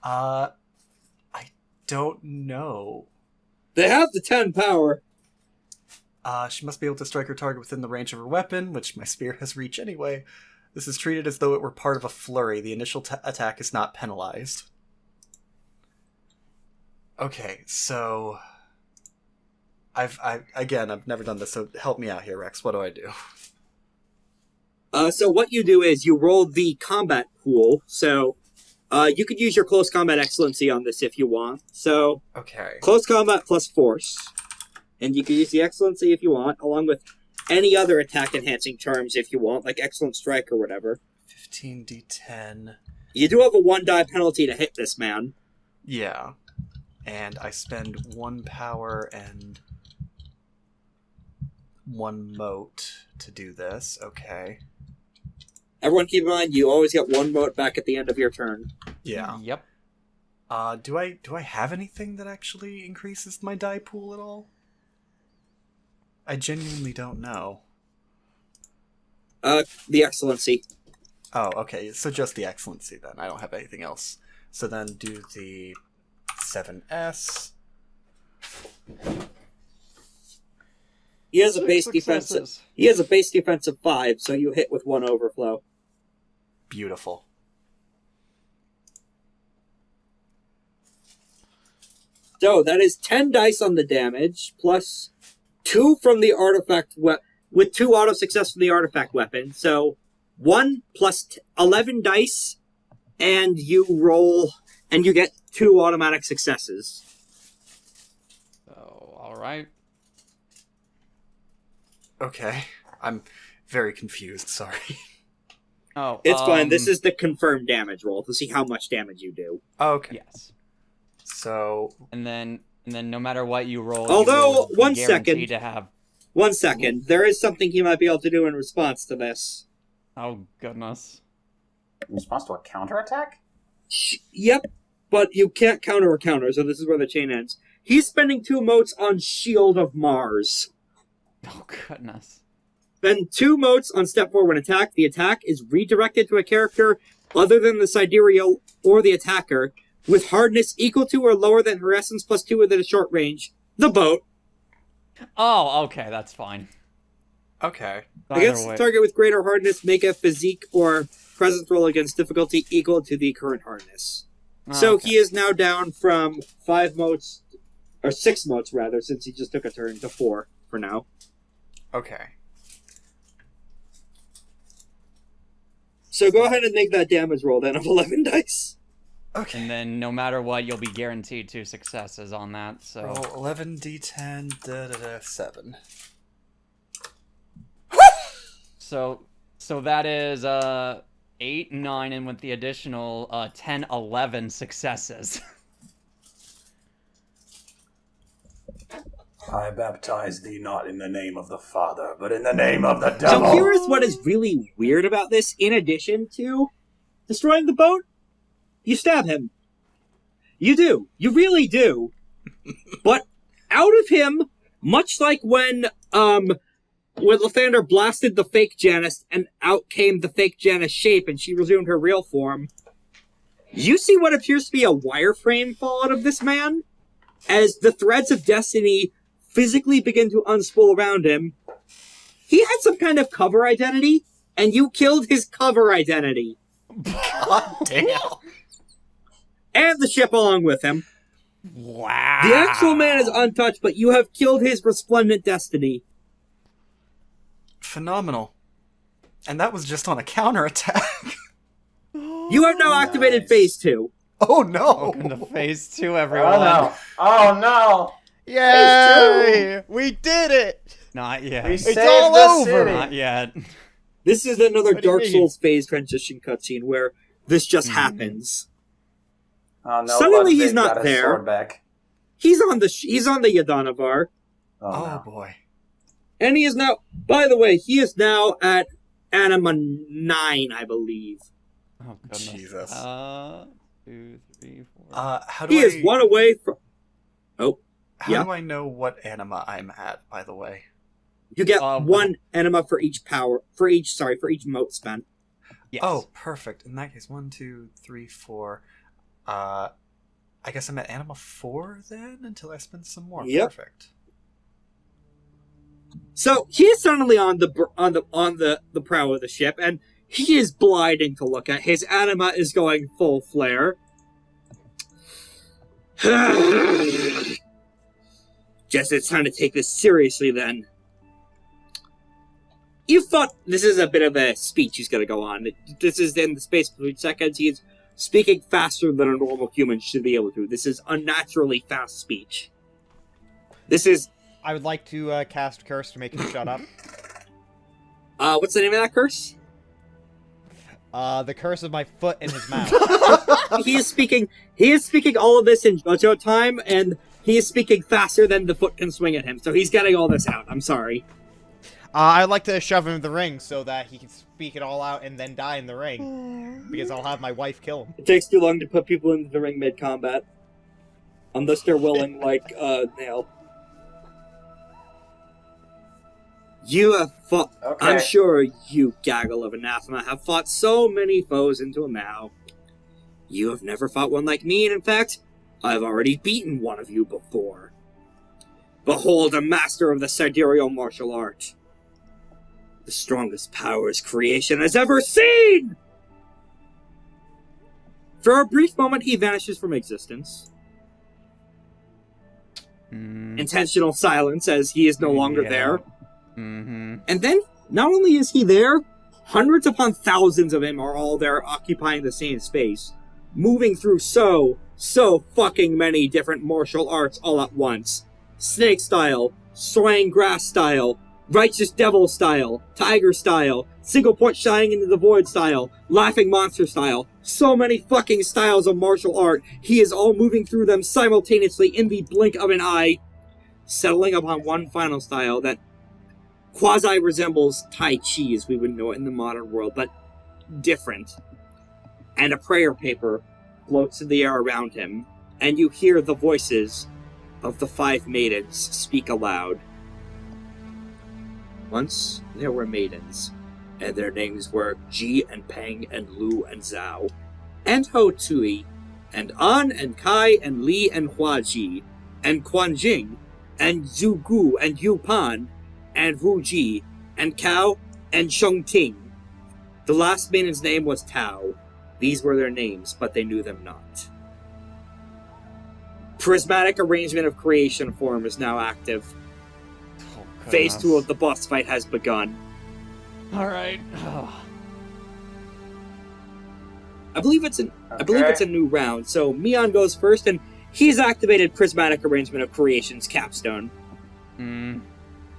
I don't know. They have the 10 power. She must be able to strike her target within the range of her weapon, which my spear has reach anyway. This is treated as though it were part of a flurry. The initial attack is not penalized. Okay, so... I've never done this, so help me out here, Rex. What do I do? So what you do is you roll the combat pool. So you could use your close combat excellency on this if you want. So Okay. close combat plus force. And you can use the excellency if you want, along with any other attack enhancing terms if you want, like excellent strike or whatever. 15d10. You do have a 1 die penalty to hit this man. Yeah. And I spend 1 power and 1 mote to do this. Okay. Everyone keep in mind, you always get 1 mote back at the end of your turn. Yeah. Yep. Do I have anything that actually increases my die pool at all? I genuinely don't know. The excellency. Oh, okay. So just the excellency then. I don't have anything else. So then do the 7S. He has a base Successes. defense. He has a base defense of 5, so you hit with 1 overflow. Beautiful. So that is 10 dice on the damage, plus 2 from the artifact with 2 auto success from the artifact weapon. So 1 plus 11 dice, and you roll, and you get 2 automatic successes. So, alright. Okay. I'm very confused, sorry. Oh, It's fine. This is the confirmed damage roll to see how much damage you do. Okay. Yes. So, And then no matter what you roll, Although, you will be 1 guaranteed second. to have... 1 second. There is something you might be able to do in response to this. Oh, goodness. In response to a counterattack? Yep, but you can't counter a counter, so this is where the chain ends. He's spending 2 motes on Shield of Mars. Oh, goodness. Then 2 motes on step 4 when attacked. The attack is redirected to a character other than the Sidereal or the attacker, with hardness equal to or lower than her essence plus 2 within a short range. The boat. Oh, okay, that's fine. okay. Against Either the way. target with greater hardness, make a physique or presence roll against difficulty equal to the current hardness. So Okay. he is now down from 5 motes, or 6 motes rather, since he just took a turn, to 4 for now. Okay. So go ahead and make that damage roll then of 11 dice. Okay. And then no matter what, you'll be guaranteed 2 successes on that, so... Roll 11d10, 7. So that is 8, 9, and with the additional 10, 11 successes. I baptize thee not in the name of the Father, but in the name of the So devil. here is what is really weird about this, in addition to destroying the boat. You stab him. You do. You really do. But out of him, much like when Lythander blasted the fake Janus and out came the fake Janus shape and she resumed her real form, you see what appears to be a wireframe fall out of this man as the threads of destiny physically begin to unspool around him. He had some kind of cover identity, and you killed his cover identity. God damn. And the ship along with him. Wow. The actual man is untouched, but you have killed his resplendent destiny. Phenomenal. And that was just on a counterattack. You have now activated Nice. Phase 2. Oh no! Welcome to Phase 2, everyone. Oh no! Oh no! Yay! We did it! Not yet. We saved all the over. city. Not yet. This is another What do you Dark mean? Souls phase transition cutscene where this just happens. Oh no! Suddenly he's Ludwig not got his there. sword back. He's on the Yadanavar, Oh, Oh no. boy. and he is now. By the way, he is now at Anima 9, I believe. Oh, goodness. Jesus. 2, 3, 4. How do He I... is one away from. How yeah. do I know what anima I'm at, by the way? You get Um, 1 anima for each for each mote spent. Yes. Oh, perfect. In that case, 1, 2, 3, 4. I guess I'm at anima 4 then, until I spend some more. Yep. Perfect. So he is suddenly on the prow of the ship, and He is blinding to look at. His anima is going full flare. Guess it's time to take this seriously then. You thought this is a bit of a speech he's going to go on. This is in the space between seconds. He's speaking faster than a normal human should be able to. This is unnaturally fast speech. This is... I would like to cast Curse to make him shut up. What's the name of that curse? The curse of my foot in his mouth. He is speaking all of this in JoJo time, and he is speaking faster than the foot can swing at him, so he's getting all this out. I'm sorry. I'd like to shove him in the ring so that he can speak it all out and then die in the ring. Because I'll have my wife kill him. It takes too long to put people into the ring mid-combat. Unless they're willing, like, Nail. You have fought... Okay. I'm sure you, gaggle of anathema, have fought so many foes into a Mao. You have never fought one like me, and in fact, I've already beaten one of you before. Behold, a master of the Sidereal Martial Art. The strongest powers creation has ever seen! For a brief moment, he vanishes from existence. Intentional silence, as he is no longer there. Mm-hmm. And then, not only is he there, hundreds upon thousands of him are all there occupying the same space, moving through so fucking many different martial arts all at once. Snake style, swaying grass style, righteous devil style, tiger style, single point shining into the void style, laughing monster style. So many fucking styles of martial art. He is all moving through them simultaneously in the blink of an eye, settling upon one final style that quasi-resembles Tai Chi as we would know it in the modern world, but different. And a prayer paper floats in the air around him, and you hear the voices of the 5 maidens speak aloud. Once there were maidens, and their names were Ji and Peng and Lu and Zhao, and Ho Tui, and An and Kai and Li and Hua Ji, and Quan Jing, and Zhu Gu and Yu Pan, and Wu Ji, and Cao, and Sheng Ting. The last maiden's name was Tao. These were their names, but they knew them not. Prismatic arrangement of creation form is now active. Phase 2 of the boss fight has begun. Alright. I believe it's a new round, so Meon goes first, and he's activated Prismatic Arrangement of Creation's capstone.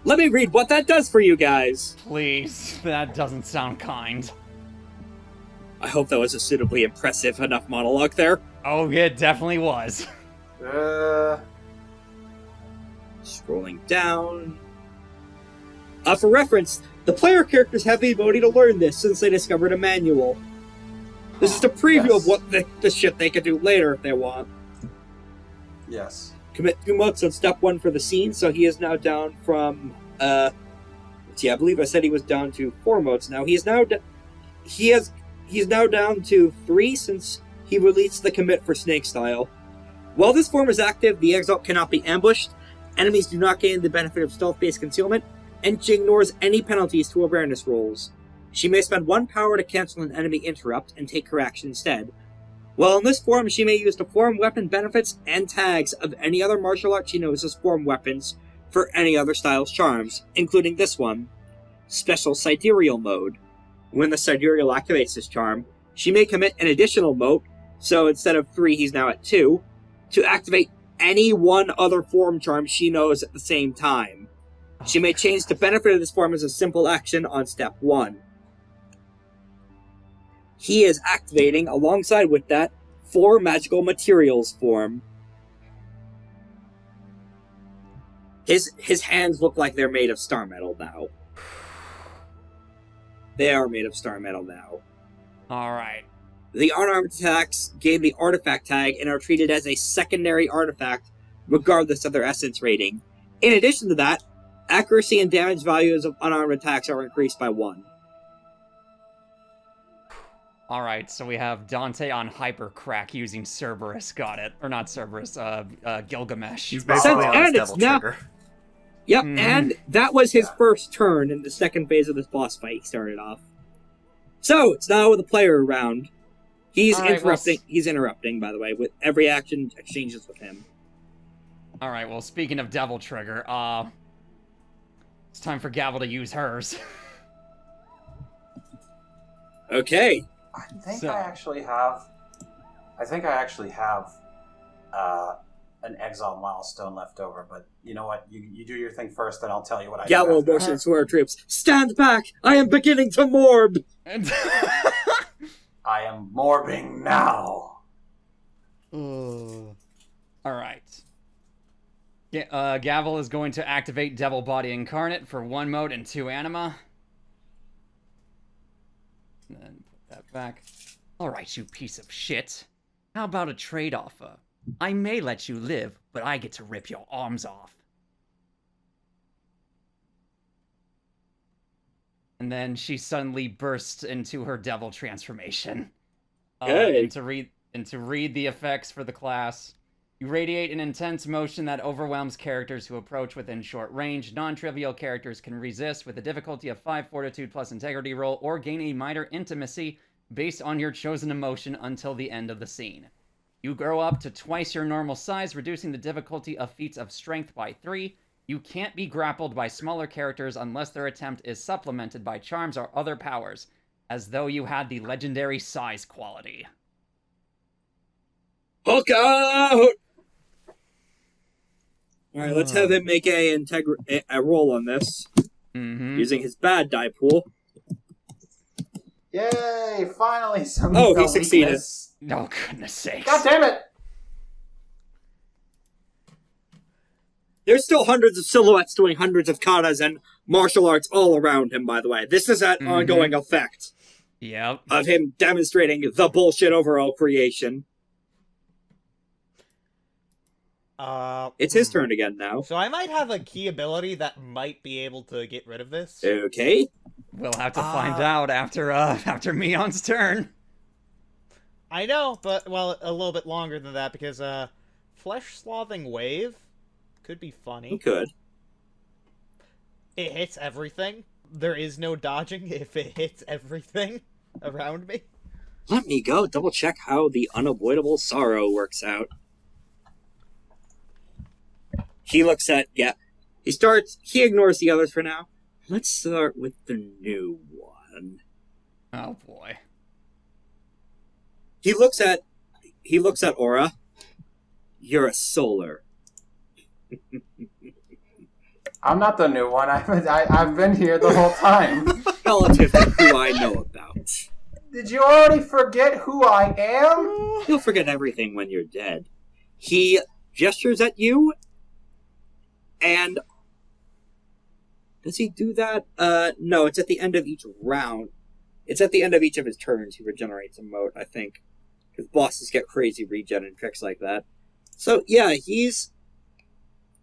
Let me read what that does for you guys. Please, that doesn't sound kind. I hope that was a suitably impressive enough monologue there. Oh, it definitely was. Scrolling down. For reference, the player characters have the ability to learn this since they discovered a manual. This is a preview of what the shit they could do later if they want. Yes. Commit 2 motes on step 1 for the scene, so he is now down from, I believe I said he was down to 4 motes now. He's now down to 3 since he released the commit for Snake Style. While this form is active, the Exalt cannot be ambushed, enemies do not gain the benefit of stealth-based concealment, and she ignores any penalties to awareness rolls. She may spend 1 power to cancel an enemy interrupt and take her action instead. While in this form, she may use the form weapon benefits and tags of any other martial art she knows as form weapons for any other style's charms, including this one, Special Sidereal Mode. When the Sidereal activates this charm, she may commit an additional mote, so instead of 3 he's now at 2, to activate any one other form charm she knows at the same time. She may change the benefit of this form as a simple action on step 1. He is activating, alongside with that, 4 magical materials form. His hands look like they're made of star metal now. They are made of star metal now. Alright. The unarmed attacks gain the artifact tag and are treated as a secondary artifact, regardless of their essence rating. In addition to that, accuracy and damage values of unarmed attacks are increased by 1. Alright, so we have Dante on Hypercrack using Cerberus, got it. Or not Cerberus, Gilgamesh. He's basically on his devil trigger. Yep, and that was his first turn in the second phase of this boss fight he started off. So, it's now the player round. He's All right, interrupting. He's interrupting, by the way, with every action exchanges with him. All right. Well, speaking of Devil Trigger, it's time for Gavel to use hers. Okay. I think So- I actually have an exile milestone left over, but you know what? You do your thing first, then I'll tell you what I Gavel do. motions to our troops. Stand back! I am beginning to morb! I am morbing now. All right. Gavel is going to activate Devil Body Incarnate for 1 mode and 2 anima. And then put that back. All right, you piece of shit. How about a trade offer? I may let you live, but I get to rip your arms off. And then she suddenly bursts into her devil transformation. Hey. And to read the effects for the class, you radiate an intense motion that overwhelms characters who approach within short range. Non-trivial characters can resist with a difficulty of 5 fortitude plus integrity roll or gain a minor intimacy based on your chosen emotion until the end of the scene. You grow up to twice your normal size, reducing the difficulty of feats of strength by 3. You can't be grappled by smaller characters unless their attempt is supplemented by charms or other powers, as though you had the legendary size quality. Hulk out! Alright, let's have him make a roll on this, Mm-hmm. using his bad die pool. Yay! Finally, some. Oh, he succeeded. weakness. Oh, goodness sakes. God damn it! There's still hundreds of silhouettes doing hundreds of katas and martial arts all around him, by the way. This is an ongoing effect Yep. of him demonstrating the bullshit overall creation. It's his turn again now. So I might have a key ability that might be able to get rid of this. Okay. We'll have to find out after Meon's turn. I know, but, well, a little bit longer than that, because, Flesh-Slothing Wave could be He funny. could. It hits everything. There is no dodging if it hits everything around me. Let me go double check how the unavoidable sorrow works out. He looks at, he ignores the others for now. Let's start with the new one. Oh boy. He looks at Aura. You're a solar. I'm not the new one. I've been here the whole time. Relative to who I know about. Did you already forget who I am? You'll forget everything when you're dead. He gestures at you, and does he do that? No, it's at the end of each round. It's at the end of each of his turns he regenerates a mote, I think. Because bosses get crazy regen and tricks like that. So, yeah, he's...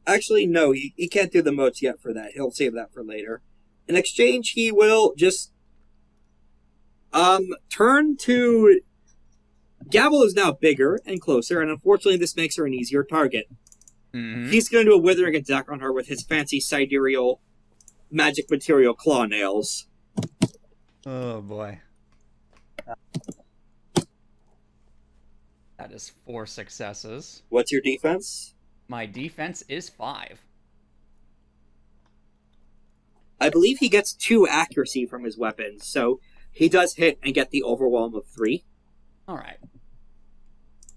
Actually, no, he can't do the motes yet for that. He'll save that for later. In exchange, he will just... turn to... Gavel is now bigger and closer, and unfortunately this makes her an easier target. Mm-hmm. He's going to do a withering attack on her with his fancy sidereal magic material claw nails. Oh boy. That is 4 successes. What's your defense? My defense is 5. I believe he gets 2 accuracy from his weapons, so he does hit and get the overwhelm of 3. Alright.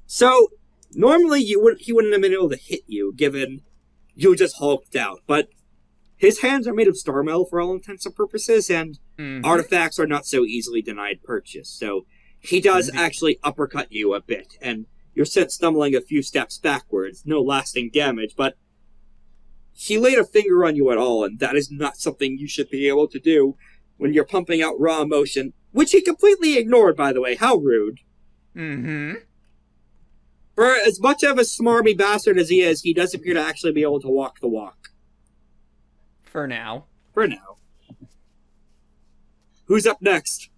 So, normally he wouldn't have been able to hit you, given you just hulked out, but his hands are made of star metal for all intents and purposes, and artifacts are not so easily denied purchase, so he does actually uppercut you a bit, and you're sent stumbling a few steps backwards. No lasting damage, but he laid a finger on you at all, and that is not something you should be able to do when you're pumping out raw emotion, which he completely ignored, by the way. How rude. Mm-hmm. For as much of a smarmy bastard as he does appear to actually be able to walk the walk. For now. For now. Who's up next?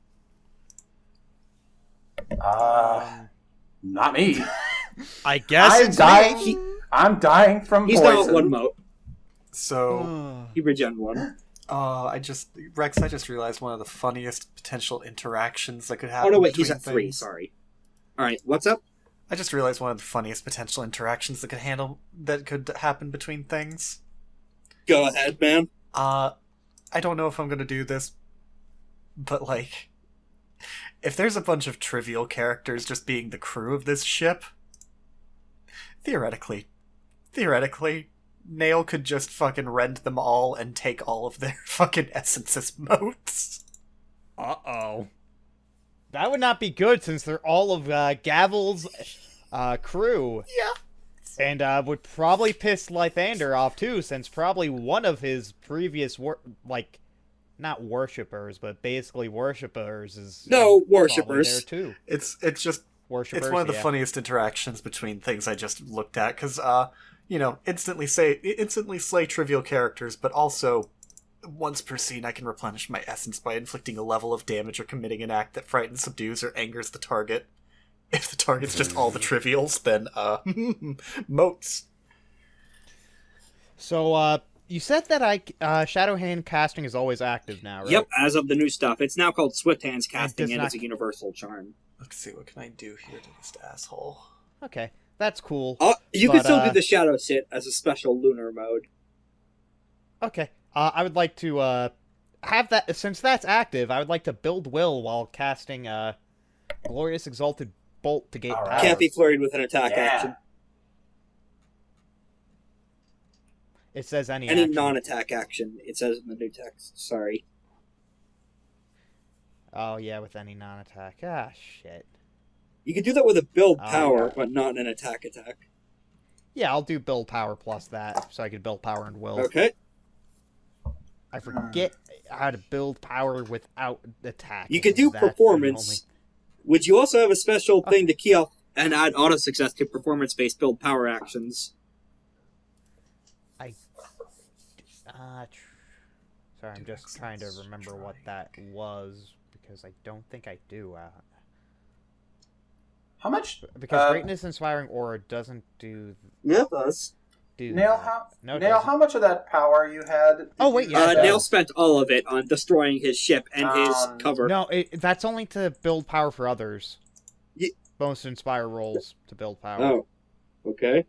Not me. I guess I'm it's dying. me. I'm dying from He's poison. now at 1 mote. So, He regen 1. Rex, I just realized one of the funniest potential interactions that could happen. Oh no, wait, he's between at 3, things. sorry. Alright, what's up? I just realized one of the funniest potential interactions that could happen between things. Go ahead, man. I don't know if I'm gonna do this, but like, if there's a bunch of trivial characters just being the crew of this ship, theoretically, Nail could just fucking rend them all and take all of their fucking essence as motes. Uh-oh. That would not be good since they're all of Gavel's crew. Yeah. And would probably piss Lythander off too, since probably one of his previous not worshippers, but basically worshippers is No, probably worshippers. there too. It's just Worshippers, it's one of the yeah. funniest interactions between things I just looked at, because instantly slay trivial characters, but also once per scene I can replenish my essence by inflicting a level of damage or committing an act that frightens, subdues, or angers the target. If the target's just all the trivials, then motes. So you said that Shadow Hand casting is always active now, right? Yep, as of the new stuff. It's now called Swift Hands Casting, does and not- it's a universal charm. Let's see, what can I do here to this asshole? Okay, that's cool. You can But, still do the Shadow Sit as a special lunar mode. Okay, I would like to have that, since that's active, I would like to build Will while casting Glorious Exalted Bolt to gate All power. right. Can't be flurried with an attack action. It says any Any action. non-attack action, it says in the new text. Sorry. Oh yeah, with any non-attack. Ah, shit. You can do that with a build Oh, power, yeah. but not an attack. Yeah, I'll do build power plus that, so I could build power and Will. Okay. I forget how to build power without attack. You can do That's the performance, which you also have a special thing to key off and add auto success to performance-based build power actions. Sorry, I'm just trying to remember what that was, because I don't think I do. How much? Because Greatness Inspiring Aura doesn't do Yeah, it does. Nail, No, it Nail, doesn't. how much of that power you had? did Oh, wait, you yeah, spend? Nail spent all of it on destroying his ship and his cover. No, that's only to build power for others. Ye- Bonus to Inspire rolls to build power. Oh, okay.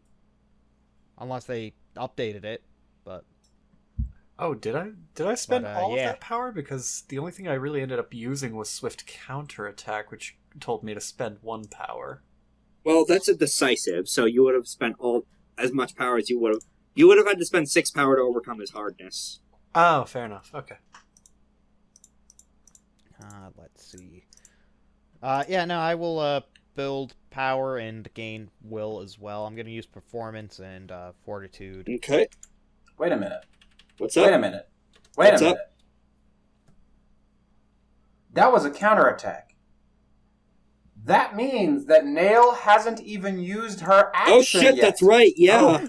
Unless they updated it, but... Oh, did I spend all of yeah. that power? Because the only thing I really ended up using was Swift Counterattack, which told me to spend 1 power. Well, that's a decisive, so you would have spent as much power as you would have. You would have had to spend 6 power to overcome his hardness. Oh, fair enough. Okay. Let's see. Yeah, no, I will build power and gain will as well. I'm going to use performance and fortitude. Okay. Wait a minute. What's Wait a up? minute. Wait What's a up? minute. That was a counterattack. That means that Nail hasn't even used her action Oh shit, yet. that's right, yeah.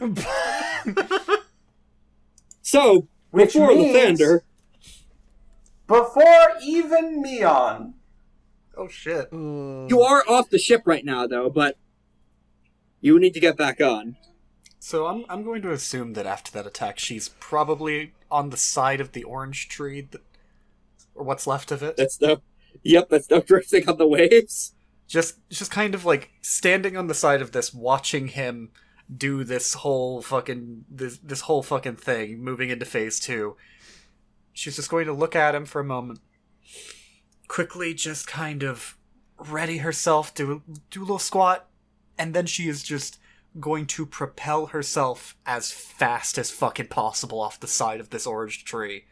So, Which before means- Lythander, Before even Meon. Oh shit. you are off the ship right now, though, but you need to get back on. So I'm going to assume that after that attack, she's probably on the side of the orange tree, or what's left of it. That's no drifting on the waves. Just kind of like standing on the side of this, watching him do this whole fucking this whole fucking thing, moving into phase 2. She's just going to look at him for a moment, quickly just kind of ready herself, do a little squat, and then she is just going to propel herself as fast as fucking possible off the side of this orange tree.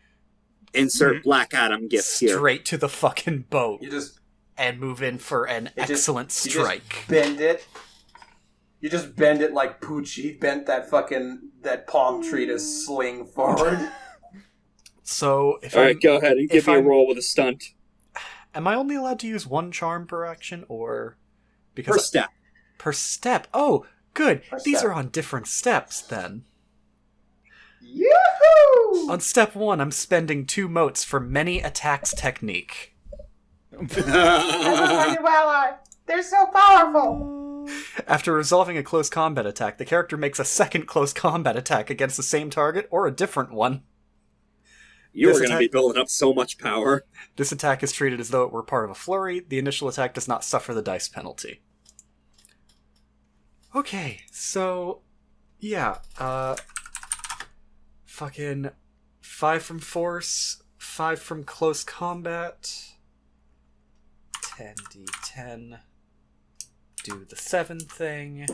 Insert Black Adam gifts here. Straight to the fucking boat. And move in for an excellent strike. You just bend it. You just bend it like Poochie bent that palm tree to sling forward. So, Alright, go ahead and give me a roll with a stunt. Am I only allowed to use 1 charm per action, or... Because Per step. Per step. Oh, good. Per These step. are on different steps, then. Yahoo! On step 1, I'm spending 2 motes for Many Attacks Technique. Ally. They're so powerful. After resolving a close combat attack, the character makes a second close combat attack against the same target or a different one. You This are going to be building up so much power. This attack is treated as though it were part of a flurry. The initial attack does not suffer the dice penalty. Okay, so yeah, fucking 5 from force, 5 from close combat. 10d10. Do the 7 thing.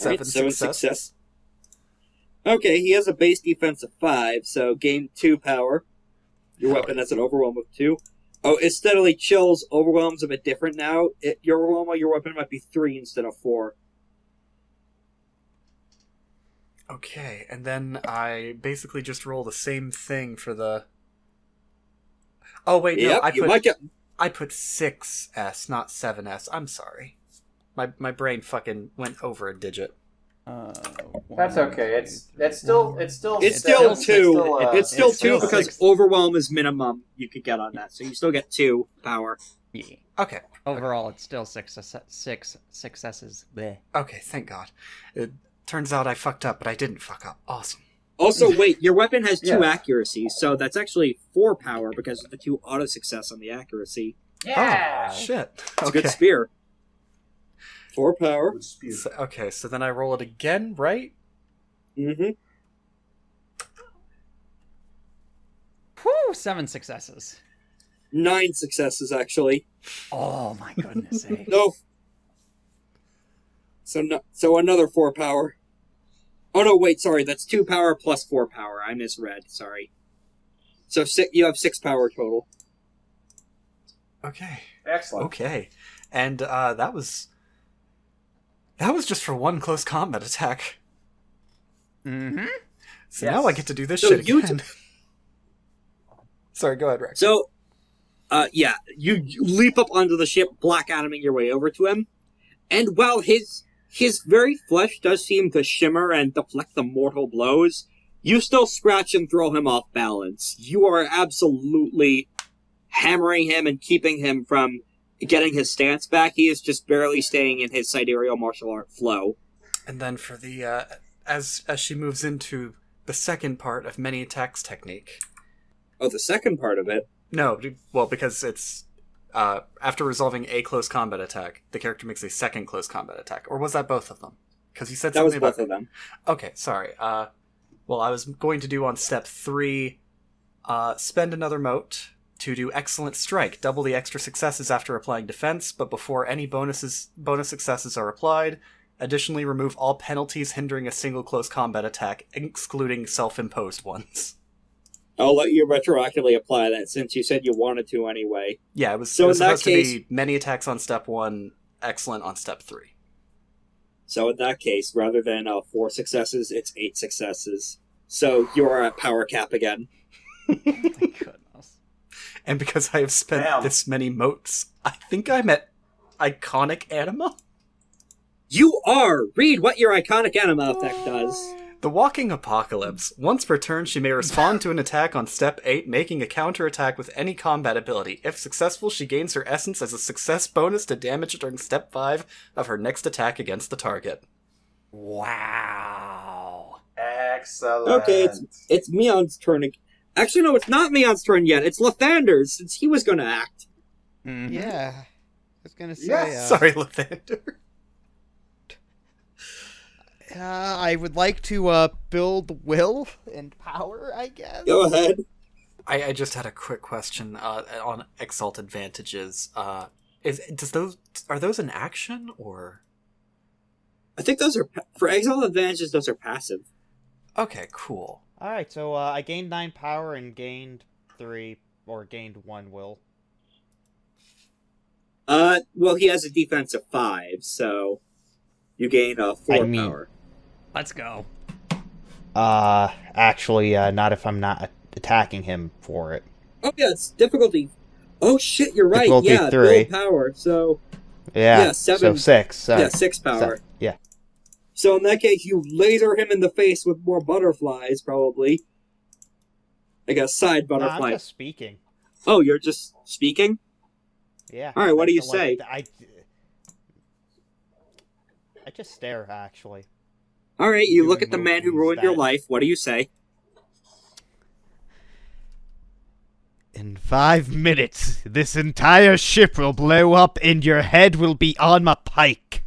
Right, 7 success. Okay, he has a base defense of 5, so gain 2 power. Your weapon has an overwhelm of 2. Oh, it steadily chills. Overwhelm's a bit different now. Your overwhelm on your weapon might be 3 instead of 4. Okay, and then I basically just roll the same thing for the... Oh, wait, no, Yep, I put 6S, not 7S. I'm sorry. My brain fucking went over a digit. That's okay. It's still 2. It's still 2 because six. overwhelm is minimum you could get on that, so you still get 2 power. Yeah. Okay. Overall, it's still six successes. Bleh. Okay, thank God. It turns out I fucked up, but I didn't fuck up. Awesome. Also, wait, your weapon has 2 Yeah. accuracies, so that's actually 4 power because of the 2 auto success on the accuracy. Yeah. Oh, shit. It's a good spear. 4 power. Okay, so then I roll it again, right? Mm-hmm. Whew, 7 successes. 9 successes, actually. Oh my goodness sake. No. So another 4 power. Oh no, wait, sorry, that's 2 power plus 4 power. I misread, sorry. So you have 6 power total. Okay. Excellent. Okay. And that was just for 1 close combat attack. Mm-hmm. So Yes. now I get to do this So shit you again. Sorry, go ahead, Rex. So, yeah, you leap up onto the ship, Black Adaming your way over to him, and while his very flesh does seem to shimmer and deflect the mortal blows, you still scratch and throw him off balance. You are absolutely hammering him and keeping him from getting his stance back. He is just barely staying in his sidereal martial art flow. And then for the as she moves into the second part of many attacks technique. Oh, the second part of it. No, well, because it's after resolving a close combat attack, the character makes a second close combat attack. Or was that both of them? Because you said That was something both about of them. Okay, sorry. Well, I was going to do on step 3, spend another mote to do Excellent Strike. Double the extra successes after applying defense, but before any bonus successes are applied. Additionally, remove all penalties hindering a single close combat attack, excluding self-imposed ones. I'll let you retroactively apply that since you said you wanted to anyway. Yeah, it was So in that supposed case- to be many attacks on step 1, excellent on step 3. So in that case, rather than 4 successes, it's 8 successes. So you're at power cap again. My goodness. And because I have spent Damn. this many motes, I think I'm at iconic anima? You are! Read what your iconic anima effect does. The Walking Apocalypse. Once per turn, she may respond to an attack on step 8, making a counterattack with any combat ability. If successful, she gains her essence as a success bonus to damage during step 5 of her next attack against the target. Wow. Excellent. Okay, it's Meon's turn. Actually, no, it's not Meon's turn yet. It's Lythander's, since he was going to act. Mhm. Yeah. I was gonna say, Yes. Sorry, Lythander. I would like to build will and power, I guess. Go ahead. I just had a quick question on Exalt Advantages. Are those an action, or...? I think those are... For Exile Advantages, those are passive. Okay, cool. Alright, so I gained 9 power and gained 3, or gained 1 will. Well, he has a defense of 5, so... You gain 4 power. Let's go. Actually, not if I'm not attacking him for it. Oh, yeah, it's difficulty... Oh, shit, you're right. Difficulty Yeah, 3. build power, so... Yeah, Yeah, 7. so 6. Sorry. Yeah, 6 power. Yeah. So in that case, you laser him in the face with more butterflies, probably. Like a side No, butterfly. I'm just speaking. Oh, you're just speaking? Yeah. Alright, what do you Like, say? I just stare, actually. All right, you look doing at the man who motions ruined your that- life. What do you say? In 5 minutes, this entire ship will blow up and your head will be on my pike.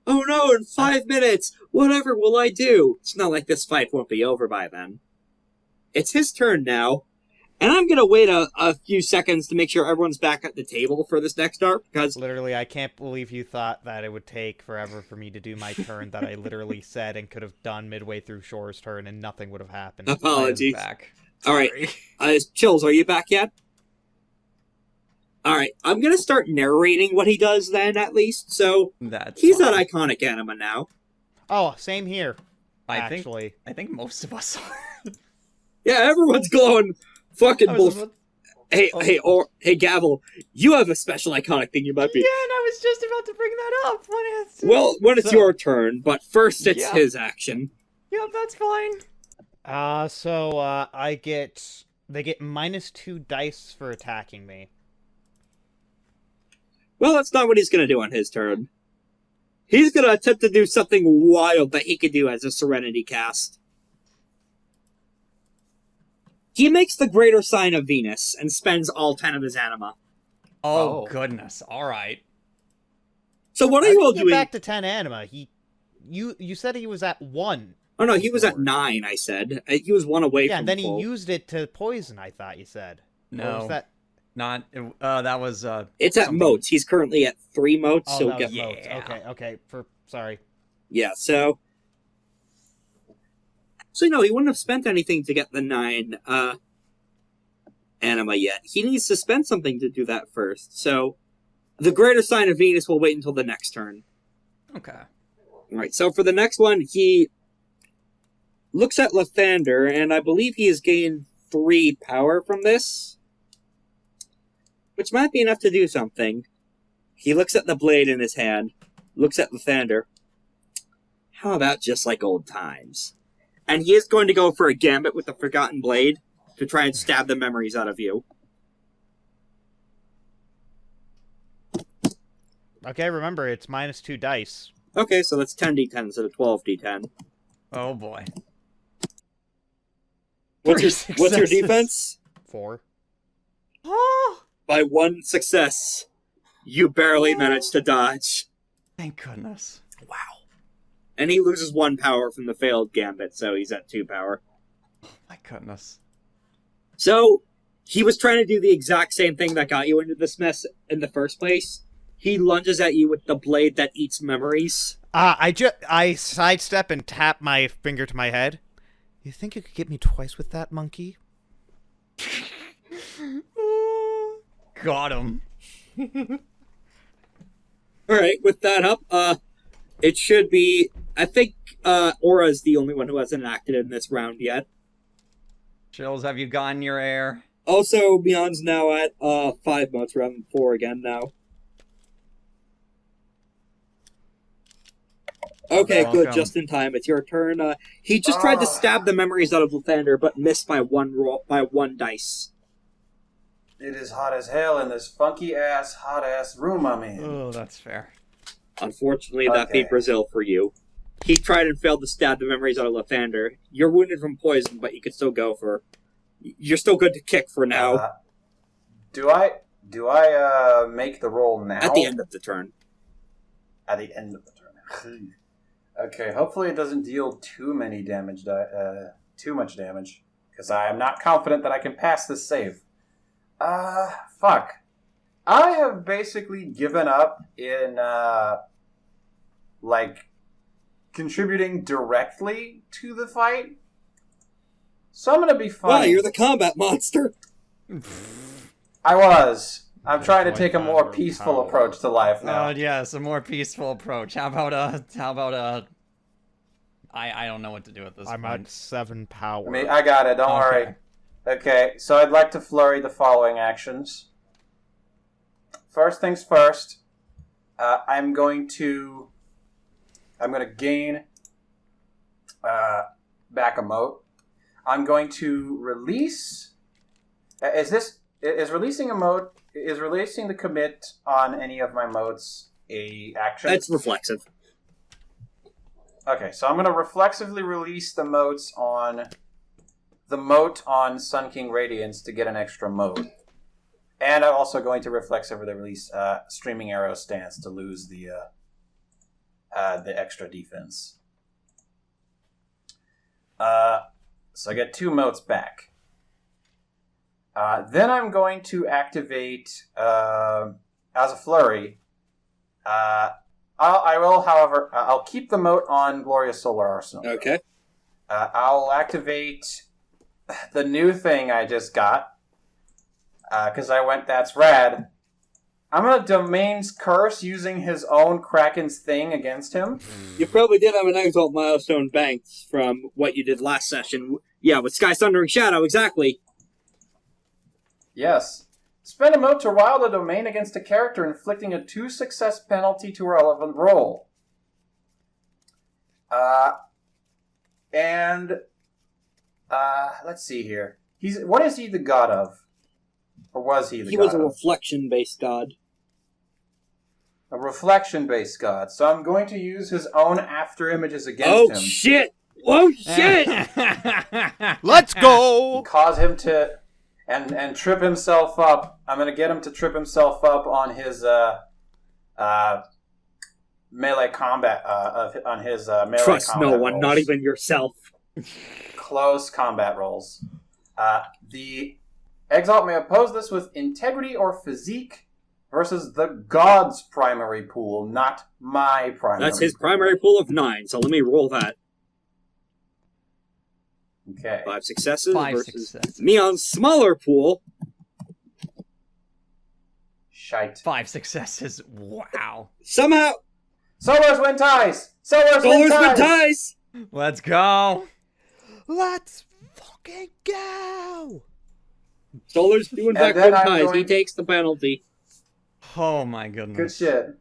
Oh no, in 5 minutes! Whatever will I do? It's not like this fight won't be over by then. It's his turn now. And I'm gonna wait a few seconds to make sure everyone's back at the table for this next arc, because... Literally, I can't believe you thought that it would take forever for me to do my turn that I literally said and could have done midway through Shorah's turn and nothing would have happened. Apologies. Back. Alright, Chills, are you back yet? Alright, I'm gonna start narrating what he does then, at least, so... That's He's fine. that iconic anima now. Oh, same here, I actually. think most of us are. Yeah, everyone's glowing fucking bull... Hey, Gavel, you have a special iconic thing you might be... Yeah, and I was just about to bring that up. When it's your turn, but first it's Yeah. his action. Yeah, that's fine. They get -2 dice for attacking me. Well, that's not what he's gonna do on his turn. He's gonna attempt to do something wild that he could do as a Serenity cast. He makes the greater sign of Venus and spends all 10 of his anima. Oh, Oh. goodness. All right. So what are How you did all he get doing? back to 10 anima? You said he was at 1. Oh no, he was at before. 9, I said. He was 1 away Yeah, from and then full. he used it to poison, I thought you said. Or No, was that... not. That was. It's at something- motes. He's currently at 3 motes, Oh, so that he'll was get... motes. Yeah. Okay, sorry. Yeah, so... So no, he wouldn't have spent anything to get the 9, anima yet. He needs to spend something to do that first, so... The greater sign of Venus will wait until the next turn. Okay. Alright, so for the next one, he looks at Lythander, and I believe he has gained 3 power from this, which might be enough to do something. He looks at the blade in his hand, looks at Lythander. How about just like old times? And he is going to go for a gambit with the Forgotten Blade to try and stab the memories out of you. Okay, remember, it's -2 dice. Okay, so that's 10d10 instead of 12d10. Oh boy. What's your Successes. defense? 4. Oh, By 1 success, you barely managed to dodge. thank goodness. Wow. And he loses 1 power from the failed gambit, so he's at 2 power. My goodness. So, he was trying to do the exact same thing that got you into this mess in the first place. He lunges at you with the blade that eats memories. I sidestep and tap my finger to my head. You think you could get me twice with that, monkey? Got him. Alright, with that up, it should be... I think Aura's the only one who hasn't acted in this round yet. Chills, have you gotten your air? Also, Meon's now at 5 motes rather than 4 again now. Okay, Welcome. good, just in time. It's your turn. He just tried to stab the memories out of Lythander, but missed by 1 dice. It is hot as hell in this funky ass, hot ass room I'm in. Oh, that's fair. Unfortunately, that Okay. beat Brazil for you. He tried and failed to stab the memories out of Lythander. You're wounded from poison, but you can still go for... You're still good to kick for now. Do I make the roll now? At the end of the turn. At the end of the turn. Okay, hopefully it doesn't deal too much damage, because I am not confident that I can pass this save. Fuck. I have basically given up in, contributing directly to the fight. So I'm gonna be Wow, funny. you're the combat monster! I was. I'm trying to take a 25 more peaceful power. approach to life now. Oh, yes, a more peaceful approach. How about I don't know what to do at this I'm point. at 7 power. I mean, I got it. Don't Okay. worry. Okay, so I'd like to flurry the following actions. First things first. I'm going to gain back a mote. I'm going to release. Is releasing a mote? Is releasing the commit on any of my motes a action? That's reflexive. Okay, so I'm going to reflexively release the mote on Sun King Radiance to get an extra mote. And I'm also going to reflexively release Streaming Arrow Stance to lose the extra defense. So I get 2 motes back. Then I'm going to activate, as a flurry, I will, however, I'll keep the mote on Glorious Solar Arsenal. Okay. I'll activate the new thing I just got, because I went, that's rad. I'm going to Domain's Curse using his own Kraken's thing against him. You probably did have an Exalt Milestone banked from what you did last session. Yeah, with Sky Thundering Shadow, exactly. Yes. Spend a mote to rile the domain against a character, inflicting a 2 success penalty to a relevant roll. Let's see here. What is he the god of? Or was he the god of? He was a reflection-based god. A reflection-based god. So I'm going to use his own after images against him. Oh, shit! Oh, shit! Let's go! Cause him to... And trip himself up. I'm going to get him to trip himself up on his melee combat. Trust no one, rolls. not even yourself. Close combat rolls. The Exalt may oppose this with integrity or physique versus the god's primary pool, not my primary. That's his primary pool of 9, so let me roll that. Okay. 5 successes 5 versus successes. Meon's smaller pool. Shite. 5 successes. Wow. Somehow, Solars win ties! Solars win Solars with ties! ties! Let's go. Let's fucking go! Solars do in And fact then win I'm ties. going- He takes the penalty. Oh my goodness. Good shit.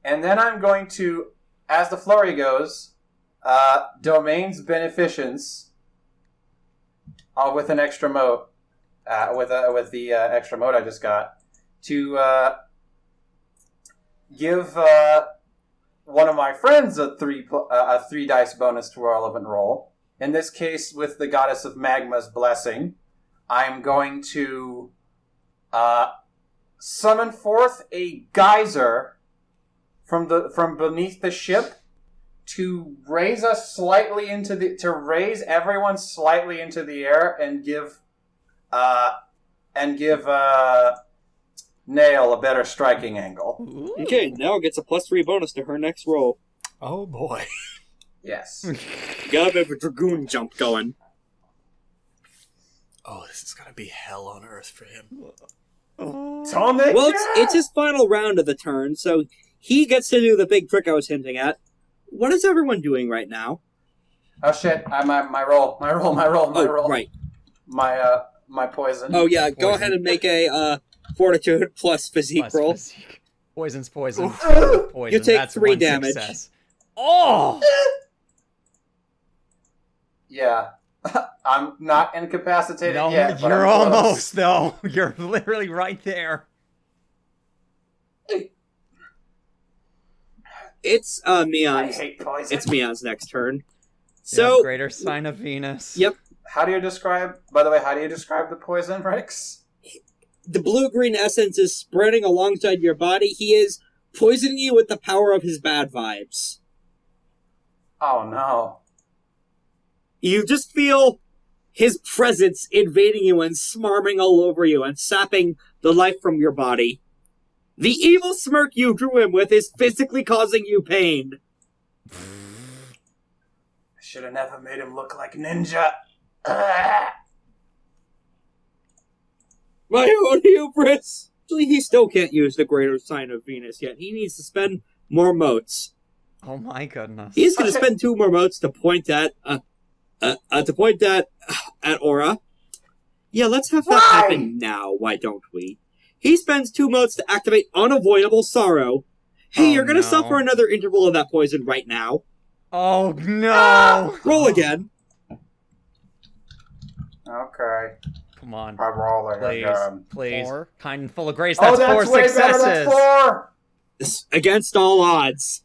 And then I'm going to, as the flurry goes, Domain's Beneficence with an extra mote, with the extra mote I just got, to give one of my friends a 3 dice bonus to a relevant roll. In this case, with the Goddess of Magma's blessing, I'm going to summon forth a geyser from beneath the ship to raise us slightly raise everyone slightly into the air and give Nail a better striking angle. Ooh. Okay, now gets a +3 bonus to her next roll. Oh boy. Yes. Got a bit of a dragoon jump going. Oh, this is gonna be hell on earth for him. Tonic! Well, it's his final round of the turn, so he gets to do the big trick I was hinting at. What is everyone doing right now? Oh shit! My roll. Right. My poison. Oh yeah, go Poison. ahead and make a Fortitude plus Physique Plus roll. physique. Poison's poison. Oof. Poison. You take That's 3 1 damage. success. Oh! Yeah. I'm not incapacitated No, yet. But you're I'm close. almost, though. You're literally right there. It's I Meon's. hate poison. It's Meon's next turn. Yeah, So greater sign of Venus. Yep. How do you describe the poison, Rex? The blue-green essence is spreading alongside your body. He is poisoning you with the power of his bad vibes. Oh no. You just feel his presence invading you and smarming all over you and sapping the life from your body. The evil smirk you drew him with is physically causing you pain. I should have never made him look like ninja. Ah! My own hubris! He still can't use the greater sign of Venus yet. He needs to spend more motes. Oh my goodness. He's going to spend 2 more motes to point at Aura. Yeah, let's have that Why? happen now. Why don't we? He spends 2 motes to activate Unavoidable Sorrow. Hey, Oh, you're going to no. suffer another interval of that poison right now. Oh no! Roll again. Okay. Come on. I'm rolling Please. again. Please. 4. Kind and full of grace. Oh, That's 4 that's way successes. better. That's 4. Against all odds.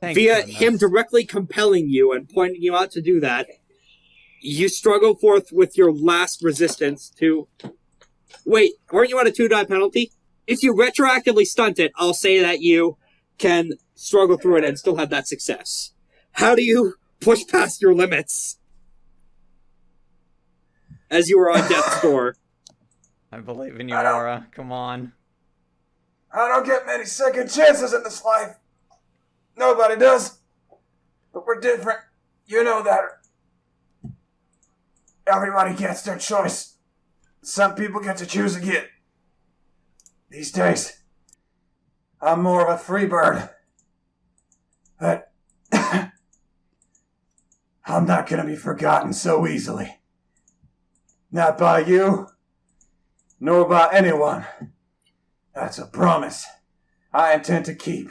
Thank Via goodness. him directly compelling you and pointing you out to do that, you struggle forth with your last resistance to... Wait, aren't you on a 2-die penalty? If you retroactively stunt it, I'll say that you can struggle through it and still have that success. How do you push past your limits? As you are on death's door. I believe in you, Aura. Come on. I don't get many second chances in this life. Nobody does. But we're different. You know that. Everybody gets their choice. Some people get to choose again. These days, I'm more of a free bird. But I'm not going to be forgotten so easily. Not by you, nor by anyone. That's a promise I intend to keep.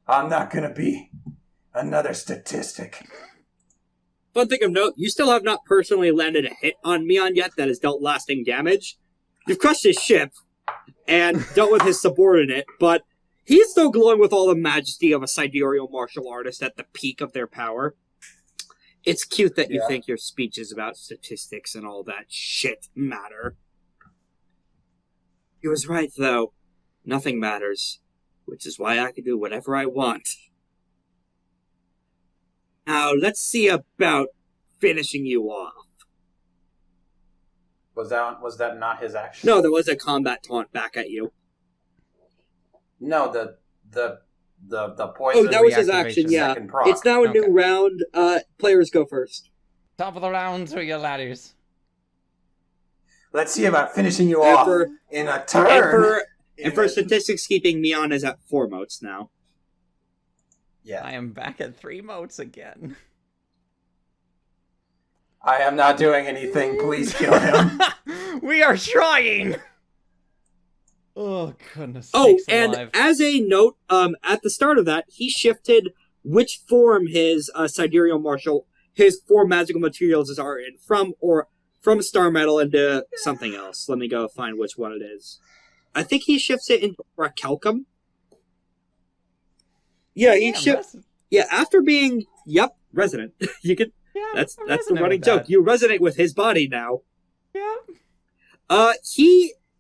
I'm not going to be another statistic. Fun thing of note, you still have not personally landed a hit on Meon yet that has dealt lasting damage. You've crushed his ship and dealt with his subordinate, but he's still glowing with all the majesty of a Sidereal Martial Artist at the peak of their power. It's cute that you think your speeches about statistics and all that shit matter. He was right, though. Nothing matters, which is why I can do whatever I want. Now, let's see about finishing you off. Was that not his action? No, there was a combat taunt back at you. No, the poison. Oh, that was his action, yeah. Proc. It's now a new round. Players go first. Top of the round to your ladders. Let's see about finishing you off in a turn. And for statistics keeping, Meon is at 4 motes now. Yeah. I am back at 3 motes again. I am not doing anything. Please kill him. We are trying! Oh, goodness. Oh, sakes and alive. as a note, at the start of that, he shifted which form his Sidereal Martial, his 4 magical materials are in, from Star Metal into something else. Let me go find which one it is. I think he shifts it into Rakelcum. Yeah, he shifts. Yeah, after being resident. You could. Yeah, That's I'm the resonating running with joke. that. You resonate with his body now. Yeah.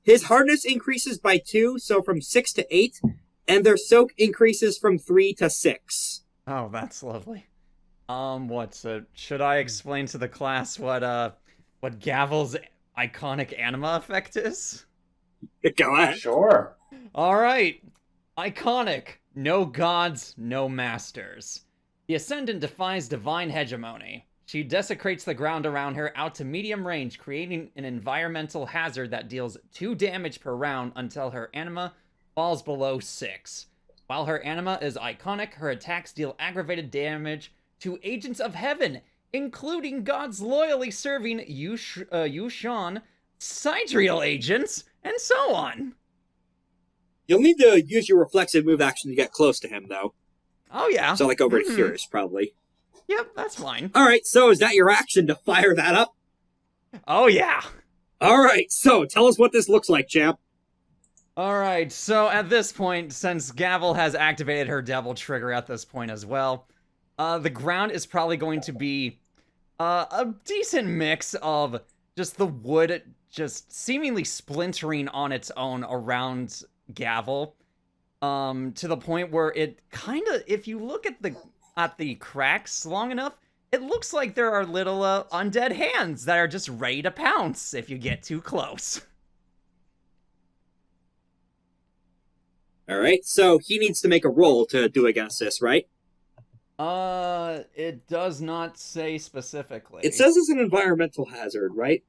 His hardness increases by 2, so from 6 to 8, and their soak increases from 3 to 6. Oh, that's lovely. Should I explain to the class what Gavel's iconic anima effect is? Go ahead. Sure. Alright. Iconic. No gods, no masters. The Ascendant defies divine hegemony. She desecrates the ground around her out to medium range, creating an environmental hazard that deals 2 damage per round until her anima falls below 6. While her anima is iconic, her attacks deal aggravated damage to agents of heaven, including gods loyally serving Yushan, Sidereal agents, and so on. You'll need to use your reflexive move action to get close to him, though. Oh, yeah. So, like, over to Curious, probably. Yep, that's fine. Alright, so is that your action to fire that up? Oh, yeah. Alright, so tell us what this looks like, champ. Alright, so at this point, since Gavel has activated her devil trigger at this point as well, the ground is probably going to be a decent mix of just the wood just seemingly splintering on its own around Gavel, to the point where it kind of, if you look at the cracks long enough, it looks like there are little undead hands that are just ready to pounce if you get too close. Alright, so he needs to make a roll to do against this, right? It does not say specifically. It says it's an environmental hazard, right?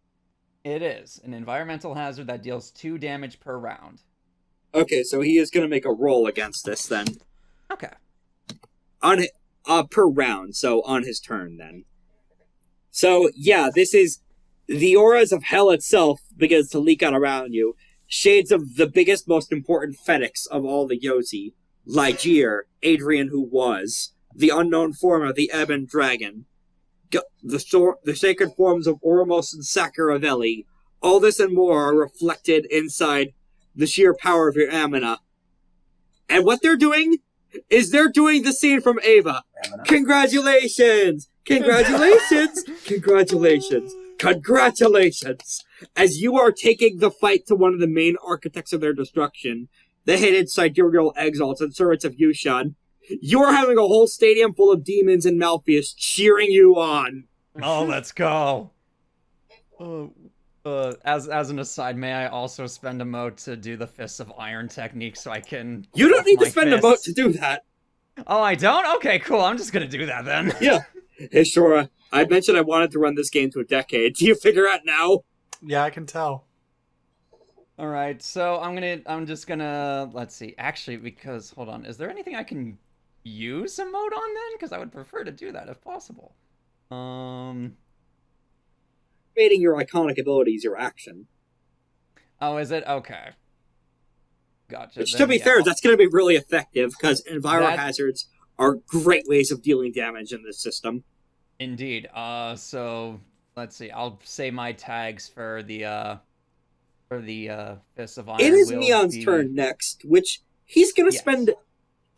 It is an environmental hazard that deals 2 damage per round. Okay, so he is going to make a roll against this, then. Okay. Per round, so on his turn, then. So, yeah, this is... The auras of hell itself begins to leak out around you. Shades of the biggest, most important Fetics of all the Yozi. Ligeir, Adrian who was, the unknown form of the Ebon Dragon, the sacred forms of Ormos and Sacaravelli. All this and more are reflected inside the sheer power of your Amina. And what they're doing is they're doing the scene from Ava. Congratulations! Congratulations! Congratulations! Congratulations! As you are taking the fight to one of the main architects of their destruction, the hated Sidereal Exalts and servants of Yushan, you are having a whole stadium full of demons and Malpheus cheering you on. Oh, let's go. As an aside, may I also spend a mode to do the Fists of Iron technique so I can... You don't need to my spend a fists? vote to do that. Oh, I don't? Okay, cool. I'm just gonna do that then. Yeah. Hey, Shorah, I mentioned I wanted to run this game to a decade. Do you figure out now? Yeah, I can tell. Alright, so I'm just gonna... Let's see. Actually, because... Hold on. Is there anything I can use a mode on then? Because I would prefer to do that if possible. Creating your iconic abilities your action. Oh, is it? Okay. Gotcha. Which, Then, to be yeah. fair, that's going to be really effective, because enviro That- hazards are great ways of dealing damage in this system. Indeed. So let's see. I'll say my tags for the Fists of Iron. It is will Meon's be... turn next, which he's going to Yes. spend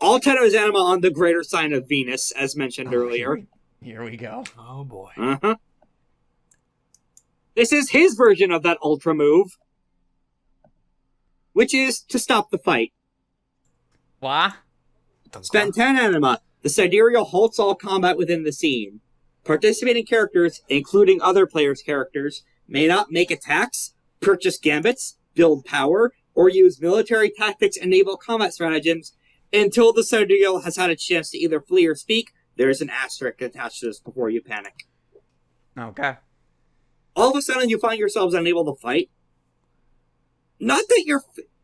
all 10 of his anima on the greater sign of Venus, as mentioned earlier. Here we go. Oh boy. Uh-huh. This is his version of that ultra move, which is to stop the fight. What? Spend 10 anima. The Sidereal halts all combat within the scene. Participating characters, including other players' characters, may not make attacks, purchase gambits, build power, or use military tactics and naval combat stratagems until the Sidereal has had a chance to either flee or speak. There's an asterisk attached to this before you panic. Okay. All of a sudden you find yourselves unable to fight. Not that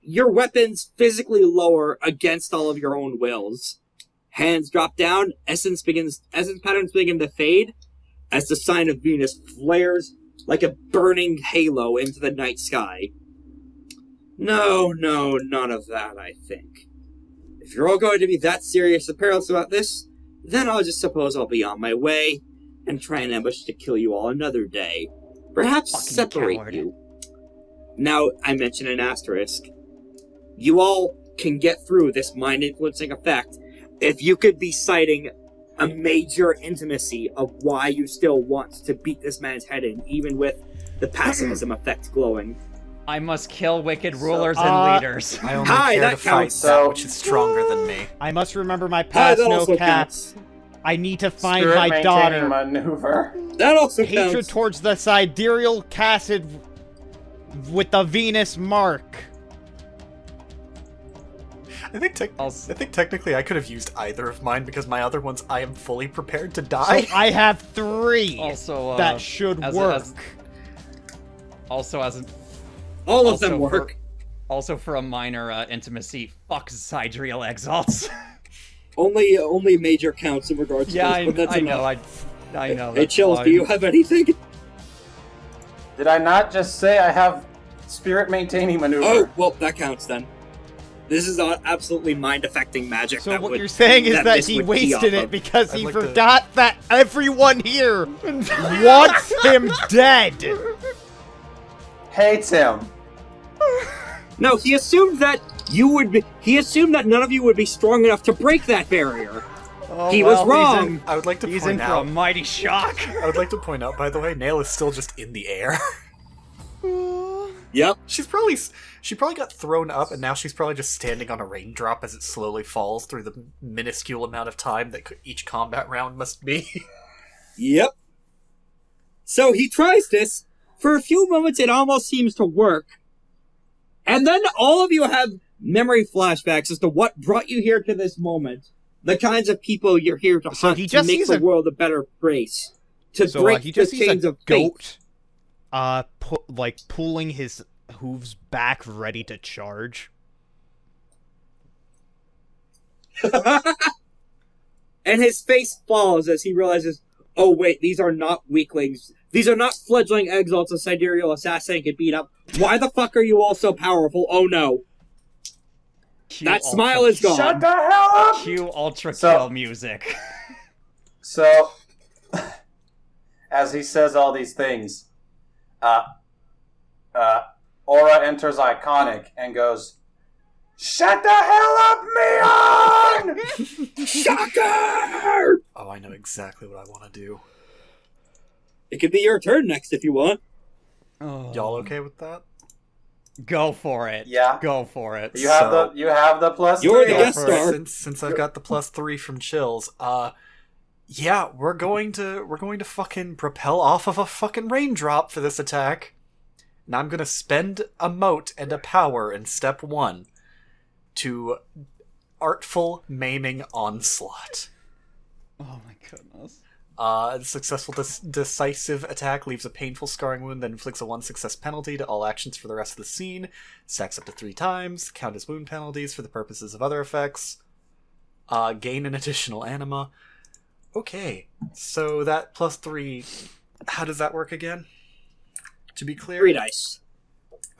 your weapons physically lower against all of your own wills. Hands drop down, essence patterns begin to fade as the sign of Venus flares like a burning halo into the night sky. No, none of that, I think. If you're all going to be that serious and perilous about this, then I'll just suppose I'll be on my way and try an ambush to kill you all another day. Perhaps Fucking separate coward. you. Now, I mention an asterisk. You all can get through this mind-influencing effect if you could be citing a major intimacy of why you still want to beat this man's head in, even with the pacifism effect glowing. I must kill wicked rulers and leaders. I only Hi, care that to fight counts. that which is stronger than me. I must remember my Ah, past, that no also cats. counts. I need to find Spirit my maintaining daughter. maneuver. That also Hatred counts. towards the Sidereal Cassid with the Venus mark. I think technically I could have used either of mine because my other ones I am fully prepared to So die. I have 3 Also, that should as- work. Also, as an All of also them work. Also for a minor intimacy, fuck Sidereal Exalts. Only major counts in regards Yeah, to this, but that's I know. enough. I know. Hey, that's Chills, fine. do you have anything? Did I not just say I have spirit maintaining maneuver? Oh, well, that counts then. This is absolutely mind-affecting magic. So that what would, you're saying is that this he would key wasted off it of. because I'd he like to- forgot that everyone here wants him dead. Hates him. No, he assumed that he assumed that none of you would be strong enough to break that barrier. Oh, He well, was wrong. I would like to He's in point for a out. mighty shock. I would like to point out, by the way, Nail is still just in the air. Yep. She probably got thrown up, and now she's probably just standing on a raindrop as it slowly falls through the minuscule amount of time that each combat round must be. Yep. So he tries this. For a few moments, it almost seems to work. And then all of you have memory flashbacks as to what brought you here to this moment. The kinds of people you're here to So hunt he to just make sees the a- world a better place. To So break he the just sees chains a of fate. goat, pulling his hooves back, ready to charge. And his face falls as he realizes, oh wait, these are not weaklings. These are not fledgling exalts a Sidereal assassin can beat up. Why the fuck are you all so powerful? Oh no. That smile is gone. Shut the hell up! Cue ultra So- kill music. So, as he says all these things, Aura enters Iconic and goes, Shut the hell up, Meon! Shocker! Oh, I know exactly what I want to do. It could be your turn next if you want. Oh. Y'all okay with that? Go for it. Yeah. Go for it. You have the plus You're three. the guest for it. star. Since I've got the +3 from Chills, yeah, we're going to fucking propel off of a fucking raindrop for this attack. And I'm gonna spend a mote and a power in step 1 to Artful Maiming Onslaught. Oh my goodness. The successful decisive attack leaves a painful scarring wound that inflicts a 1 success penalty to all actions for the rest of the scene. Stacks up to 3 times. Count as wound penalties for the purposes of other effects. Gain an additional anima. Okay, so that +3, how does that work again? To be clear? 3 dice.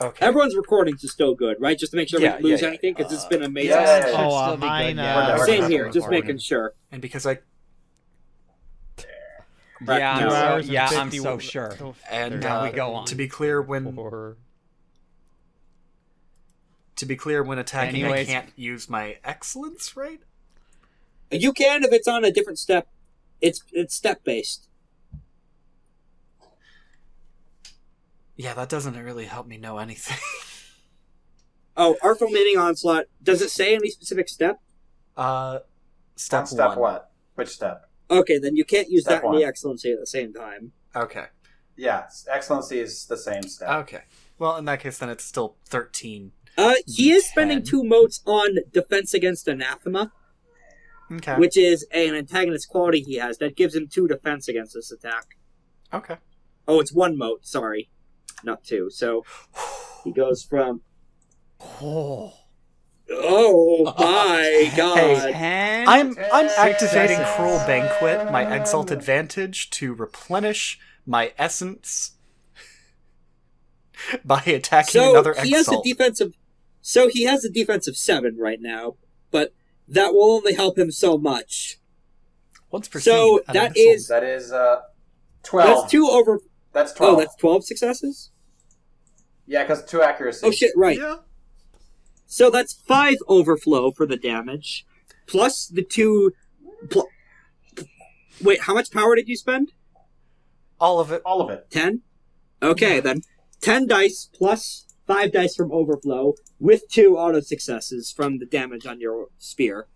Okay. Everyone's recordings is still good, right? Just to make sure we don't lose anything, because it's been amazing. Yeah. Should Oh, still be mine, good, yeah. We're Same never here, gonna just record making sure. And because I... Yeah, Two hours and I'm 50 so sure. And Now we go on. To be clear, when attacking, Anyways. I can't use my excellence, right? You can if it's on a different step. It's step-based. Yeah, that doesn't really help me know anything. Oh, Artful Maiming Onslaught. Does it say any specific step? Step Step 1. what? Which step? Okay, then you can't use Step that and the one. Excellency at the same time. Okay. Yeah, excellency is the same step. Okay. Well, in that case, then it's still 13. He is spending 10. 2 motes on Defense Against Anathema, Okay. which is an antagonist quality he has that gives him 2 defense against this attack. Okay. Oh, it's 1 mote, sorry. Not 2. So he goes from... Oh my god. And I'm activating Successes. Cruel Banquet, my Exalt Advantage, to replenish my essence by attacking So another he has a Exalt. defensive... So he has a defensive 7 right now, but that will only help him so much. Once per So scene, an that abyssal- is... That is 12. That's 2 over... That's 12. Oh, that's 12 successes? Yeah, because 2 accuracy. Oh shit, right. Yeah. So that's 5 overflow for the damage, plus the 2... Wait, how much power did you spend? All of it. All of it. 10? Okay, then 10 dice plus 5 dice from overflow, with 2 auto successes from the damage on your spear.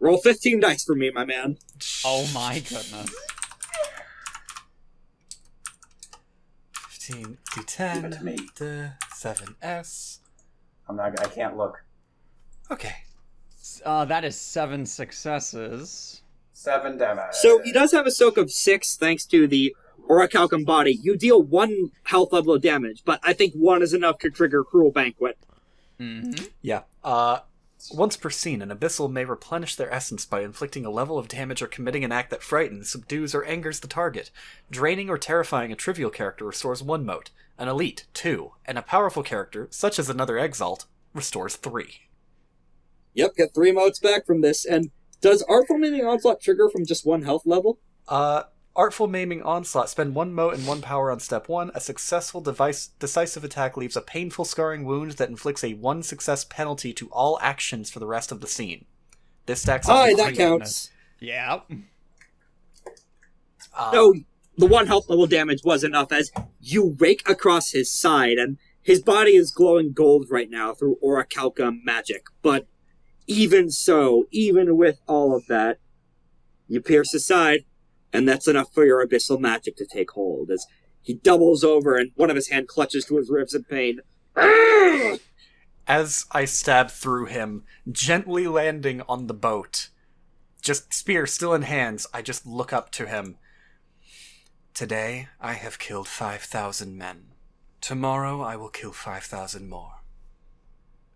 Roll 15 dice for me, my man. oh my goodness. 15 Give it D10, to me. the 7S. I can't look. Okay. That is 7 successes. 7 damage. So he does have a soak of 6 thanks to the Orichalcum body. You deal 1 health level of damage, but I think 1 is enough to trigger Cruel Banquet. Mm-hmm. Yeah. Once per scene, an abyssal may replenish their essence by inflicting a level of damage or committing an act that frightens, subdues, or angers the target. Draining or terrifying a trivial character restores 1 mote, an elite 2, and a powerful character, such as another exalt, restores 3. Yep, get 3 motes back from this. And does Artful Maiming Onslaught trigger from just 1 health level? Artful Maiming Onslaught. Spend 1 mote and 1 power on step 1. A successful decisive attack leaves a painful scarring wound that inflicts a 1 success penalty to all actions for the rest of the scene. This stacks up Aye, to that 3. counts. Yeah. No, the 1 health level damage was enough as you rake across his side, and his body is glowing gold right now through Orichalcum magic. But even so, even with all of that, you pierce his side, and that's enough for your abyssal magic to take hold, as he doubles over and one of his hand clutches to his ribs in pain. As I stab through him, gently landing on the boat, just spear still in hands, I just look up to him. Today, I have killed 5,000 men. Tomorrow, I will kill 5,000 more.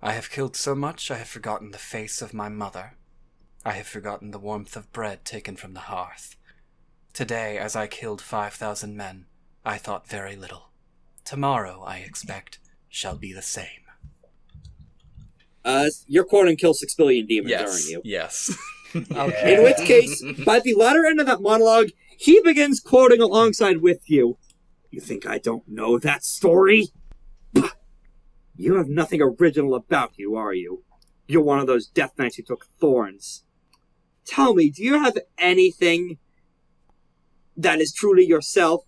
I have killed so much, I have forgotten the face of my mother. I have forgotten the warmth of bread taken from the hearth. Today, as I killed 5,000 men, I thought very little. Tomorrow, I expect, shall be the same. You're quoting Kill 6 Billion Demons, aren't you? Yes. Okay. In which case, by the latter end of that monologue, he begins quoting alongside with you. You think I don't know that story? You have nothing original about you, are you? You're one of those Death Knights who took thorns. Tell me, do you have anything that is truly yourself?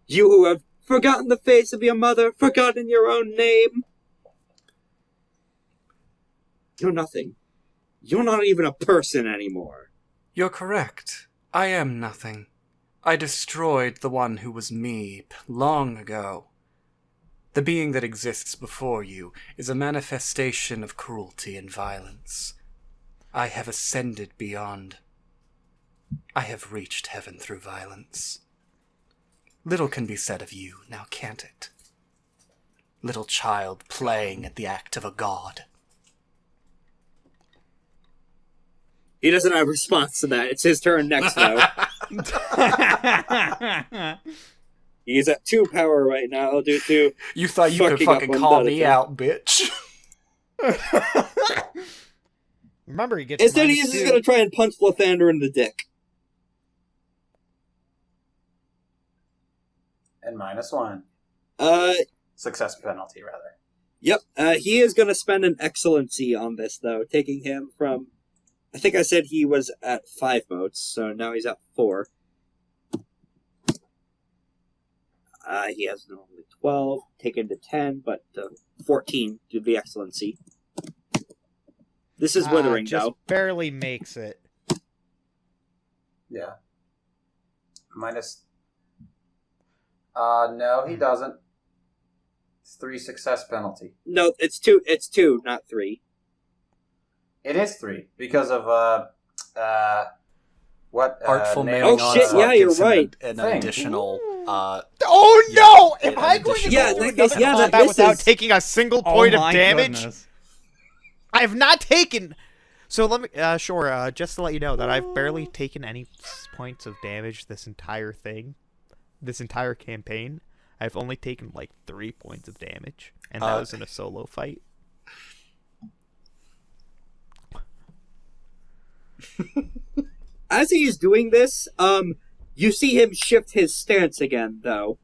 You who have forgotten the face of your mother, forgotten your own name? You're nothing. You're not even a person anymore. You're correct. I am nothing. I destroyed the one who was me long ago. The being that exists before you is a manifestation of cruelty and violence. I have ascended beyond. I have reached heaven through violence. Little can be said of you, now can't it? Little child playing at the act of a god. He doesn't have a response to that. It's his turn next, though. He's at 2 power right now due to... You thought you could fucking call me out, bitch. Remember, he gets Instead, he's just going to try and punch Lythander in the dick. And -1. Success penalty, rather. Yep. He is going to spend an excellency on this, though, taking him from... I think I said he was at 5 motes, so now he's at 4. He has normally 12, taken to 10, but 14 due to the excellency. This is withering, just though. Barely makes it. Yeah. Minus... no, he doesn't. It's 3 success penalty. No, it's 2. It's 2, not 3. It is 3 because of what Artful name- mailing Oh, shit, yeah, you're right. An Thing. additional. Oh Yeah, no! yeah, Am I going to yeah, go through in that case, another yeah, that combat without misses. taking a single Oh point of my damage? goodness. I have not taken. So let me, Shorah, just to let you know that I've barely taken any points of damage this entire thing, this entire campaign. I've only taken like 3 points of damage, and that was in a solo fight. As he is doing this, you see him shift his stance again, though.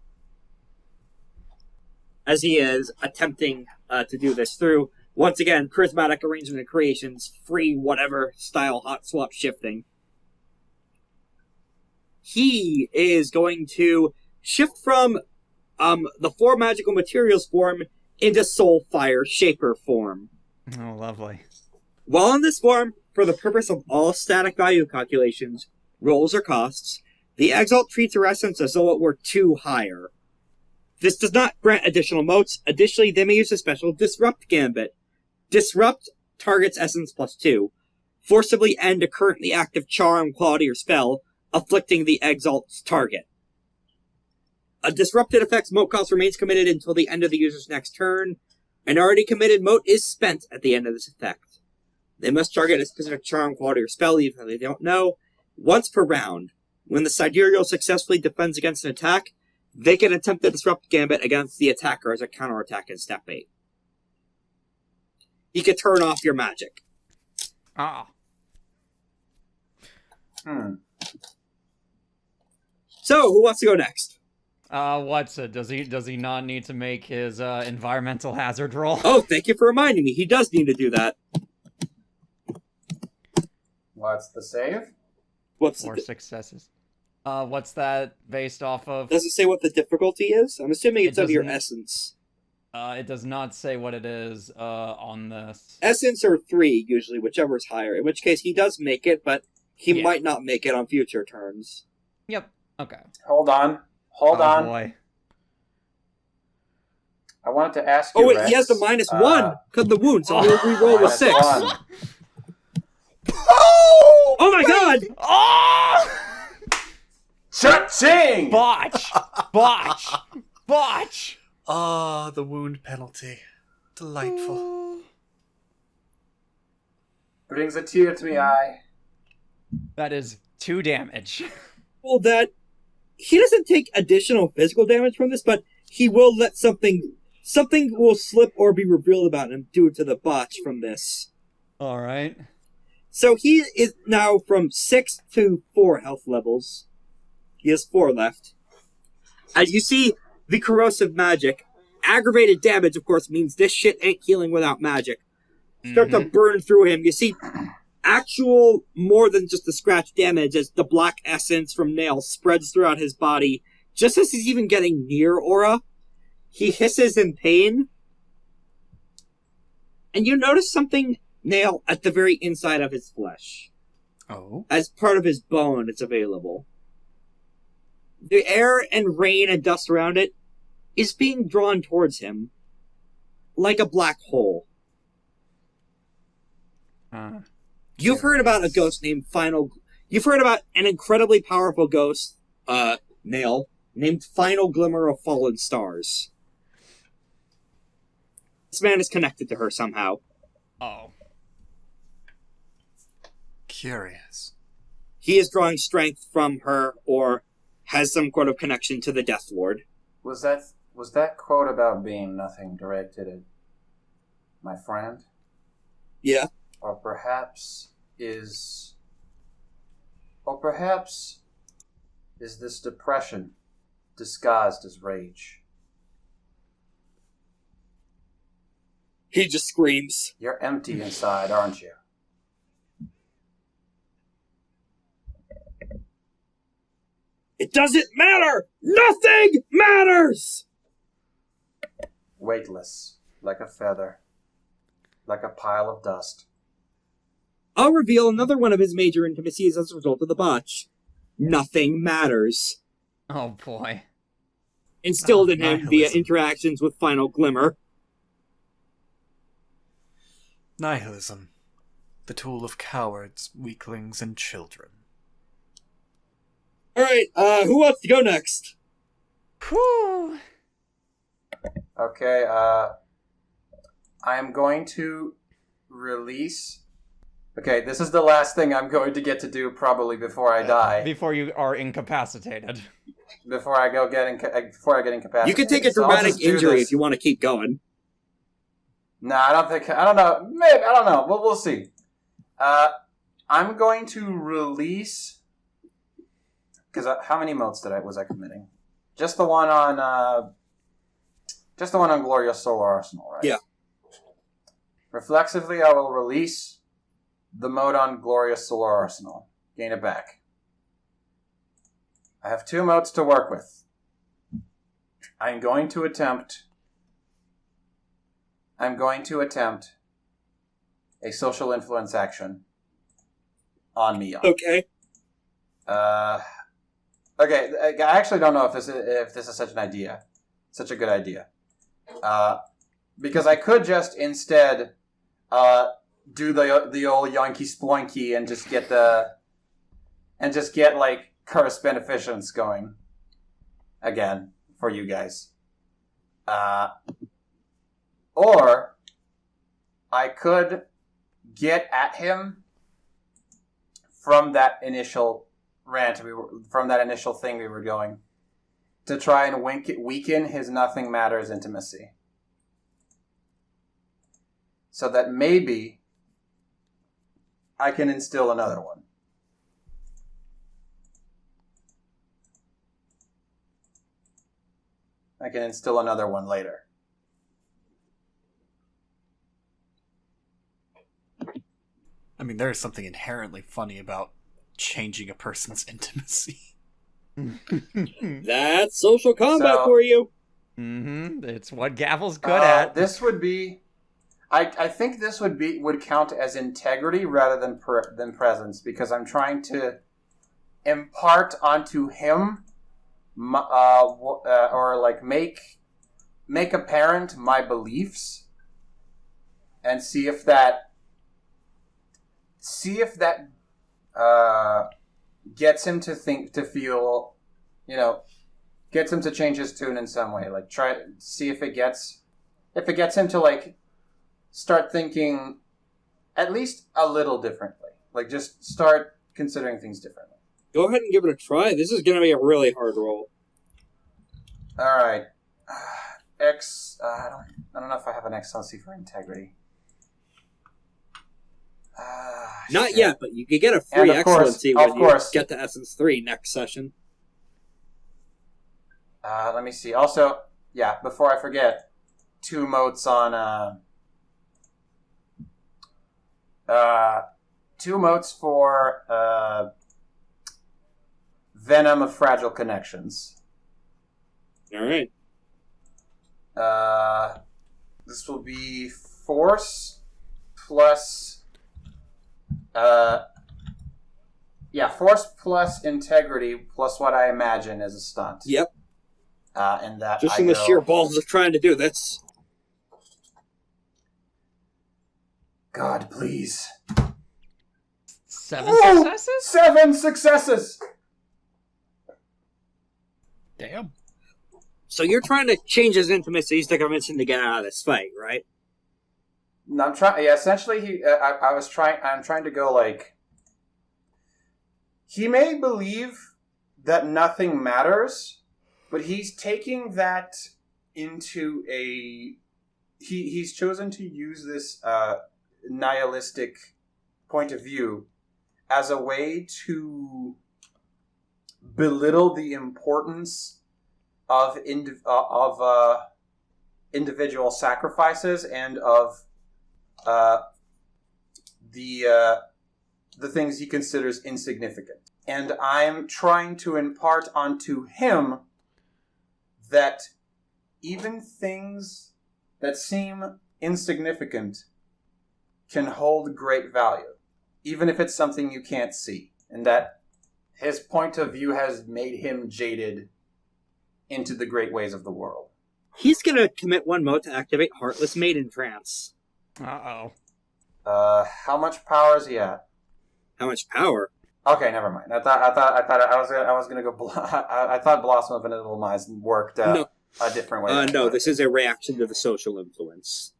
As he is attempting to do this through, once again, charismatic arrangement and creations, free whatever style hot swap shifting. He is going to shift from the 4 magical materials form into soul fire shaper form. Oh, lovely. While in this form, for the purpose of all static value calculations, rolls, or costs, the Exalt treats her essence as though it were 2 higher. This does not grant additional motes. Additionally, they may use a special Disrupt Gambit. Disrupt target's essence +2. Forcibly end a currently active charm, quality, or spell, afflicting the Exalt's target. A disrupted effect's mote cost remains committed until the end of the user's next turn. An already committed mote is spent at the end of this effect. They must target a specific charm, quality, or spell, even if they don't know, once per round. When the Sidereal successfully defends against an attack, they can attempt the Disrupt Gambit against the attacker as a counterattack in step 8. You can turn off your magic. Ah. So, who wants to go next? What's it? Does he not need to make his environmental hazard roll? Oh, thank you for reminding me. He does need to do that. What's the save? What's 4 successes. What's that based off of? Does it say what the difficulty is? I'm assuming it's It of your doesn't- essence. It does not say what it is on this. Essence or 3, usually, whichever is higher. In which case, he does make it, but he Yeah. might not make it on future turns. Yep. Okay. Hold on. Hold Oh, on. boy. I wanted to ask you, Oh, wait, Rex, he has the -1 because of the wound, so he'll re-roll with minus 6. 1. Oh my god! Oh! Cha-ching! Botch! Botch! Botch! Ah, the wound penalty. Delightful. Brings a tear to me eye. That is 2 damage. Well, that he doesn't take additional physical damage from this, but he will let something will slip or be revealed about him due to the botch from this. All right. So he is now from 6 to 4 health levels. He has 4 left. As you see, the corrosive magic aggravated damage, of course, means this shit ain't healing without magic. Start to burn through him. You see actual, more than just the scratch damage, as the black essence from Nail spreads throughout his body. Just as he's even getting near Aura, he hisses in pain. And you notice something, Nail, at the very inside of his flesh. Oh? As part of his bone, it's available. The air and rain and dust around it is being drawn towards him like a black hole. You've heard about a ghost named You've heard about an incredibly powerful ghost, Nail, named Final Glimmer of Fallen Stars. This man is connected to her somehow. Oh. Curious. He is drawing strength from her, or has some sort of connection to the Death Lord. Was that quote about being nothing directed at my friend? Yeah. Or perhaps is this depression disguised as rage? He just screams. You're empty inside, aren't you? It doesn't matter! Nothing matters! Weightless, like a feather, like a pile of dust. I'll reveal another one of his major intimacies as a result of the botch. Nothing matters. Oh, boy. Instilled in him via nihilism. interactions with Final Glimmer. Nihilism. The tool of cowards, weaklings, and children. Alright, who wants to go next? Whew. Okay, I am going to release... Okay, this is the last thing I'm going to get to do probably before I die. Before you are incapacitated. Before I get incapacitated. You can take a So I'll dramatic just do injury this. if you want to keep going. No, I don't know. Maybe, I don't know. We'll see. I'm going to release... Because how many motes was I committing? Just the one on Glorious Solar Arsenal, right? Yeah. Reflexively, I will release the mode on Glorious Solar Arsenal. Gain it back. I have 2 motes to work with. I'm going to attempt a social influence action on Meon. Okay. Okay, I actually don't know if this is such a good idea. Because I could just instead do the old Yankee Sploinky and just get like curse beneficence going again for you guys. Or I could get at him from that initial from that initial thing we were going to try and weaken his nothing matters intimacy. So that maybe I can instill another one. I can instill another one later. I mean, there is something inherently funny about changing a person's intimacy. That's social combat So- for you. Mm-hmm. It's what Gavel's good at. This would be... I think this would count as integrity rather than presence, because I'm trying to impart onto him or like make apparent my beliefs and see if that gets him to feel, gets him to change his tune in some way. Like see if it gets him to like start thinking at least a little differently. Like just start considering things differently. Go ahead and give it a try. This is going to be a really hard roll. All right. X. I don't know if I have an excellency for integrity. Not shit. yet, but you could get a And free of course- excellency of when course. you get to Essence 3 next session. Let me see. Also, yeah, before I forget, 2 motes on 2 motes for Venom of Fragile Connections. All right. This will be force plus force plus integrity plus what I imagine is a stunt. Yep. And that Just from the sheer balls of trying to do this. God, please. 7 successes? 7 successes. Damn. So you're trying to change his intimacies to convince him to get out of this fight, right? No, I'm trying. Yeah, essentially, I'm trying to go like. He may believe that nothing matters, but he's taking that into a. He's chosen to use this nihilistic point of view as a way to belittle the importance of individual sacrifices and of the things he considers insignificant. And I'm trying to impart onto him that even things that seem insignificant can hold great value, even if it's something you can't see. And that his point of view has made him jaded into the great ways of the world. He's gonna commit 1 mote to activate Heartless Maiden Trance. Uh-oh. How much power is he at? How much power? Okay, never mind. I thought I was gonna go. I thought Blossom of Inevitable Minds worked a different way. No, this is a reaction to the social influence.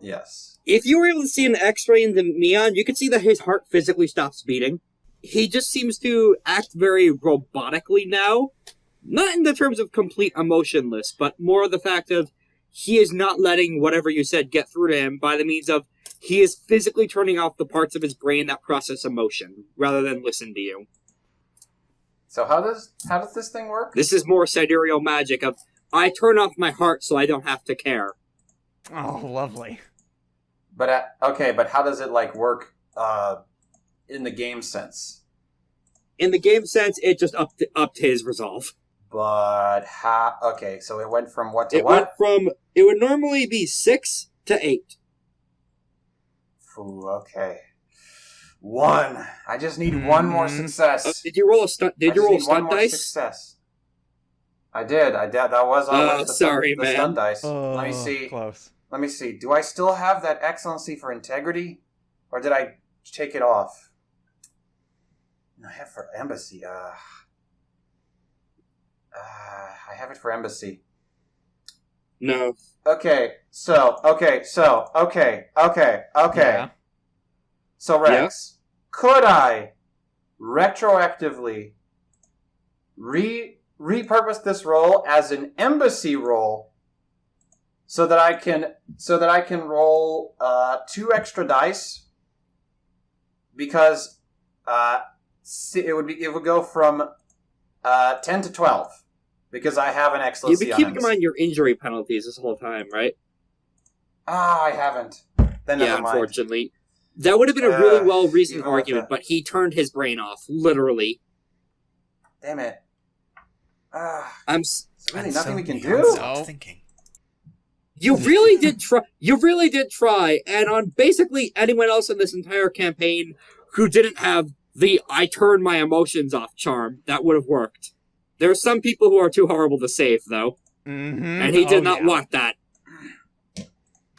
Yes. If you were able to see an X-ray into Meon, you could see that his heart physically stops beating. He just seems to act very robotically now. Not in the terms of complete emotionless, but more the fact of he is not letting whatever you said get through to him by the means of he is physically turning off the parts of his brain that process emotion, rather than listen to you. So how does this thing work? This is more sidereal magic of, I turn off my heart so I don't have to care. Oh, lovely. But but how does it work in the game sense? In the game sense, it just upped his resolve. But how? Okay, so it went from what to it what? It would normally be 6 to 8. Ooh, okay. 1. I just need 1 more success. Did you roll a stunt? Did you roll a stunt dice? Success. I did. That was on the stunt dice. Let me see. Close. Let me see. Do I still have that excellency for integrity, or did I take it off? I have for embassy. I have it for embassy. No. Okay. So. Yeah. So Rex, could I retroactively repurpose this role as an embassy role, so that I can roll 2 extra dice, because it would go from 10 to 12 because I have an excellency. You've been keeping in mind your injury penalties this whole time, right? I haven't. Then yeah, never mind. Unfortunately. That would have been a really well-reasoned even argument, but he turned his brain off, literally. Damn it. There's really nothing we can Meon do? stopped thinking. You really did try. You really did try, and on basically anyone else in this entire campaign who didn't have the "I turn my emotions off" charm, that would have worked. There are some people who are too horrible to save, though, and he did not want that.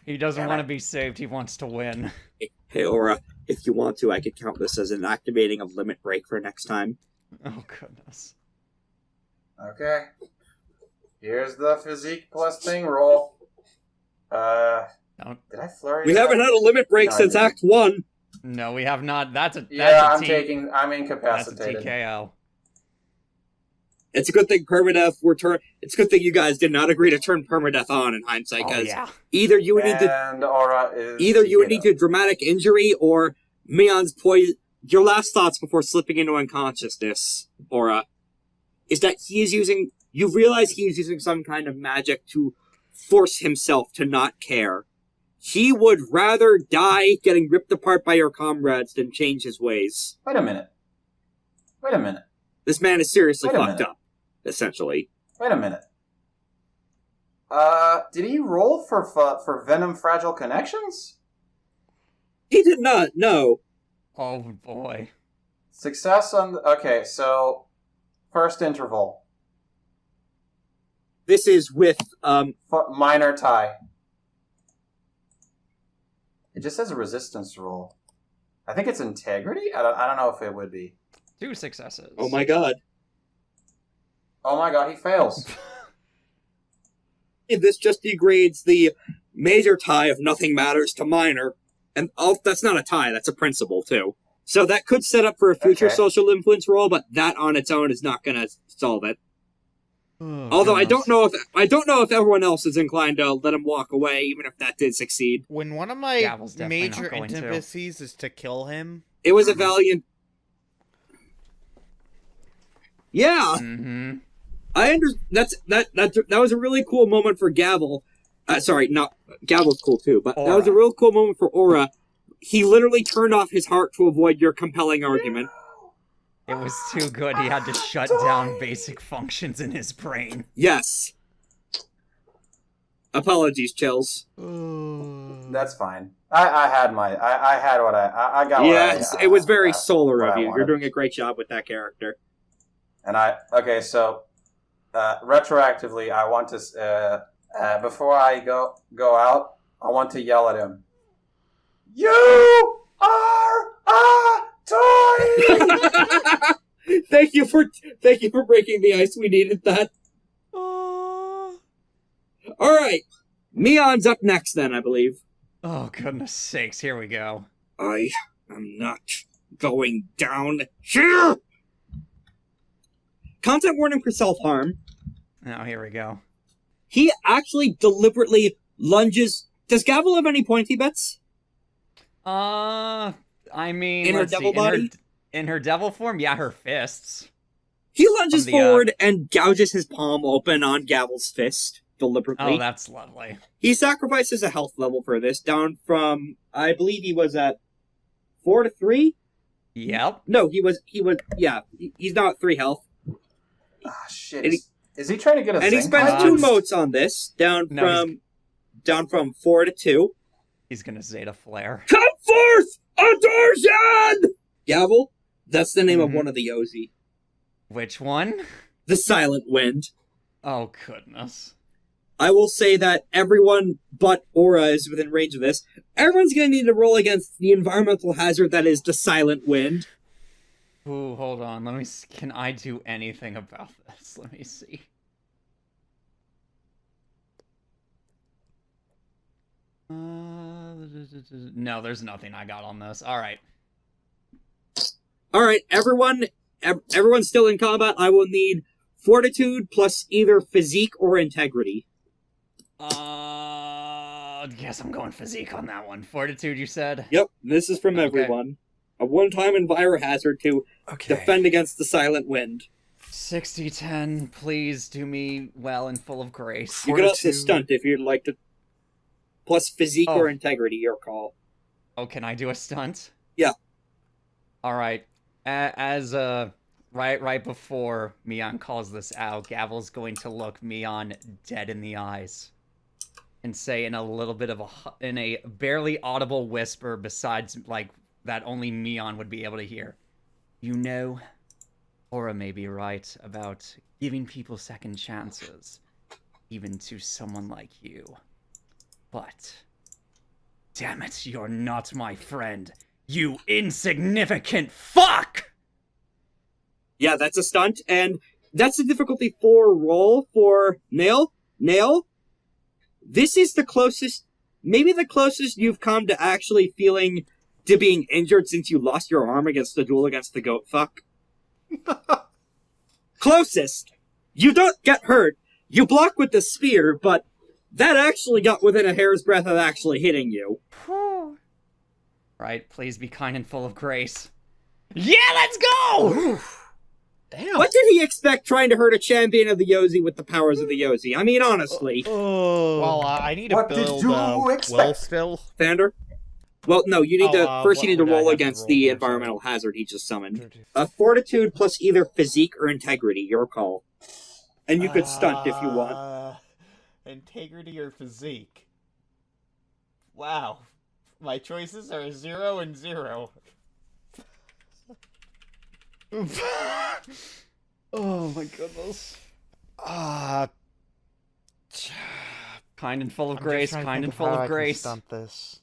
He doesn't want to be saved. He wants to win. Hey, Aura, if you want to, I could count this as an activating of Limit Break for next time. Oh goodness. Okay. Here's the physique plus thing roll. Did I flurry? We haven't had a Limit Break since Act 1. No, we have not. That's a I'm incapacitated. That's a TKO. It's a good thing permadeath It's a good thing you guys did not agree to turn permadeath on in hindsight, because either you would need to dramatic injury or Meon's poison. Your last thoughts before slipping into unconsciousness, Aura, is that he is using. You realize he is using some kind of magic to force himself to not care. He would rather die getting ripped apart by your comrades than change his ways. Wait a minute. This man is seriously Wait a fucked minute. up, essentially. Wait a minute. Did he roll for Venom Fragile Connections? He did not, no. Oh boy. Success on... Okay, so... First interval. This is with, Minor tie. It just says a resistance roll. I think it's integrity? I don't know if it would be. 2 successes. oh my god. Oh my god, he fails. This just degrades the major tie of nothing matters to minor. And that's not a tie, that's a principle, too. So that could set up for a future Okay. social influence roll, but that on its own is not going to solve it. Oh, Although I goodness. don't know if everyone else is inclined to let him walk away, even if that did succeed. When one of my Gavel's definitely not major going to. intimacies is to kill him, It was a valiant. Yeah, Mm-hmm. I that was a really cool moment for Gavel. Sorry, not Gavel's cool too, but that was a real cool moment for Aura. He literally turned off his heart to avoid your compelling argument. It was too good. He had to shut down basic functions in his brain. Yes. Apologies, Chills. That's fine. I had what I got. Yes, what I, it was very solar what of I you. You're wanted. doing a great job with that character. And so retroactively, I want to before I go out, I want to yell at him. You are a toy. Thank you for breaking the ice. We needed that. All right, Meon's up next. Then I believe. Oh, goodness sakes. Here we go. I am not going down here. Content warning for self-harm. Oh, here we go. He actually deliberately lunges. Does Gavel have any pointy bits? I mean, In her let's devil see. body? In her devil form, yeah, her fists. He lunges From the, forward and gouges his palm open on Gavel's fist deliberately. Oh, that's lovely. He sacrifices a health level for this, down from, I believe he was at 4 to 3? Yep. No, he's now at 3 health. Ah, shit. And Is he trying to get a And he zinc spends punch? 2 motes on this, down from 4 to 2. He's gonna Zeta Flare. Come forth, Adorshan! Gavel, that's the name of Mhm. one of the Yozi. Which one? The Silent Wind. Oh, goodness. I will say that everyone but Aura is within range of this. Everyone's going to need to roll against the environmental hazard that is the Silent Wind. Ooh, hold on. Let me. Can I do anything about this? Let me see. No, there's nothing I got on this. All right. Alright, everyone's still in combat. I will need Fortitude plus either Physique or Integrity. Guess I'm going physique on that one. Fortitude, you said? Yep, this is from Okay. everyone. A one-time enviro hazard to defend against the Silent Wind. 60-10, please do me well and full of grace. You can also stunt if you'd like to. Plus Physique or Integrity, your call. Oh, can I do a stunt? Yeah. All right. As right before Meon calls this out, Gavel's going to look Meon dead in the eyes and say in a little bit of in a barely audible whisper, besides like that only Meon would be able to hear. You know, Aura may be right about giving people second chances, even to someone like you. But damn it, you're not my friend. You insignificant fuck! Yeah, that's a stunt, and that's the difficulty 4 roll for Nail. Nail, this is the closest, maybe the closest you've come to actually feeling to being injured since you lost your arm against the duel against the goat fuck. Closest! You don't get hurt. You block with the spear, but that actually got within a hair's breadth of actually hitting you. Right, please be kind and full of grace. Yeah, let's go! Damn. What did he expect trying to hurt a champion of the Yozi with the powers of the Yozi? I mean, honestly. Well, I need to What did build you will expect? still. Thunder? Well, no, you need to first you need to what would I roll have to against roll the for, environmental hazard he just summoned. Fortitude plus either physique or integrity, your call. And you could stunt if you want. Integrity or physique? Wow. My choices are 0 and 0. Oh my goodness. Kind and full of grace, kind and full of grace. Stunt this.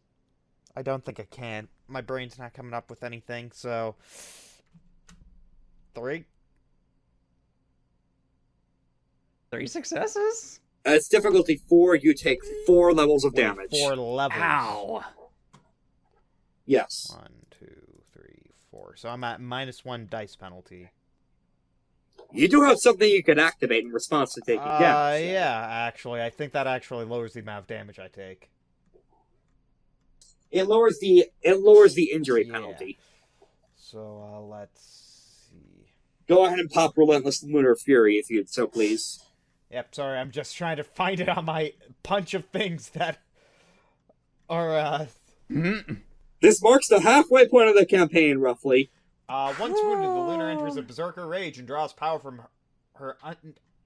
I don't think I can. My brain's not coming up with anything, so 3. 3 successes? It's difficulty 4, you take 4 levels of damage. 4 levels. Ow. Yes. 1, 2, 3, 4. So I'm at -1 dice penalty. You do have something you can activate in response to taking damage. Yeah, actually. I think that actually lowers the amount of damage I take. It lowers the injury penalty. So, let's see. Go ahead and pop Relentless Lunar Fury if you'd so please. Yep, sorry, I'm just trying to find it on my bunch of things that are, This marks the halfway point of the campaign, roughly. Once wounded, the Lunar enters a berserker rage and draws power from her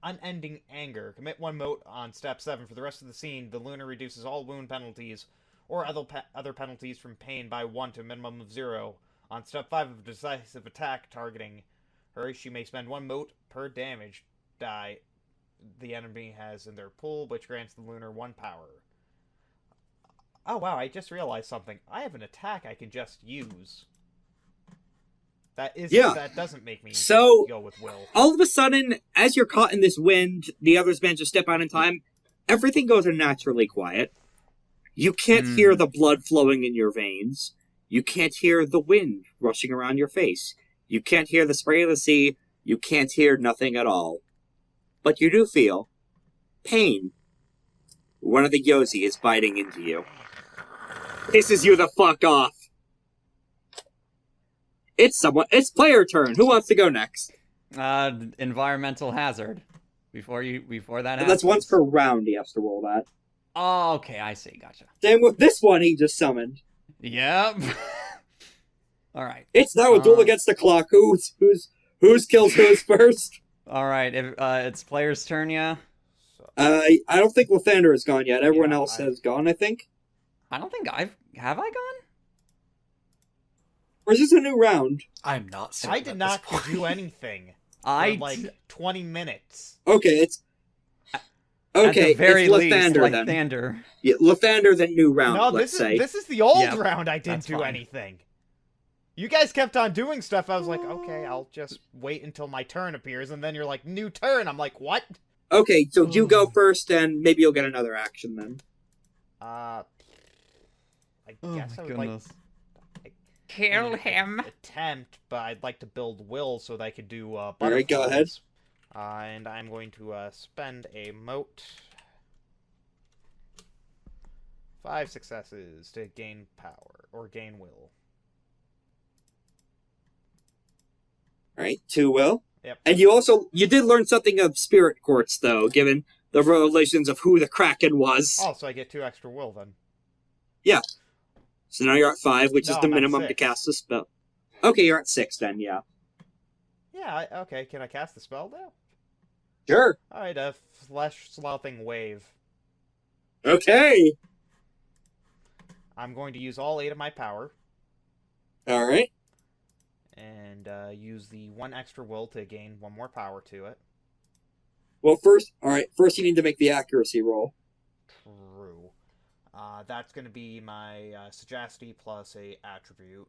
unending anger. Commit 1 mote on step 7. For the rest of the scene, the Lunar reduces all wound penalties or other penalties from pain by 1 to a minimum of 0. On step 5 of decisive attack targeting her, she may spend 1 mote per damage die the enemy has in their pool, which grants the Lunar 1 power. Oh wow, I just realized something. I have an attack I can just use. That doesn't make me go with will. All of a sudden, as you're caught in this wind, the others manage to step out in time, everything goes unnaturally quiet. You can't hear the blood flowing in your veins. You can't hear the wind rushing around your face. You can't hear the spray of the sea. You can't hear nothing at all. But you do feel pain. One of the Yozi is biting into you. Pisses you the fuck off. It's player turn. Who wants to go next? Environmental hazard. Before that happens. That's once per round he has to roll that. Oh, okay, I see, gotcha. Same with this one he just summoned. Yep. Alright. It's now a duel against the clock. Who's kills who's first? Alright, it's player's turn, yeah? I don't think Lythander is gone yet. Everyone else has gone, I think. I don't think have I gone? Or is this a new round? I'm not certain. I did not do anything. I for like 20 minutes. Okay, it's at the very it's least, Lythander then. Lythander. Yeah, Lythander then new round. No, let's say. this is the old Yep, round. I didn't that's do fine. anything. You guys kept on doing stuff. I was like, okay, I'll just wait until my turn appears, and then you're like, new turn. I'm like, what? Okay, so you go first, and maybe you'll get another action then. I Oh guess my I would goodness. Kill him. Attempt, but I'd like to build will so that I could do butterflies. Alright, go ahead. And I'm going to spend a mote. 5 successes to gain power or gain will. Alright, 2 will. Yep. And you did learn something of spirit courts though, given the revelations of who the Kraken was. Oh, so I get 2 extra will then. Yeah. So now you're at 5, which is No, the I'm at minimum to 6. cast a spell. Okay, you're at 6 then, yeah. Yeah, okay, can I cast the spell now? Sure. Alright, Flesh Sloughing Wave. Okay. I'm going to use all 8 of my power. Alright. And use the 1 extra will to gain 1 more power to it. Well, first you need to make the accuracy roll. True. That's going to be my sagacity plus a attribute.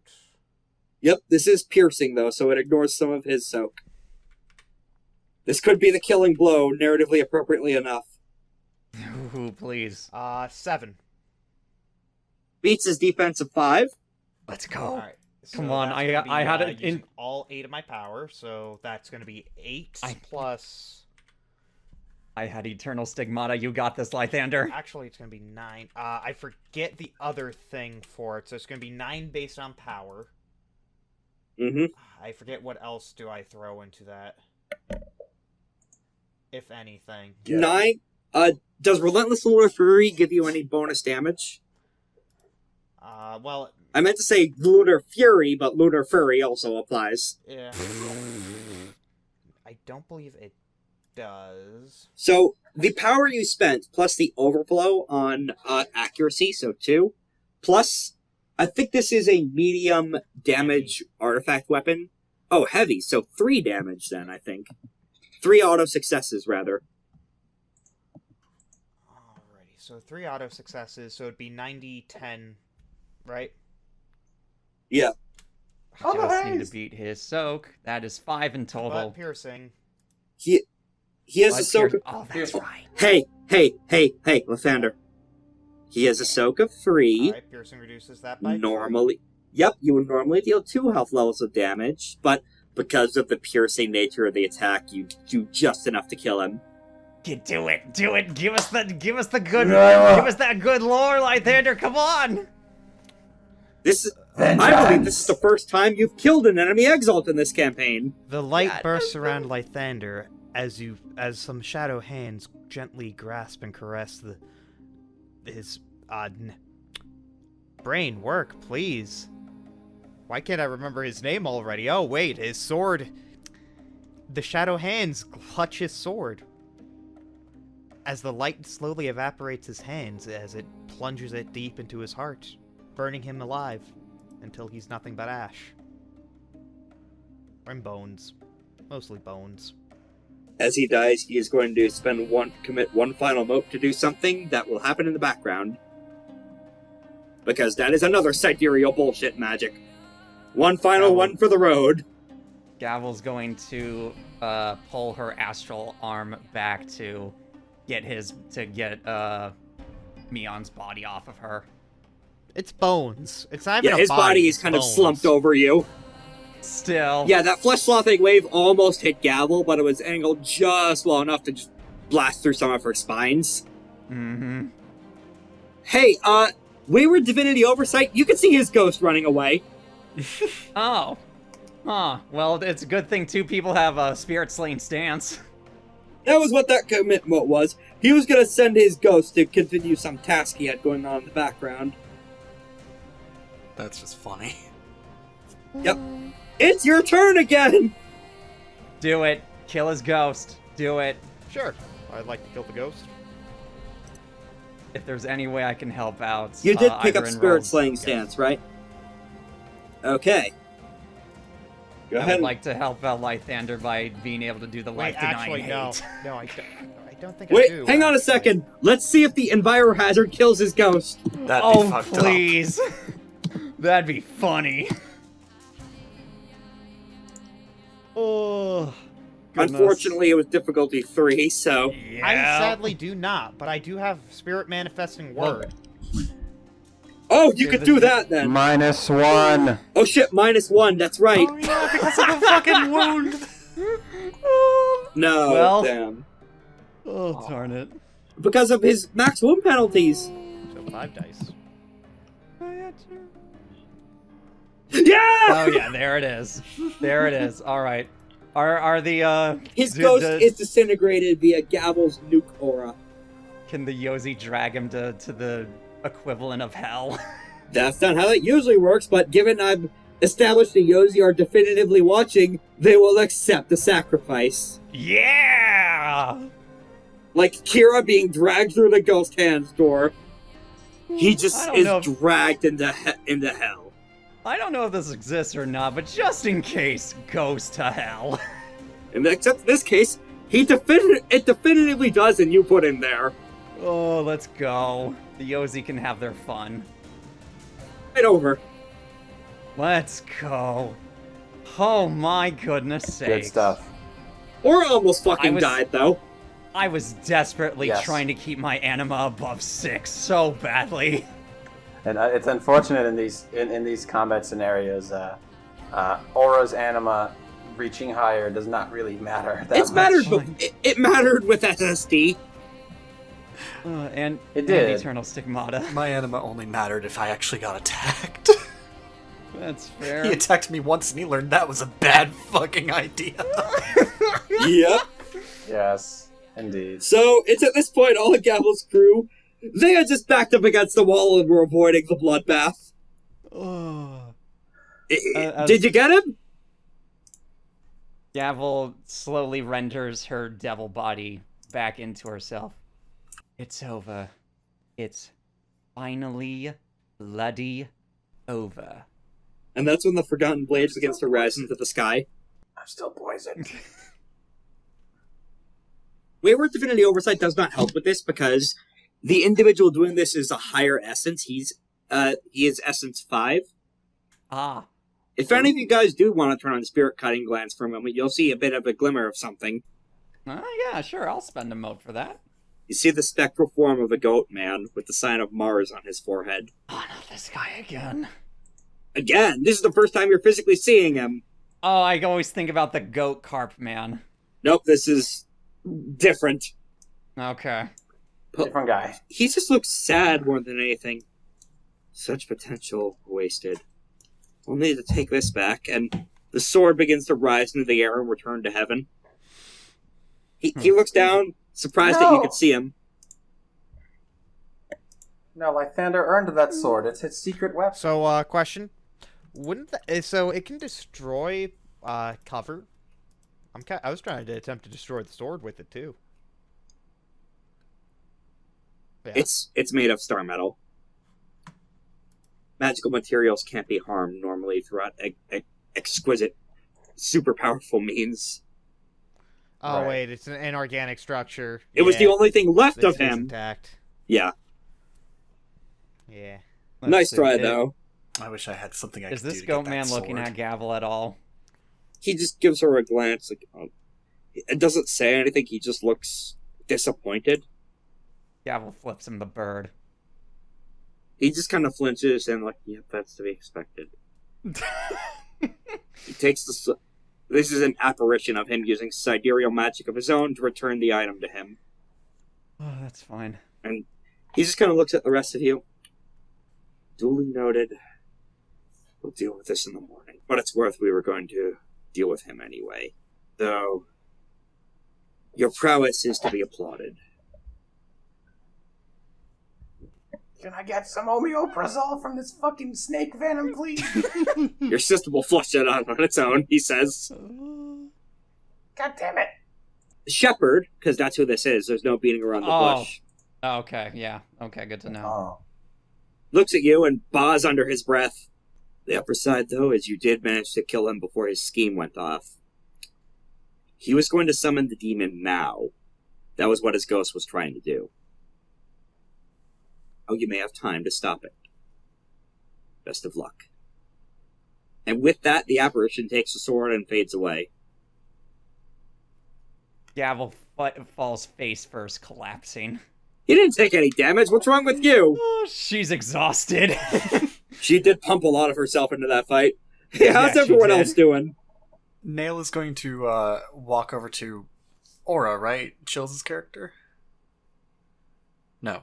Yep, this is piercing though, so it ignores some of his soak. This could be the killing blow, narratively appropriately enough. Ooh, please. 7. Beats his defense of 5. Let's go. Alright. Come on, that's gonna I had be, it using in all 8 of my power, so that's going to be 8 plus... I had Eternal Stigmata. You got this, Lythander. Actually, it's going to be 9. I forget the other thing for it, so it's going to be 9 based on power. Mm-hmm. I forget what else do I throw into that. If anything. Yeah. 9. Does Relentless Lunar Fury give you any bonus damage? Well, I meant to say Lunar Fury, but Lunar Fury also applies. yeah. I don't believe it does. So, the power you spent, plus the overflow on accuracy, so 2, plus, I think this is a medium damage artifact weapon. Oh, heavy, so 3 damage then, I think. 3 auto successes, rather. Alrighty, so 3 auto successes, so it'd be 90-10, right? Yeah. Oh, Just need nice. to beat his soak. That is 5 in total. But piercing. He has a Like soak your- of... Oh, that's right. Hey, Lythander. He has a soak of 3. Alright, piercing reduces that by 2. Normally... Yep, you would normally deal 2 health levels of damage, but because of the piercing nature of the attack, you do just enough to kill him. Do it. Give us the good, Yeah. give us that good lore, Lythander. Come on. This is... Vengeance. I believe this is the first time you've killed an enemy exalt in this campaign. The light Yeah, bursts around Lythander as some shadow hands gently grasp and caress his brain. Work, please. Why can't I remember his name already? Oh wait, his sword. The shadow hands clutch his sword as the light slowly evaporates his hands as it plunges it deep into his heart, burning him alive until he's nothing but ash. And bones. Mostly bones. As he dies, he is going to commit one final mote to do something that will happen in the background. Because that is another sidereal bullshit magic. One final one for the road. Gavel's going to pull her astral arm back to get Meon's body off of her. It's bones. It's not even Yeah, a his body it's is kind of bones. slumped over you. Still. Yeah, that flesh sloughing wave almost hit Gavel, but it was angled just well enough to just blast through some of her spines. Mm-hmm. Hey, Wayward Divinity Oversight, you can see his ghost running away. Oh. Huh. Well, it's a good thing 2 people have a spirit slaying stance. That was what that commitment was. He was gonna send his ghost to continue some task he had going on in the background. That's just funny. Yep. It's your turn again! Do it. Kill his ghost. Do it. Sure. I'd like to kill the ghost. If there's any way I can help out. You did pick either up in Spirit rolls- Slaying Yes. Stance, right? Go I ahead. would like to help out Lythander by being able to do the Wait, life-denying actually, hate. no. No, I don't think I Wait, do. hang on a second. Let's see if the Enviro Hazard kills his ghost. That'd Oh, be fucked please. That'd be funny. Oh, goodness. Unfortunately, it was difficulty 3, so... Yeah. I sadly do not, but I do have Spirit Manifesting Word. Oh, you could do that then. -1. Oh shit, -1, that's right. Oh yeah, because of the fucking wound. No, Well- damn. Oh, darn it. Because of his max wound penalties. So 5 dice. Yeah! Oh yeah, there it is. There it is. All right. Are the His do- ghost does- is disintegrated via Gavel's nuke aura. Can the Yozi drag him to the equivalent of hell? That's not how that usually works, but given I've established the Yozi are definitively watching, they will accept the sacrifice. Yeah. Like Kira being dragged through the ghost hands door. He I just don't is know if- dragged into hell. I don't know if this exists or not, but just in case, goes to hell. And except in this case, it definitively does, and you put him there. Oh, let's go. The Yozi can have their fun. Right over. Let's go. Oh my goodness Good sakes. stuff. Or almost fucking I was- died, though. I was desperately Yes. trying to keep my anima above 6 so badly. And it's unfortunate in these combat scenarios. Aura's anima reaching higher does not really matter. It's mattered, but it mattered with SSD. And It did. And Eternal Stigmata. My anima only mattered if I actually got attacked. That's He fair. attacked me once and he learned that was a bad fucking idea. Yep. Yes, indeed. So, it's at this point all of Gavel's crew, they are just backed up against the wall and were avoiding the bloodbath. Oh. Did you get him? Gavel slowly renders her devil body back into herself. It's over. It's finally bloody over. And that's when the Forgotten Blades begins to rise into the sky. I'm still poisoned. Wayward Divinity Oversight does not help with this because the individual doing this is a higher essence. He is Essence 5. Ah. If any of you guys do want to turn on Spirit Cutting Glance for a moment, you'll see a bit of a glimmer of something. Yeah, sure, I'll spend a mote for that. You see the spectral form of a goat man with the sign of Mars on his forehead. Oh, not this guy again. Again, this is the first time you're physically seeing him. Oh, I always think about the goat carp man. Nope, this is different. Okay. Different guy. He just looks sad more than anything. Such potential wasted. We'll need to take this back, and the sword begins to rise into the air and return to heaven. He looks down, surprised that you could see him. No, Lythander earned that sword. It's his secret weapon. So, question. So it can destroy cover? I was trying to attempt to destroy the sword with it, too. Yeah. It's made of star metal. Magical materials can't be harmed normally throughout exquisite, super powerful means. Oh, Right. wait, it's an inorganic structure. It was the only thing left of This is him. intact. Yeah. Yeah. Nice try, though. I wish I had something I Is could do this to goat get that man looking sword. at Gavel at all? He just gives her a glance. Like, it doesn't say anything. He just looks disappointed. Gavel flips him the bird. He just kind of flinches and like, yep, that's to be expected. He takes the... This is an apparition of him using sidereal magic of his own to return the item to him. Oh, that's fine. And he just kind of looks at the rest of you. Duly noted. We'll deal with this in the morning. But it's worth we were going to deal with him anyway. Though, your prowess is to be applauded. Can I get some omeprazole from this fucking snake venom, please? Your system will flush it out on its own, he says. God damn it. Shepherd, because that's who this is, there's no beating around the bush, Oh, okay, yeah. Okay, good to know. Oh. looks at you and baws under his breath. The upper side, though, is you did manage to kill him before his scheme went off. He was going to summon the demon now. That was what his ghost was trying to do. Oh, you may have time to stop it. Best of luck. And with that, the apparition takes the sword and fades away. Gavel falls face first, collapsing. He didn't take any damage. What's wrong with you? Oh, she's exhausted. She did pump a lot of herself into that fight. Hey, how's Yeah, she everyone did. else doing? Nail is going to walk over to Aura, right? Chills' character? No.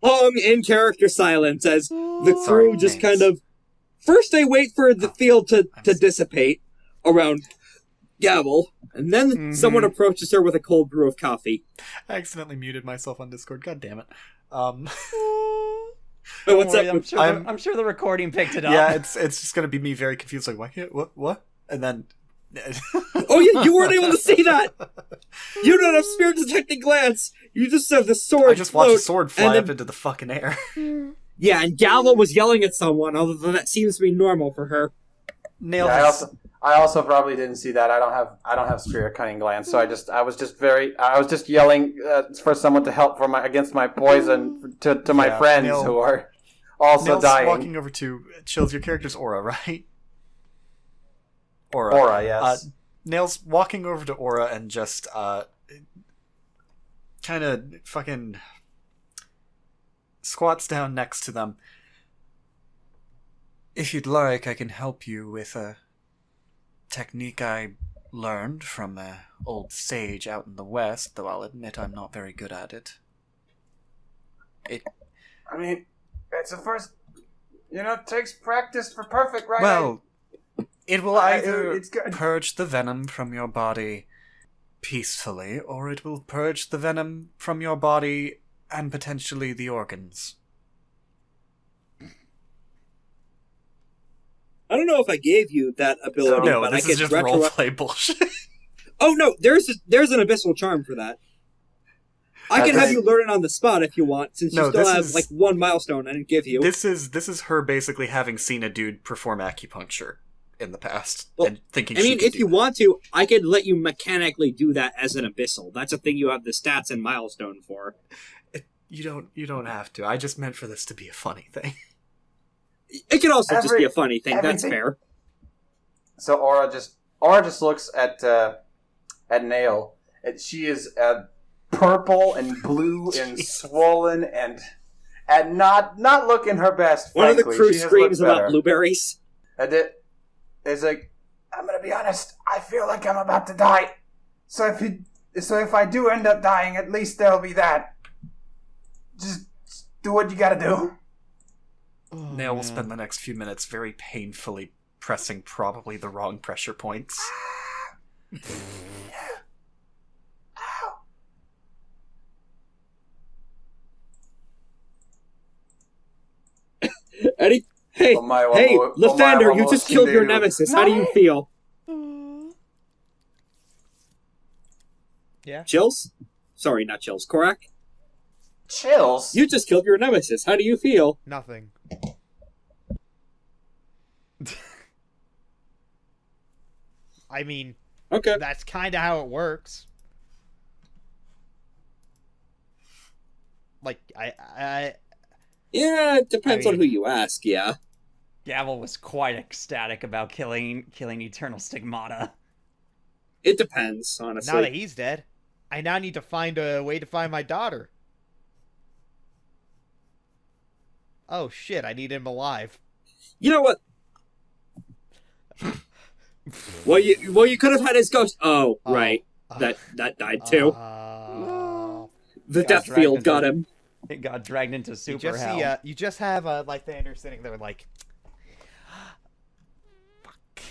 Long in-character silence as the crew Sorry, just names. kind of... First they wait for the field to dissipate around Gavel, and then someone approaches her with a cold brew of coffee. I accidentally muted myself on Discord. God damn it. Oh, what's Don't worry, up? I'm sure the recording picked it up. Yeah, it's just gonna be me very confused. Like, why can't what? And then. Oh yeah, you weren't able to see that! You don't have spirit detecting glance! You just have the sword I just watched a float, sword and fly then- up into the fucking air. Yeah, and Gavel was yelling at someone, although that seems to be normal for her. Nail Yeah, has, I also probably didn't see that. I don't have spirit cutting glance, so I was just yelling for someone to help against my poison to my Yeah, friends Neil- who are also Nail's dying. walking over to Chills. Your character's Aura, right? Aura, yes. Nail's walking over to Aura and just kind of fucking squats down next to them. If you'd like, I can help you with a technique I learned from an old sage out in the west, though I'll admit I'm not very good at it. I mean, it's the first it takes practice for perfect, right? Well, it will either it's good. purge the venom from your body peacefully, or it will purge the venom from your body and potentially the organs. I don't know if I gave you that ability, No, but this I is could just roleplay bullshit. Oh no, there's an abyssal charm for that. I can have you learn it on the spot if you want, since you still have like one milestone I didn't give you. This is her basically having seen a dude perform acupuncture in the past and thinking. I mean, if you want to, I could let you mechanically do that as an abyssal. That's a thing you have the stats and milestone for. You don't have to. I just meant for this to be a funny thing. It could also just be a funny thing. That's fair. So Aura just looks at Nail. And she is purple and blue and swollen and not looking her best. One frankly. of the crew She has screams looked about better. blueberries. And it's like, I'm gonna be honest. I feel like I'm about to die. So if I do end up dying, at least there'll be that. Just do what you gotta do. Nail will spend the next few minutes very painfully pressing probably the wrong pressure points. Eddie, hey, Lythander, you just killed your nemesis. How do you feel? Yeah. Chills? Sorry, not chills. Korak? Chills? You just killed your nemesis. How do you feel? Nothing. I mean, okay, that's kind of how it works. Like, yeah, it depends on who you ask, yeah. Gavel was quite ecstatic about killing Eternal Stigmata. It depends, honestly. Now that he's dead, I now need to find a way to find my daughter. Oh shit, I need him alive. You know what? Well, you could have had his ghost. Oh, right. That died too. The death field got him. It got dragged into super hell. You just have Lythander sitting there like, fuck.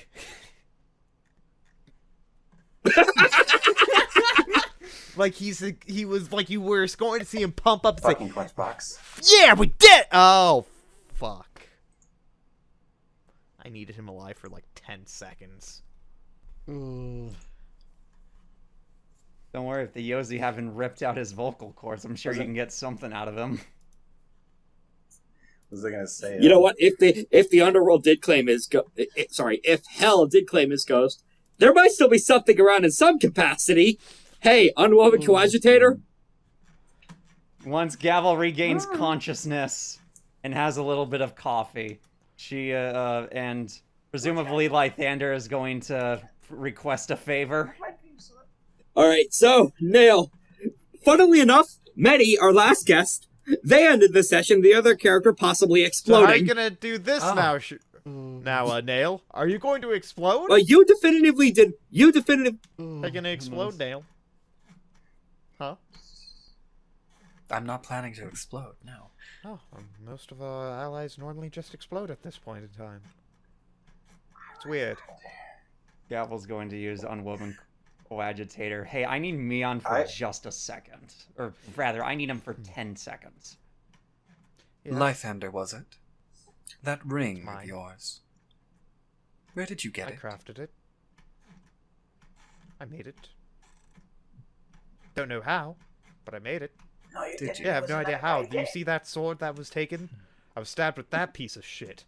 Like he was like you were going to see him pump up. Fucking clutch box. Yeah, we did. Oh, fuck. I needed him alive for like 10 seconds. Ooh. Don't worry, if the Yozi haven't ripped out his vocal cords, I'm sure you can get something out of him. What was I gonna say? You know what? If the underworld did claim his if hell did claim his ghost, there might still be something around in some capacity. Hey, unwoven coagitator. Once Gavel regains consciousness and has a little bit of coffee, she and presumably Lythander is going to request a favor. All right, so Nail. Funnily enough, Medi, our last guest, they ended the session. The other character possibly exploding. So how are you gonna do this now? Now, Nail, are you going to explode? You definitively did. Are you gonna explode, Nail? Huh? I'm not planning to explode, no. Oh, most of our allies normally just explode at this point in time. It's weird. Gavel's going to use unwoven coagitator. Hey, I need Meon for just a second. Or rather, I need him for 10 seconds. Yeah. Lythander, was it? That ring of yours. Where did you get it? I crafted it. I made it. Don't know how, but I made it. No, you didn't. Yeah, I have no idea how. Do you see that sword that was taken? I was stabbed with that piece of shit.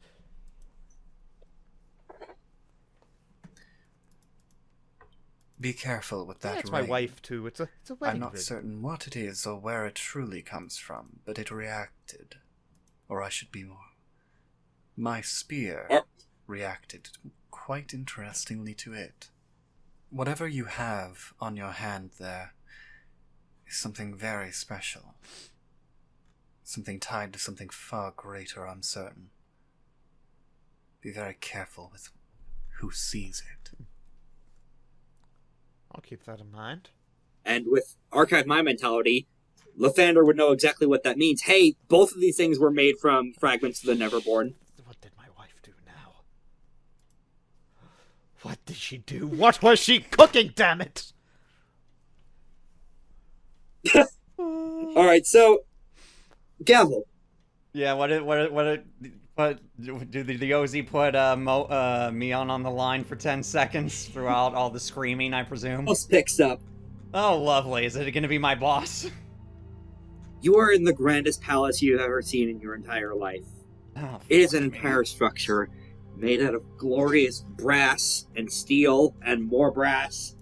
Be careful with that ring. It's my wife, too. It's a wedding I'm not ring. certain what it is or where it truly comes from, but it reacted. Or I should be more. My spear reacted quite interestingly to it. Whatever you have on your hand there is something very special. Something tied to something far greater, I'm certain. Be very careful with who sees it. I'll keep that in mind. And with Archive My mentality, Lythander would know exactly what that means. Hey, both of these things were made from fragments of the Neverborn. What did she do? What was she cooking, damn it? Alright, so... Gavel. Yeah, what do the OZ put Meon on the line for 10 seconds throughout all the screaming, I presume? Pulse picks up. Oh, lovely. Is it going to be my boss? You are in the grandest palace you've ever seen in your entire life. Oh, It is an fuck me. entire structure made out of glorious brass and steel and more brass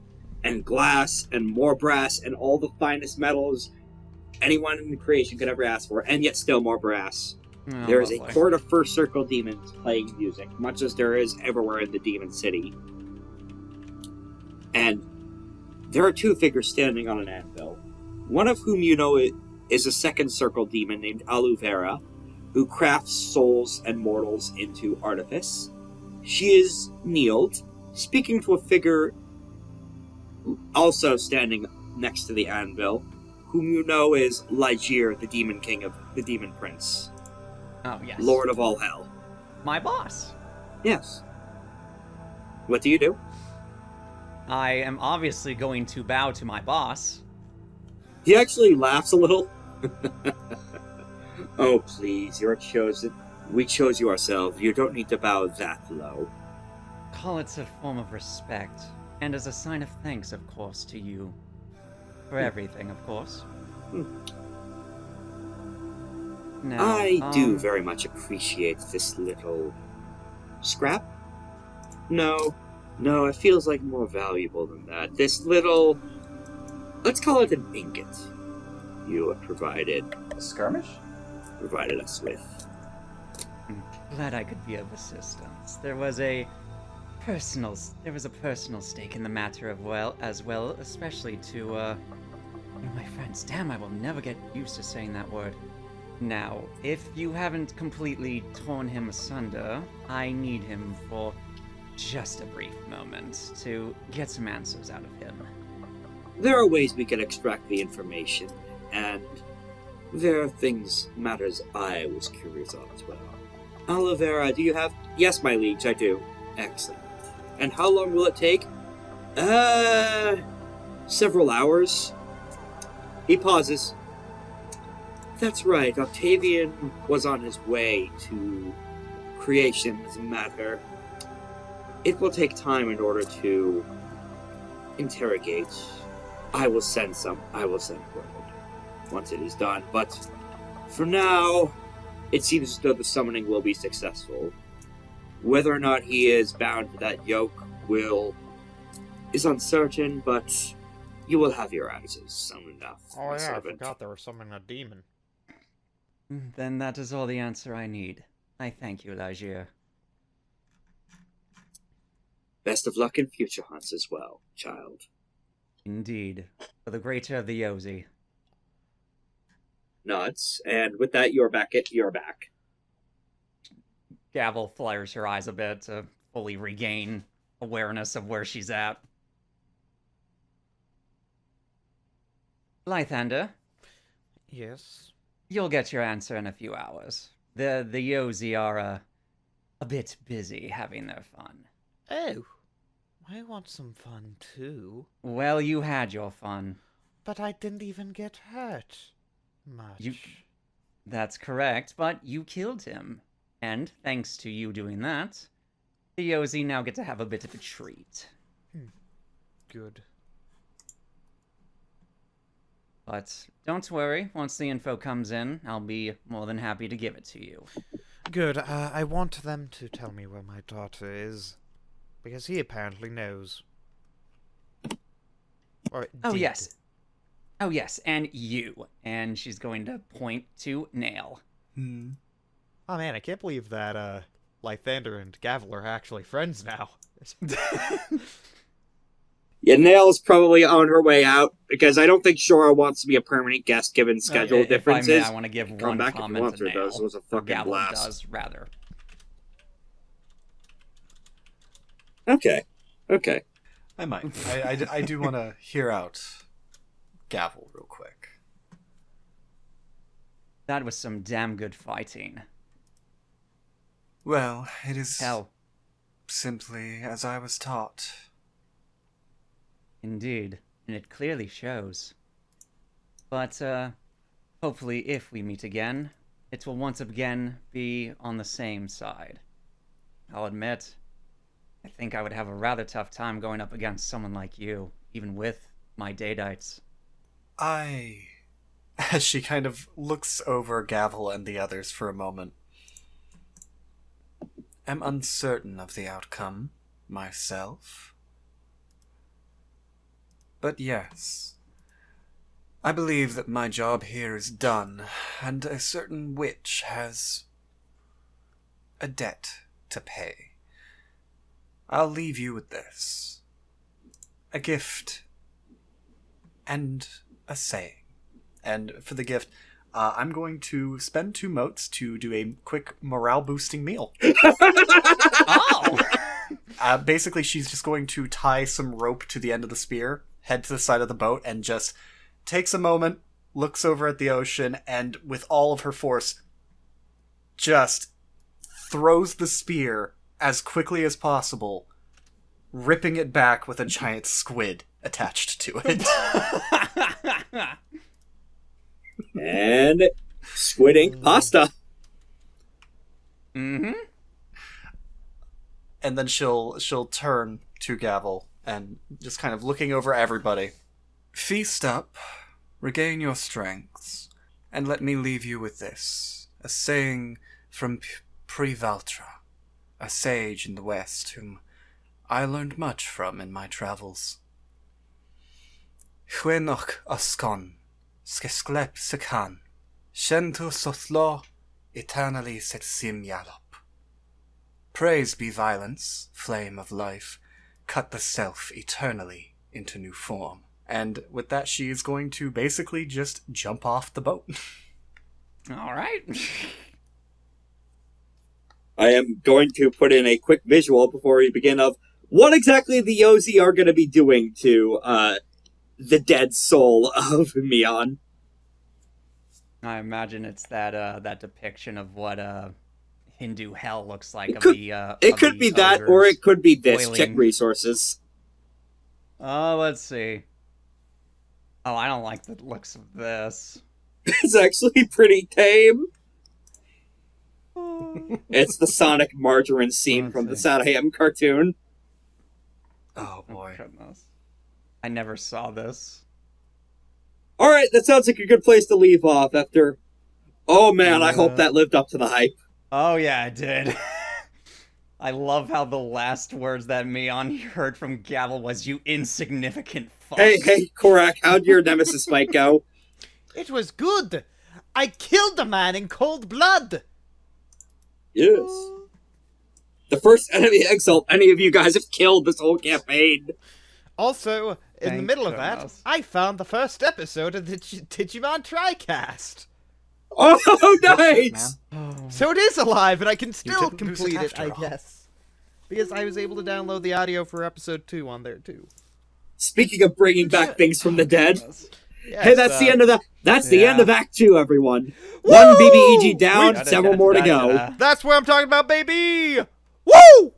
and glass and more brass and all the finest metals anyone in the creation could ever ask for, and yet still more brass. Oh, There is a lovely. court of first circle demons playing music, much as there is everywhere in the demon city. And there are two figures standing on an anvil, one of whom you know is a second circle demon named Aluvera, who crafts souls and mortals into artifice. She is kneeled, speaking to a figure also standing next to the anvil, whom you know is Lythander, the demon king of the demon prince, Oh, yes. lord of all hell. My boss. Yes. What do you do? I am obviously going to bow to my boss. He actually laughs a little. Oh, please, you're chosen. We chose you ourselves. You don't need to bow that low. Call it a form of respect, and as a sign of thanks, of course, to you. For everything, of course. Now, I do very much appreciate this little scrap. No, it feels like more valuable than that. This little, let's call it an ingot you have provided A skirmish? us with. Glad I could be of assistance. There was a personal stake in the matter as well, especially to my friends. Damn, I will never get used to saying that word. Now, if you haven't completely torn him asunder, I need him for just a brief moment to get some answers out of him. There are ways we can extract the information, and there are matters I was curious of as well. Olivera, do you have... Yes, my liege, I do. Excellent. And how long will it take? Several hours. He pauses. That's right, Octavian was on his way to creation as a matter. It will take time in order to interrogate. I will send word once it is done, but for now, it seems as though the summoning will be successful. Whether or not he is bound to that yoke is uncertain, but you will have your answers soon enough. Oh my yeah, I servant. forgot there was summoning a demon. Then that is all the answer I need. I thank you, Lythander. Best of luck in future hunts as well, child. Indeed. For the greater of the Yozi. Nods, and with that, you're back. Gavel flares her eyes a bit to fully regain awareness of where she's at. Lythander, Yes. you'll get your answer in a few hours. The Yozi are a bit busy having their fun. Oh, I want some fun too. Well, you had your fun. But I didn't even get hurt much. That's correct, but you killed him. And thanks to you doing that, the Yozi now get to have a bit of a treat. Good. But don't worry, once the info comes in, I'll be more than happy to give it to you. Good. I want them to tell me where my daughter is. Because he apparently knows. Or Oh, did. yes. Oh, yes, and you. And she's going to point to Nail. Oh man, I can't believe that Lythander and Gavel are actually friends now. Yeah, Nail's probably on her way out, because I don't think Shorah wants to be a permanent guest given schedule differences. If I may, I want to give Come one back if you comment want to to, Nail. those was a Or fucking Gavel blast. does, rather. Okay. I might. I do want to hear out Gavel real quick. That was some damn good fighting. Well, it is. Hell, simply as I was taught. Indeed, and it clearly shows. But, hopefully if we meet again, it will once again be on the same side. I'll admit, I think I would have a rather tough time going up against someone like you, even with my Dadites. As she kind of looks over Gavel and the others for a moment, am uncertain of the outcome myself. But yes, I believe that my job here is done, and a certain witch has a debt to pay. I'll leave you with this. A gift and a saying. And for the gift, I'm going to spend 2 motes to do a quick morale-boosting meal. Oh! Basically, she's just going to tie some rope to the end of the spear, head to the side of the boat, and just takes a moment, looks over at the ocean, and with all of her force, just throws the spear as quickly as possible, ripping it back with a giant squid attached to it. And squid ink pasta. Mm-hmm. And then she'll turn to Gavel and just kind of looking over everybody. Feast up, regain your strengths, and let me leave you with this. A saying from Privaltra, a sage in the West whom I learned much from in my travels. Hwenok oskon, skesklep sekan, shentu sothlo, eternally setsim yalop. Praise be violence, flame of life, cut the self eternally into new form. And with that, she is going to basically just jump off the boat. All right. I am going to put in a quick visual before we begin of what exactly the Yozi are going to be doing to the dead soul of Meon. I imagine it's that depiction of what Hindu hell looks like. It could be that, or it could be this. boiling. Check resources. Let's see. Oh, I don't like the looks of this. It's actually pretty tame. It's the Sonic margarine scene from the Satam cartoon. Oh boy. Goodness. I never saw this. Alright, that sounds like a good place to leave off after... Oh man, I hope that lived up to the hype. Oh yeah, it did. I love how the last words that Meon heard from Gavel was, "You insignificant fuck." Hey, Korak, how'd your nemesis fight go? It was good. I killed a man in cold blood. Yes. The first enemy exalt any of you guys have killed this whole campaign. Also, in the Thank middle of goodness. that, I found the first episode of the Digimon TriCast. Oh, nice! So it is alive, and I can still didn't lose it complete it, after I all. guess. Because I was able to download the audio for episode 2 on there, too. Speaking of bringing back things from the dead, Yes, hey, that's the end of the end of Act 2, everyone. Woo! One BBEG down, We- several more to go. That's what I'm talking about, baby! Woo!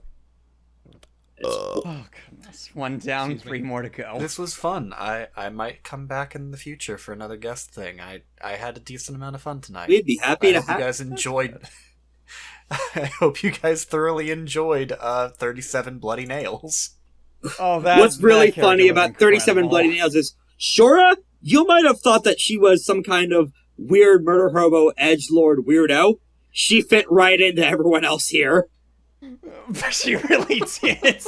Oh goodness. One down, Excuse me. 3 more to go. This was fun. I might come back in the future for another guest thing. I had a decent amount of fun tonight. We'd be happy I to hope you have guys enjoyed. I hope you guys thoroughly enjoyed 37 Bloody Nails. Oh, that. What's really that character funny was about 37 incredible. Bloody Nails is, Shorah, you might have thought that she was some kind of weird murder hobo edgelord weirdo. She fit right into everyone else here. She really did.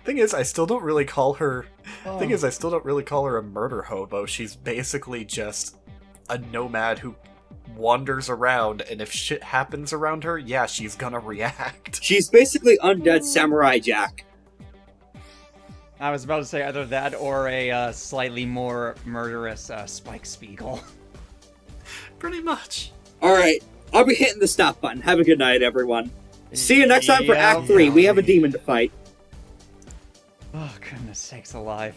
Thing is, I still don't really call her. Thing is, I still don't really call her a murder hobo. She's basically just a nomad who wanders around, and if shit happens around her, yeah, she's gonna react. She's basically undead Samurai Jack. I was about to say either that or a slightly more murderous Spike Spiegel. Pretty much. Alright, I'll be hitting the stop button. Have a good night, everyone. See you next time for Yeah, Act 3. We have a demon to fight. Oh, goodness sakes alive.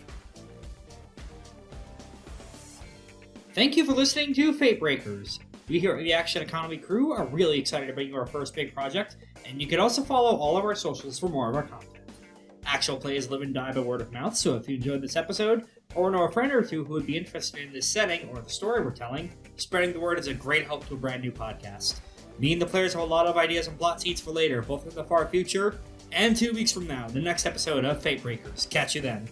Thank you for listening to FateBreakers. We here at the Action Economy crew are really excited to bring you our first big project, and you can also follow all of our socials for more of our content. Actual plays live and die by word of mouth, so if you enjoyed this episode, or know a friend or two who would be interested in this setting or the story we're telling, spreading the word is a great help to a brand new podcast. Me and the players have a lot of ideas and plot seeds for later, both in the far future and 2 weeks from now, the next episode of FateBreakers. Catch you then.